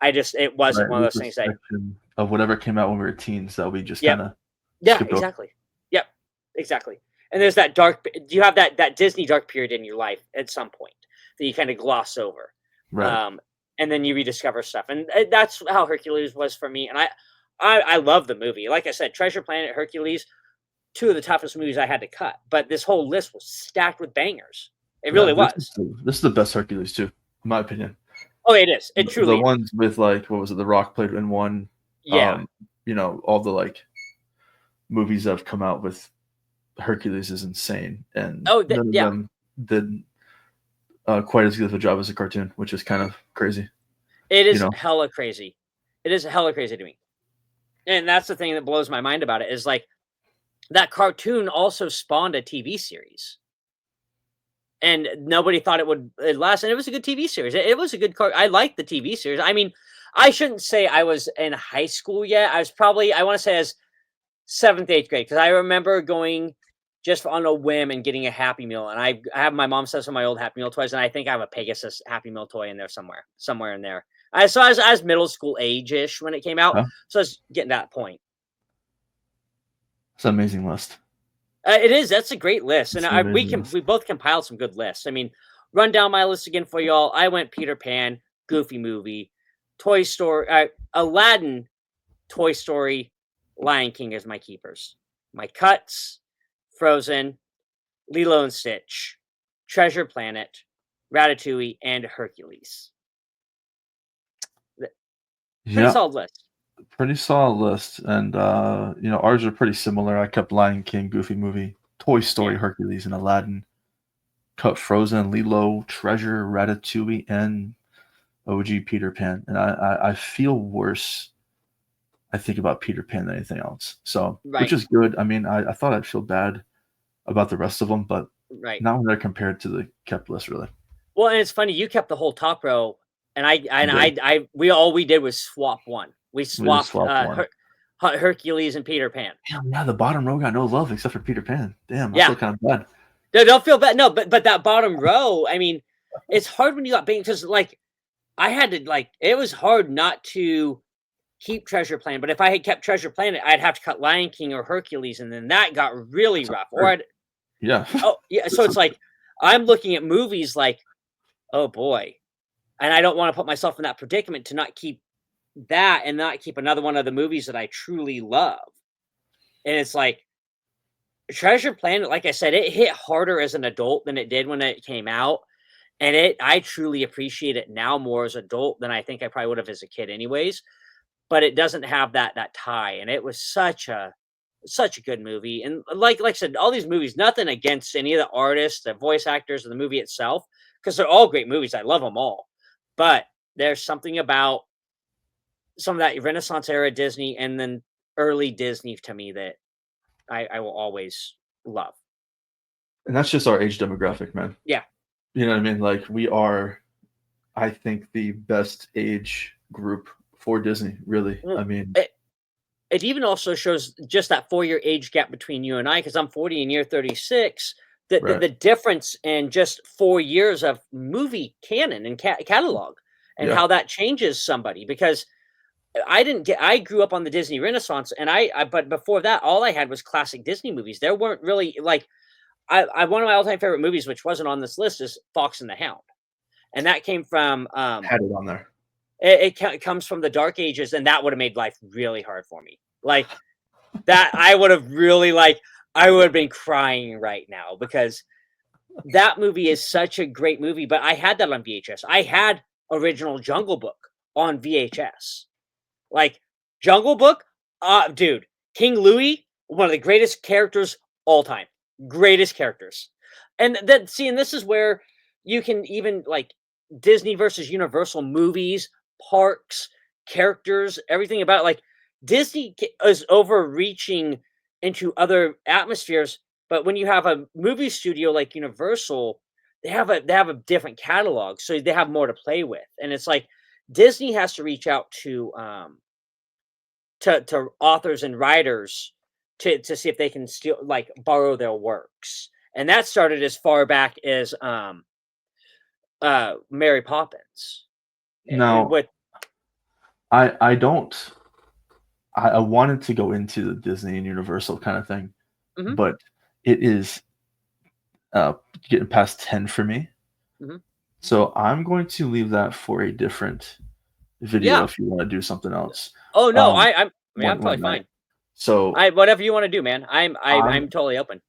it wasn't Right, one of with those the things that section of whatever came out when we were teens that we just Yep. kinda Yeah, skipped over. exactly. Yep, exactly. And there's that dark you have that Disney dark period in your life at some point that you kinda gloss over. Right. And then you rediscover stuff, and, that's how Hercules was for me, and I love the movie. Like I said, Treasure Planet, Hercules, 2 of the toughest movies I had to cut, but this whole list was stacked with bangers. It Yeah, really was. this is the best Hercules too, in my opinion. Oh, it is. It The truly is. ones with, like, what was it? The Rock played in one, Yeah. all the, like, movies that have come out with Hercules is insane, and Oh, none of yeah. them did, quite as good of a job as a cartoon, which is kind of crazy, It you is know? hella crazy. It is hella crazy to me. And that's the thing that blows my mind about it is, like, that cartoon also spawned a TV series. And nobody thought it'd last, and it was a good TV series. It was a good I liked the TV series. I mean, I shouldn't say I was in high school yet. I was probably, I wanna say, as 7th, 8th grade, because I remember going just on a whim and getting a Happy Meal, and I have my mom says some of my old Happy Meal toys, and I think I have a Pegasus Happy Meal toy in there somewhere in there. I was middle school age-ish when it came out, Huh? so I was getting to that point. It's an amazing list. It is. That's a great list, and It's an amazing list. we both compiled some good lists. I mean, run down my list again for y'all. I went Peter Pan, Goofy Movie, Toy Story, Aladdin, Toy Story, Lion King as my keepers. My cuts: Frozen, Lilo and Stitch, Treasure Planet, Ratatouille, and Hercules. Pretty Yeah, solid list. pretty solid list, and, ours are pretty similar. I kept Lion King, Goofy Movie, Toy Story, Yeah. Hercules, and Aladdin. Cut Frozen, Lilo, Treasure, Ratatouille, and OG Peter Pan. And I feel worse, I think, about Peter Pan than anything else. So, which Right. is good. I mean, I thought I'd feel bad about the rest of them, but Right. not when they're compared to the kept list, really. Well, and it's funny, you kept the whole top row, and Yeah, we did was swap one. We we just swapped swapped one. Hercules and Peter Pan. Damn, yeah, the bottom row got no love except for Peter Pan. Damn, I Yeah, feel kind of bad. no, don't feel bad. No, but that bottom row, I mean, it's hard when you got banged because, like, I had to, like, it was hard not to keep Treasure Planet. But if I had kept Treasure Planet, I'd have to cut Lion King or Hercules, and then that got really So rough. Or hurt. Yeah. oh yeah, so it's like I'm looking at movies like, oh boy, and I don't want to put myself in that predicament to not keep that and not keep another one of the movies that I truly love. And it's like Treasure Planet, like I said, it hit harder as an adult than it did when it came out. And I truly appreciate it now more as an adult than I think I probably would have as a kid anyways. But it doesn't have that tie. And it was such a good movie. And like I said, all these movies, nothing against any of the artists, the voice actors, or the movie itself, because they're all great movies. I love them all. But there's something about some of that Renaissance era Disney and then early Disney to me that I will always love. And that's just our age demographic, man. Yeah. You know what I mean? Like we are, I think, the best age group for Disney, really. Well, I mean, it even also shows just that 4-year age gap between you and I, because I'm 40 and you're 36. right. The difference in just 4 years of movie canon and catalog, and Yeah. how that changes somebody. Because I grew up on the Disney Renaissance, and but before that, all I had was classic Disney movies. There weren't really like one of my all time favorite movies, which wasn't on this list, is Fox and the Hound, and that came from Had it on there. it comes from the Dark Ages, and that would have made life really hard for me. Like that, I would have really I would have been crying right now, because that movie is such a great movie. But I had that on VHS. I had original Jungle Book on VHS. Like Jungle Book, dude, King Louis, one of the greatest characters all time. Greatest characters. And then see, and this is where you can even like Disney versus Universal movies, parks, characters, everything about like Disney is overreaching into other atmospheres, but when you have a movie studio like Universal, they have a different catalog, so they have more to play with. And it's like Disney has to reach out to authors and writers to see if they can still like borrow their works. And that started as far back as Mary Poppins. Now, With I don't. I wanted to go into the Disney and Universal kind of thing, Mhm, but it is getting past 10 for me. mhm. So I'm going to leave that for a different video Yeah. if you want to do something else Oh no, um, I mean, I'm one totally night. fine. So I whatever you want to do, man. I'm I'm totally open.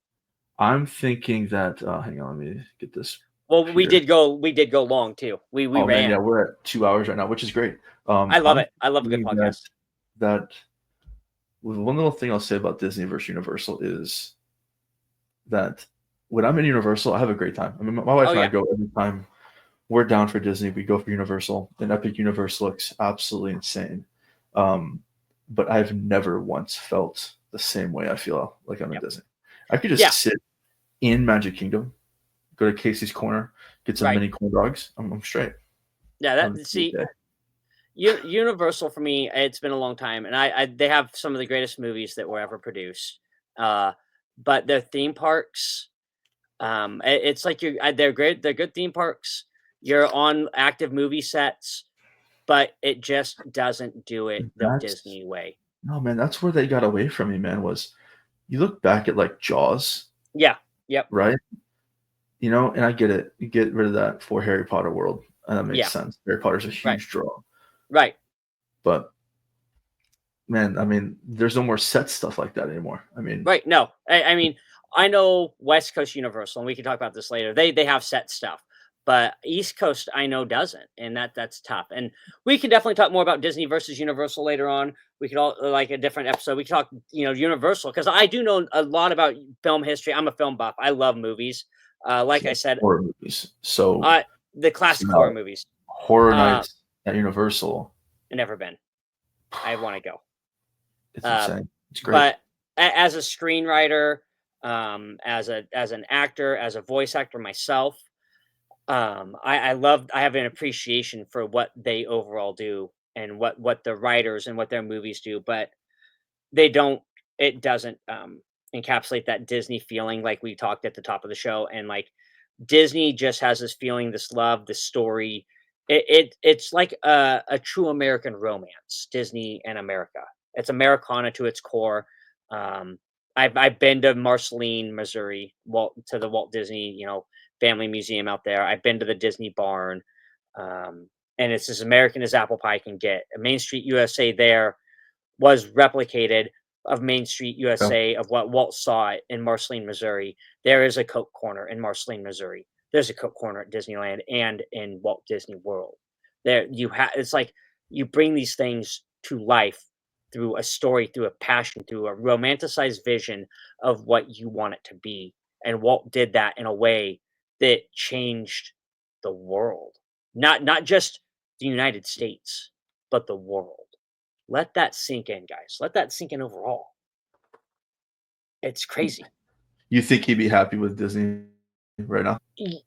I'm thinking that hang on, let me get this Well, up here. we did go long too. We Oh man, yeah, ran. we're at 2 hours right now, which is great. I love I'm it. I love a good thinking that podcast. that one little thing I'll say about Disney versus Universal is that when I'm in Universal, I have a great time. I mean, my wife Oh and I yeah. go every time we're down for Disney. We go for Universal, and Epic Universe looks absolutely insane. Um, but I've never once felt the same way I feel like I'm in Yep. Disney. I could just Yeah. sit in Magic Kingdom, go to Casey's Corner, get some Right. mini corn dogs. I'm straight. Yeah. I'm That see, okay. Universal for me, it's been a long time, and I they have some of the greatest movies that were ever produced. Uh, but their theme parks, it's like they're great. They're good theme parks. You're on active movie sets, but it just doesn't do it the That's Disney way. no man. That's where they got away from me, man. Was you look back at like Jaws, Yeah. Yep. right? You know, and I get it. You get rid of that for Harry Potter world, and that makes Yeah. sense. Harry Potter's a Right. huge draw, Right. but man, I mean, there's no more set stuff like that anymore. I mean, Right. No, I mean, I know West Coast Universal, and we can talk about this later. They have set stuff, but East Coast I know doesn't, and that's tough. And we can definitely talk more about Disney versus Universal later on. We could all like a different episode. We can talk, Universal, because I do know a lot about film history. I'm a film buff. I love movies. Like I so said, horror movies. So, the so classic horror now movies. Horror Uh, Nights at Universal, never been. I want to go. it's Uh, insane. It's great. but as a screenwriter, as an actor, as a voice actor myself, I have an appreciation for what they overall do, and what the writers and what their movies do, but they don't it doesn't encapsulate that Disney feeling like we talked at the top of the show. And like Disney just has this feeling, this love, this story. It's like a true American romance, Disney and America. It's Americana to its core. Um, I've been to Marceline, Missouri, to the Walt Disney, family museum out there. I've been to the Disney barn, and it's as American as apple pie can get. Main Street USA there was replicated of Main Street Yeah. USA, of what Walt saw in Marceline, Missouri. There is a Coke corner in Marceline, Missouri. There's a Coke corner at Disneyland and in Walt Disney World. It's like you bring these things to life through a story, through a passion, through a romanticized vision of what you want it to be. And Walt did that in a way that changed the world. Not just the United States, but the world. Let that sink in, guys. Let that sink in overall. It's crazy. You think he'd be happy with Disney right now? Y-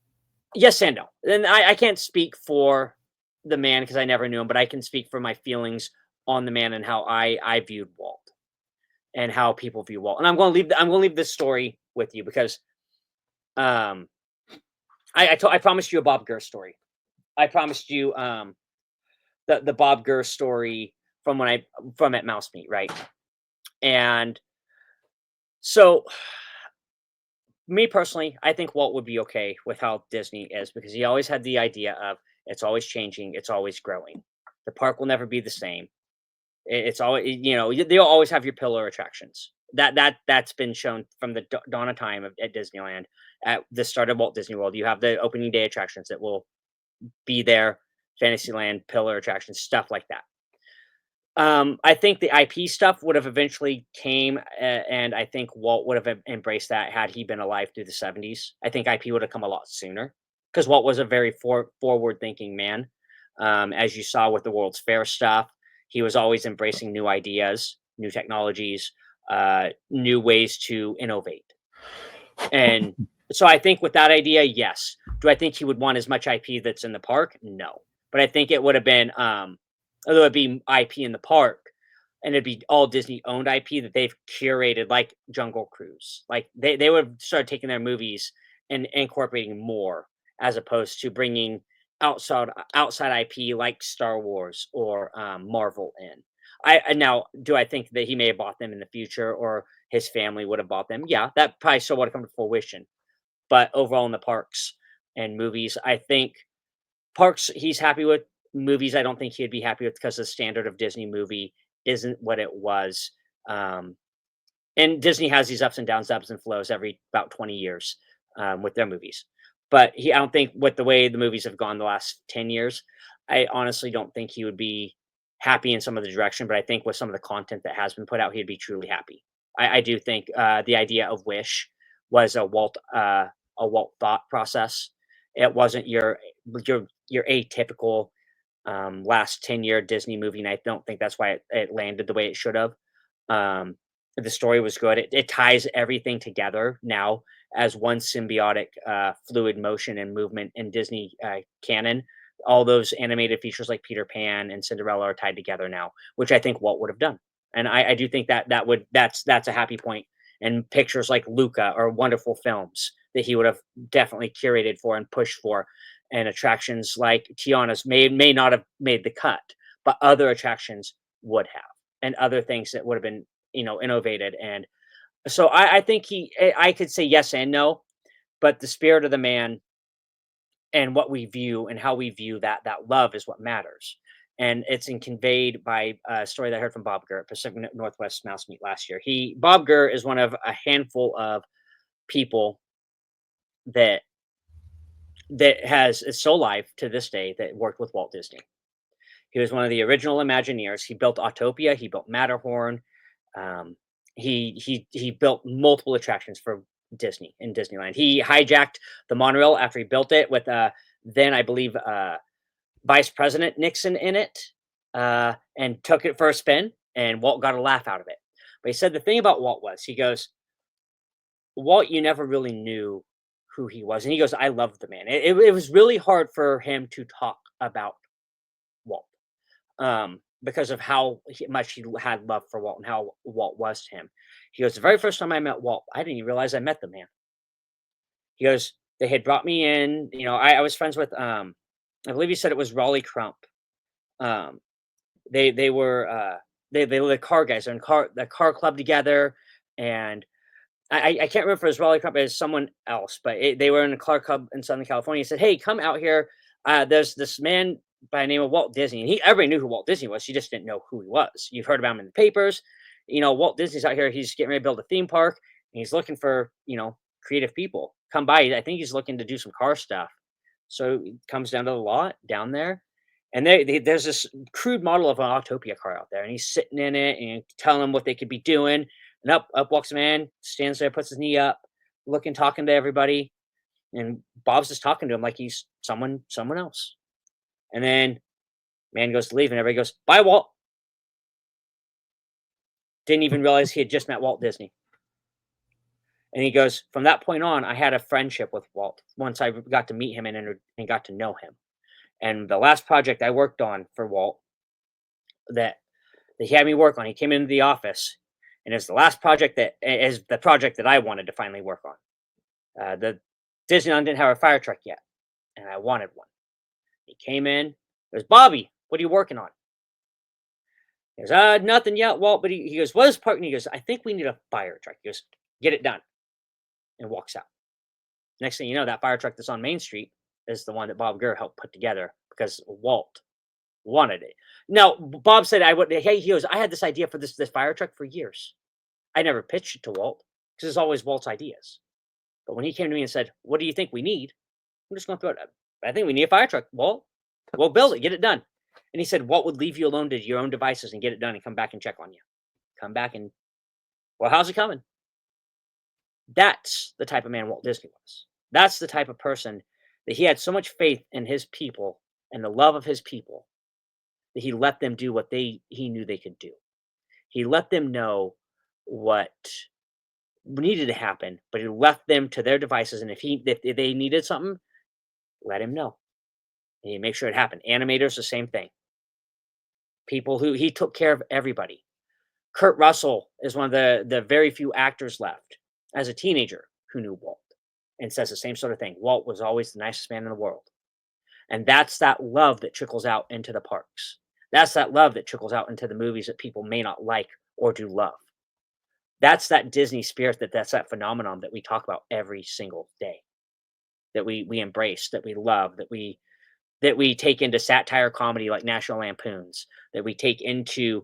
Yes and no. And I can't speak for the man because I never knew him, but I can speak for my feelings on the man and how I viewed Walt and how people view Walt. And I'm going to leave this story with you because um I promised you a Bob Gurr story. I promised you the Bob Gurr story from when I from at Mouse Meat, right? And so me personally, I think Walt would be okay with how Disney is because he always had the idea of it's always changing, it's always growing. The park will never be the same. It's always, they'll always have your pillar attractions. That's been shown from the dawn of time at Disneyland. At the start of Walt Disney World, you have the opening day attractions that will be there, Fantasyland pillar attractions, stuff like that. I think the IP stuff would have eventually came, and I think Walt would have embraced that had he been alive through the 70s. I think IP would have come a lot sooner because Walt was a very forward-thinking man. As you saw with the World's Fair stuff, he was always embracing new ideas, new technologies, new ways to innovate. And so I think with that idea, yes. Do I think he would want as much IP that's in the park? No. But I think it would have been although it'd be IP in the park and it'd be all Disney owned IP that they've curated like Jungle Cruise. Like they would start taking their movies and incorporating more as opposed to bringing outside IP like Star Wars or Marvel in. Now, do I think that he may have bought them in the future or his family would have bought them? Yeah, that probably still would have come to fruition. But overall in the parks and movies, I think parks he's happy with. Movies, I don't think he'd be happy with because the standard of Disney movie isn't what it was. Um, and Disney has these ups and downs, ebbs and flows every about 20 years with their movies. But I don't think with the way the movies have gone the last 10 years, I honestly don't think he would be happy in some of the direction. But I think with some of the content that has been put out, he'd be truly happy. I do think the idea of Wish was a Walt thought process. It wasn't your atypical last 10-year Disney movie, and I don't think that's why it landed the way it should have. Um, the story was good. It ties everything together now as one symbiotic, fluid motion and movement in Disney canon. All those animated features like Peter Pan and Cinderella are tied together now, which I think Walt would have done. And I do think that's a happy point. And pictures like Luca are wonderful films that he would have definitely curated for and pushed for and attractions like Tiana's may not have made the cut, but other attractions would have, and other things that would have been innovated. And so I think I could say yes and no, but the spirit of the man and what we view and how we view that love is what matters. And it's conveyed by a story that I heard from Bob Gurr at Pacific Northwest Mouse Meet last year. Bob Gurr is one of a handful of people that is still alive to this day that worked with Walt Disney. He was one of the original Imagineers. He built Autopia. He built Matterhorn. He built multiple attractions for Disney in Disneyland. He hijacked the monorail after he built it with then I believe Vice President Nixon in it and took it for a spin. And Walt got a laugh out of it. But he said the thing about Walt was he goes, Walt, you never really knew who he was, and he goes, I loved the man. It was really hard for him to talk about Walt because of how much he had love for Walt and how Walt was to him. He goes, the very first time I met Walt, I didn't even realize I met the man. He goes, they had brought me in. I was friends with I believe he said it was Raleigh Crump. Um, they were they were the car guys. They're in the car club together, and I can't remember if it was Raleigh Crump as someone else, but they were in a car club in Southern California. He said, "Hey, come out here. There's this man by the name of Walt Disney, and everybody knew who Walt Disney was. You just didn't know who he was. You've heard about him in the papers. Walt Disney's out here. He's getting ready to build a theme park, and he's looking for creative people. Come by. I think he's looking to do some car stuff. So he comes down to the lot down there." And there's this crude model of an Autopia car out there, and he's sitting in it and telling them what they could be doing. And up walks a man, stands there, puts his knee up, looking, talking to everybody. And Bob's just talking to him like he's someone else. And then Man goes to leave, and everybody goes, "Bye, Walt." Didn't even realize he had just met Walt Disney. And he goes, "From that point on, I had a friendship with Walt once I got to meet him and got to know him. And the last project I worked on for Walt that he had me work on, he came into the office, and it's the last project that is the project that I wanted to finally work on. The Disneyland didn't have a fire truck yet, and I wanted one. He came in, goes, "Bobby, what are you working on?" He goes, "Nothing yet, Walt." But he goes, "What is part?" And he goes, "I think we need a fire truck." He goes, "Get it done," and walks out. Next thing you know, that fire truck that's on Main Street is the one that Bob Gurr helped put together because Walt wanted it. Now, Bob said, Hey, he goes, "I had this idea for this fire truck for years. I never pitched it to Walt because it's always Walt's ideas. But when he came to me and said, 'What do you think we need?' I'm just going to throw it up. I think we need a fire truck, Walt. We'll build it, get it done." And he said, "Walt would leave you alone to your own devices and get it done and come back and check on you. Come back and, well, how's it coming?" That's the type of man Walt Disney was. That's the type of person that he had so much faith in his people and the love of his people that he let them do what he knew they could do. He let them know what needed to happen, but he left them to their devices. And if they needed something, let him know. And he make sure it happened. Animators, the same thing. People who he took care of everybody. Kurt Russell is one of the very few actors left as a teenager who knew Walt and says the same sort of thing. Walt was always the nicest man in the world. And that's that love that trickles out into the parks. That's that love that trickles out into the movies that people may not like or do love. That's that Disney spirit, that's that phenomenon that we talk about every single day, that we embrace, that we love, that we take into satire comedy like National Lampoons, that we take into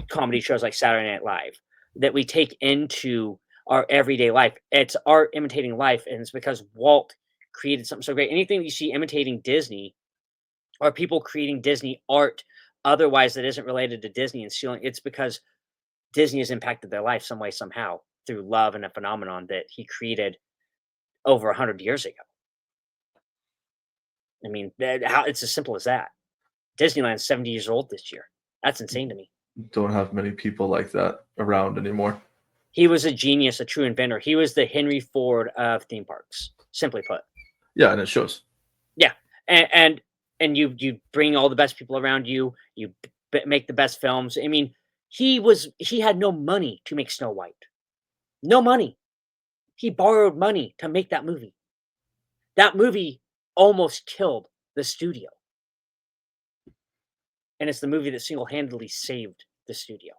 comedy shows like Saturday Night Live, that we take into our everyday life. It's art imitating life, and it's because Walt created something so great. Anything that you see imitating Disney or people creating Disney art otherwise that isn't related to Disney and stealing, it's because Disney has impacted their life some way, somehow, through love and a phenomenon that he created over 100 years ago. I mean, it's as simple as that. Disneyland's 70 years old this year. That's insane to me. Don't have many people like that around anymore. He was a genius, a true inventor. He was the Henry Ford of theme parks, simply put. Yeah, and it shows. Yeah, and you bring all the best people around you. You make the best films. I mean, he had no money to make Snow White. No money. He borrowed money to make that movie. That movie almost killed the studio. And it's the movie that single-handedly saved the studio.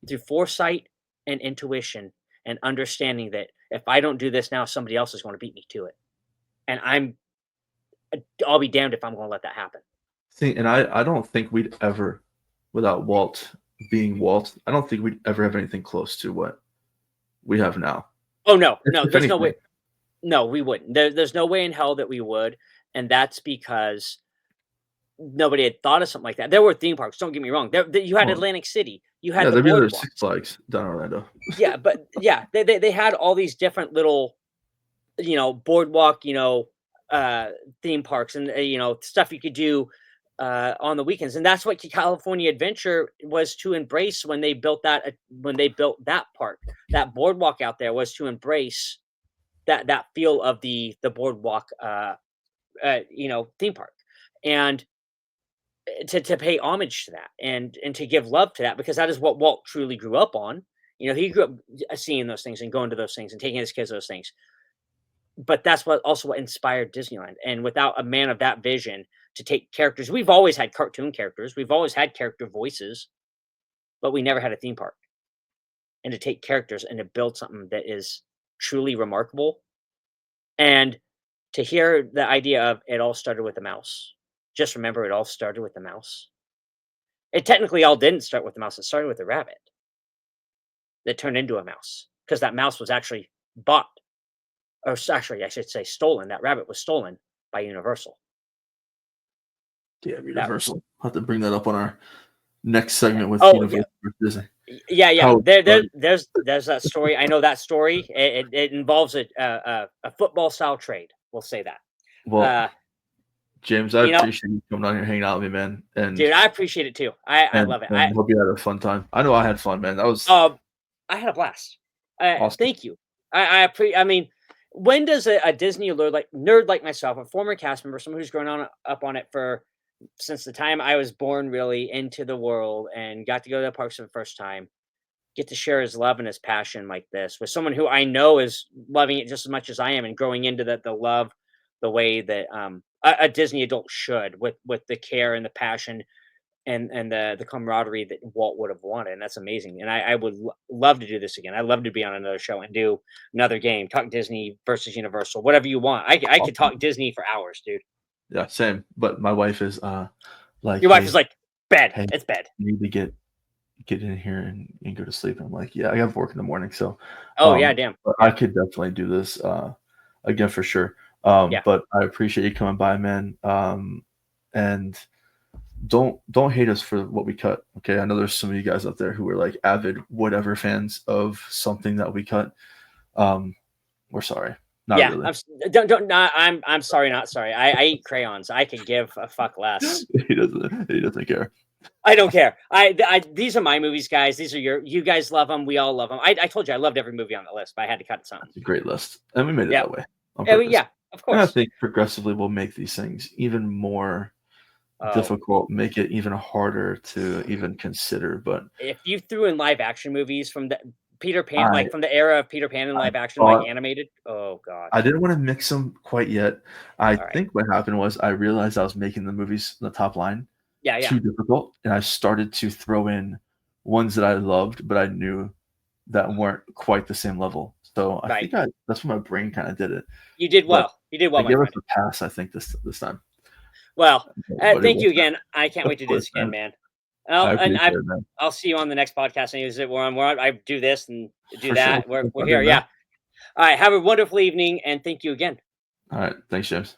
Through foresight and intuition and understanding that if I don't do this now, somebody else is going to beat me to it. And I'll be damned if I'm going to let that happen. See, and I don't think we'd ever, without Walt being Walt, I don't think we'd ever have anything close to what we have now. Oh, no, there's no way. No, we wouldn't. There's no way in hell that we would. And that's because nobody had thought of something like that. There were theme parks. Don't get me wrong. You had Atlantic City. You had the boardwalk. Six Flags down Orlando. Yeah, but yeah, they had all these different little, boardwalk, theme parks and stuff you could do on the weekends, and that's what California Adventure was to embrace when they built that. When they built that park, that boardwalk out there was to embrace that feel of the boardwalk, theme park, and to pay homage to that and to give love to that, because that is what Walt truly grew up on. He grew up seeing those things and going to those things and taking his kids to those things. But that's what inspired Disneyland. And without a man of that vision to take characters, we've always had cartoon characters, we've always had character voices, but we never had a theme park. And to take characters and to build something that is truly remarkable, and to hear the idea of it all started with a mouse. Just remember, it all started with the mouse. It technically all didn't start with the mouse. It started with a rabbit that turned into a mouse, because that mouse was actually bought, or actually, I should say, stolen. That rabbit was stolen by Universal. Yeah, Universal. I'll have to bring that up on our next segment with Universal. Disney. Yeah. There's that story. I know that story. It involves a football style trade. We'll say that. Well, James, I You know, appreciate you coming on here hanging out with me, man. dude, I appreciate it too. I And love it. and hope you had a fun time. I know I had fun, man. That was Um, I had a blast. awesome. Thank you. I mean, when does a Disney nerd like myself, a former cast member, someone who's grown on up on it for since the time I was born, really into the world, and got to go to the parks for the first time, get to share his love and his passion like this with someone who I know is loving it just as much as I am, and growing into the love, the way that a Disney adult should, with the care and the passion and the camaraderie that Walt would have wanted, and that's amazing. And I would love to do this again. I'd love to be on another show and do another game, talk Disney versus Universal, whatever you want. I could talk Awesome. Disney for hours, dude. Yeah, same. But my wife is like, Your wife is hey, like, bed. hey, It's bed. you need to get in here and go to sleep. I'm like, yeah, I have work in the morning, so Oh yeah, damn. but I Yeah, could definitely do this again for sure. yeah. But I appreciate you coming by, man. And don't hate us for what we cut. Okay. I know there's some of you guys out there who are like avid whatever fans of something that we cut. Um, we're sorry. Not Yeah, really. don't not I'm sorry, not sorry. I eat crayons. I could give a fuck less. He doesn't care. I don't care. These are my movies, guys. These are you guys love them. We all love them. I told you I loved every movie on the list, but I had to cut it something. It's a great list. And we made it Yeah. that way on Yeah, purpose. yeah, of And I course. think progressively we'll make these things even more Oh, difficult, make it even harder to even consider. But if you threw in live action movies from the Peter Pan, I like from the era of Peter Pan in I live action, like thought animated. Oh god. I didn't want to mix them quite yet. I All right. think what happened was I realized I was making the movies in the top line Yeah, yeah. too difficult, and I started to throw in ones that I loved, but I knew that weren't quite the same level. So I Right. think that's when my brain kind of did it. You did But well. You did I well, my gave us friend. a pass, I think this time. Well, But it thank you wasn't. again. I can't Of wait to do course, this again, man. man. I And appreciate it, man. I'll see you on the next podcast. And use it where I do this and do For sure. that. We're I here. did, man. Yeah. All right. Have a wonderful evening, and thank you again. All right. Thanks, James.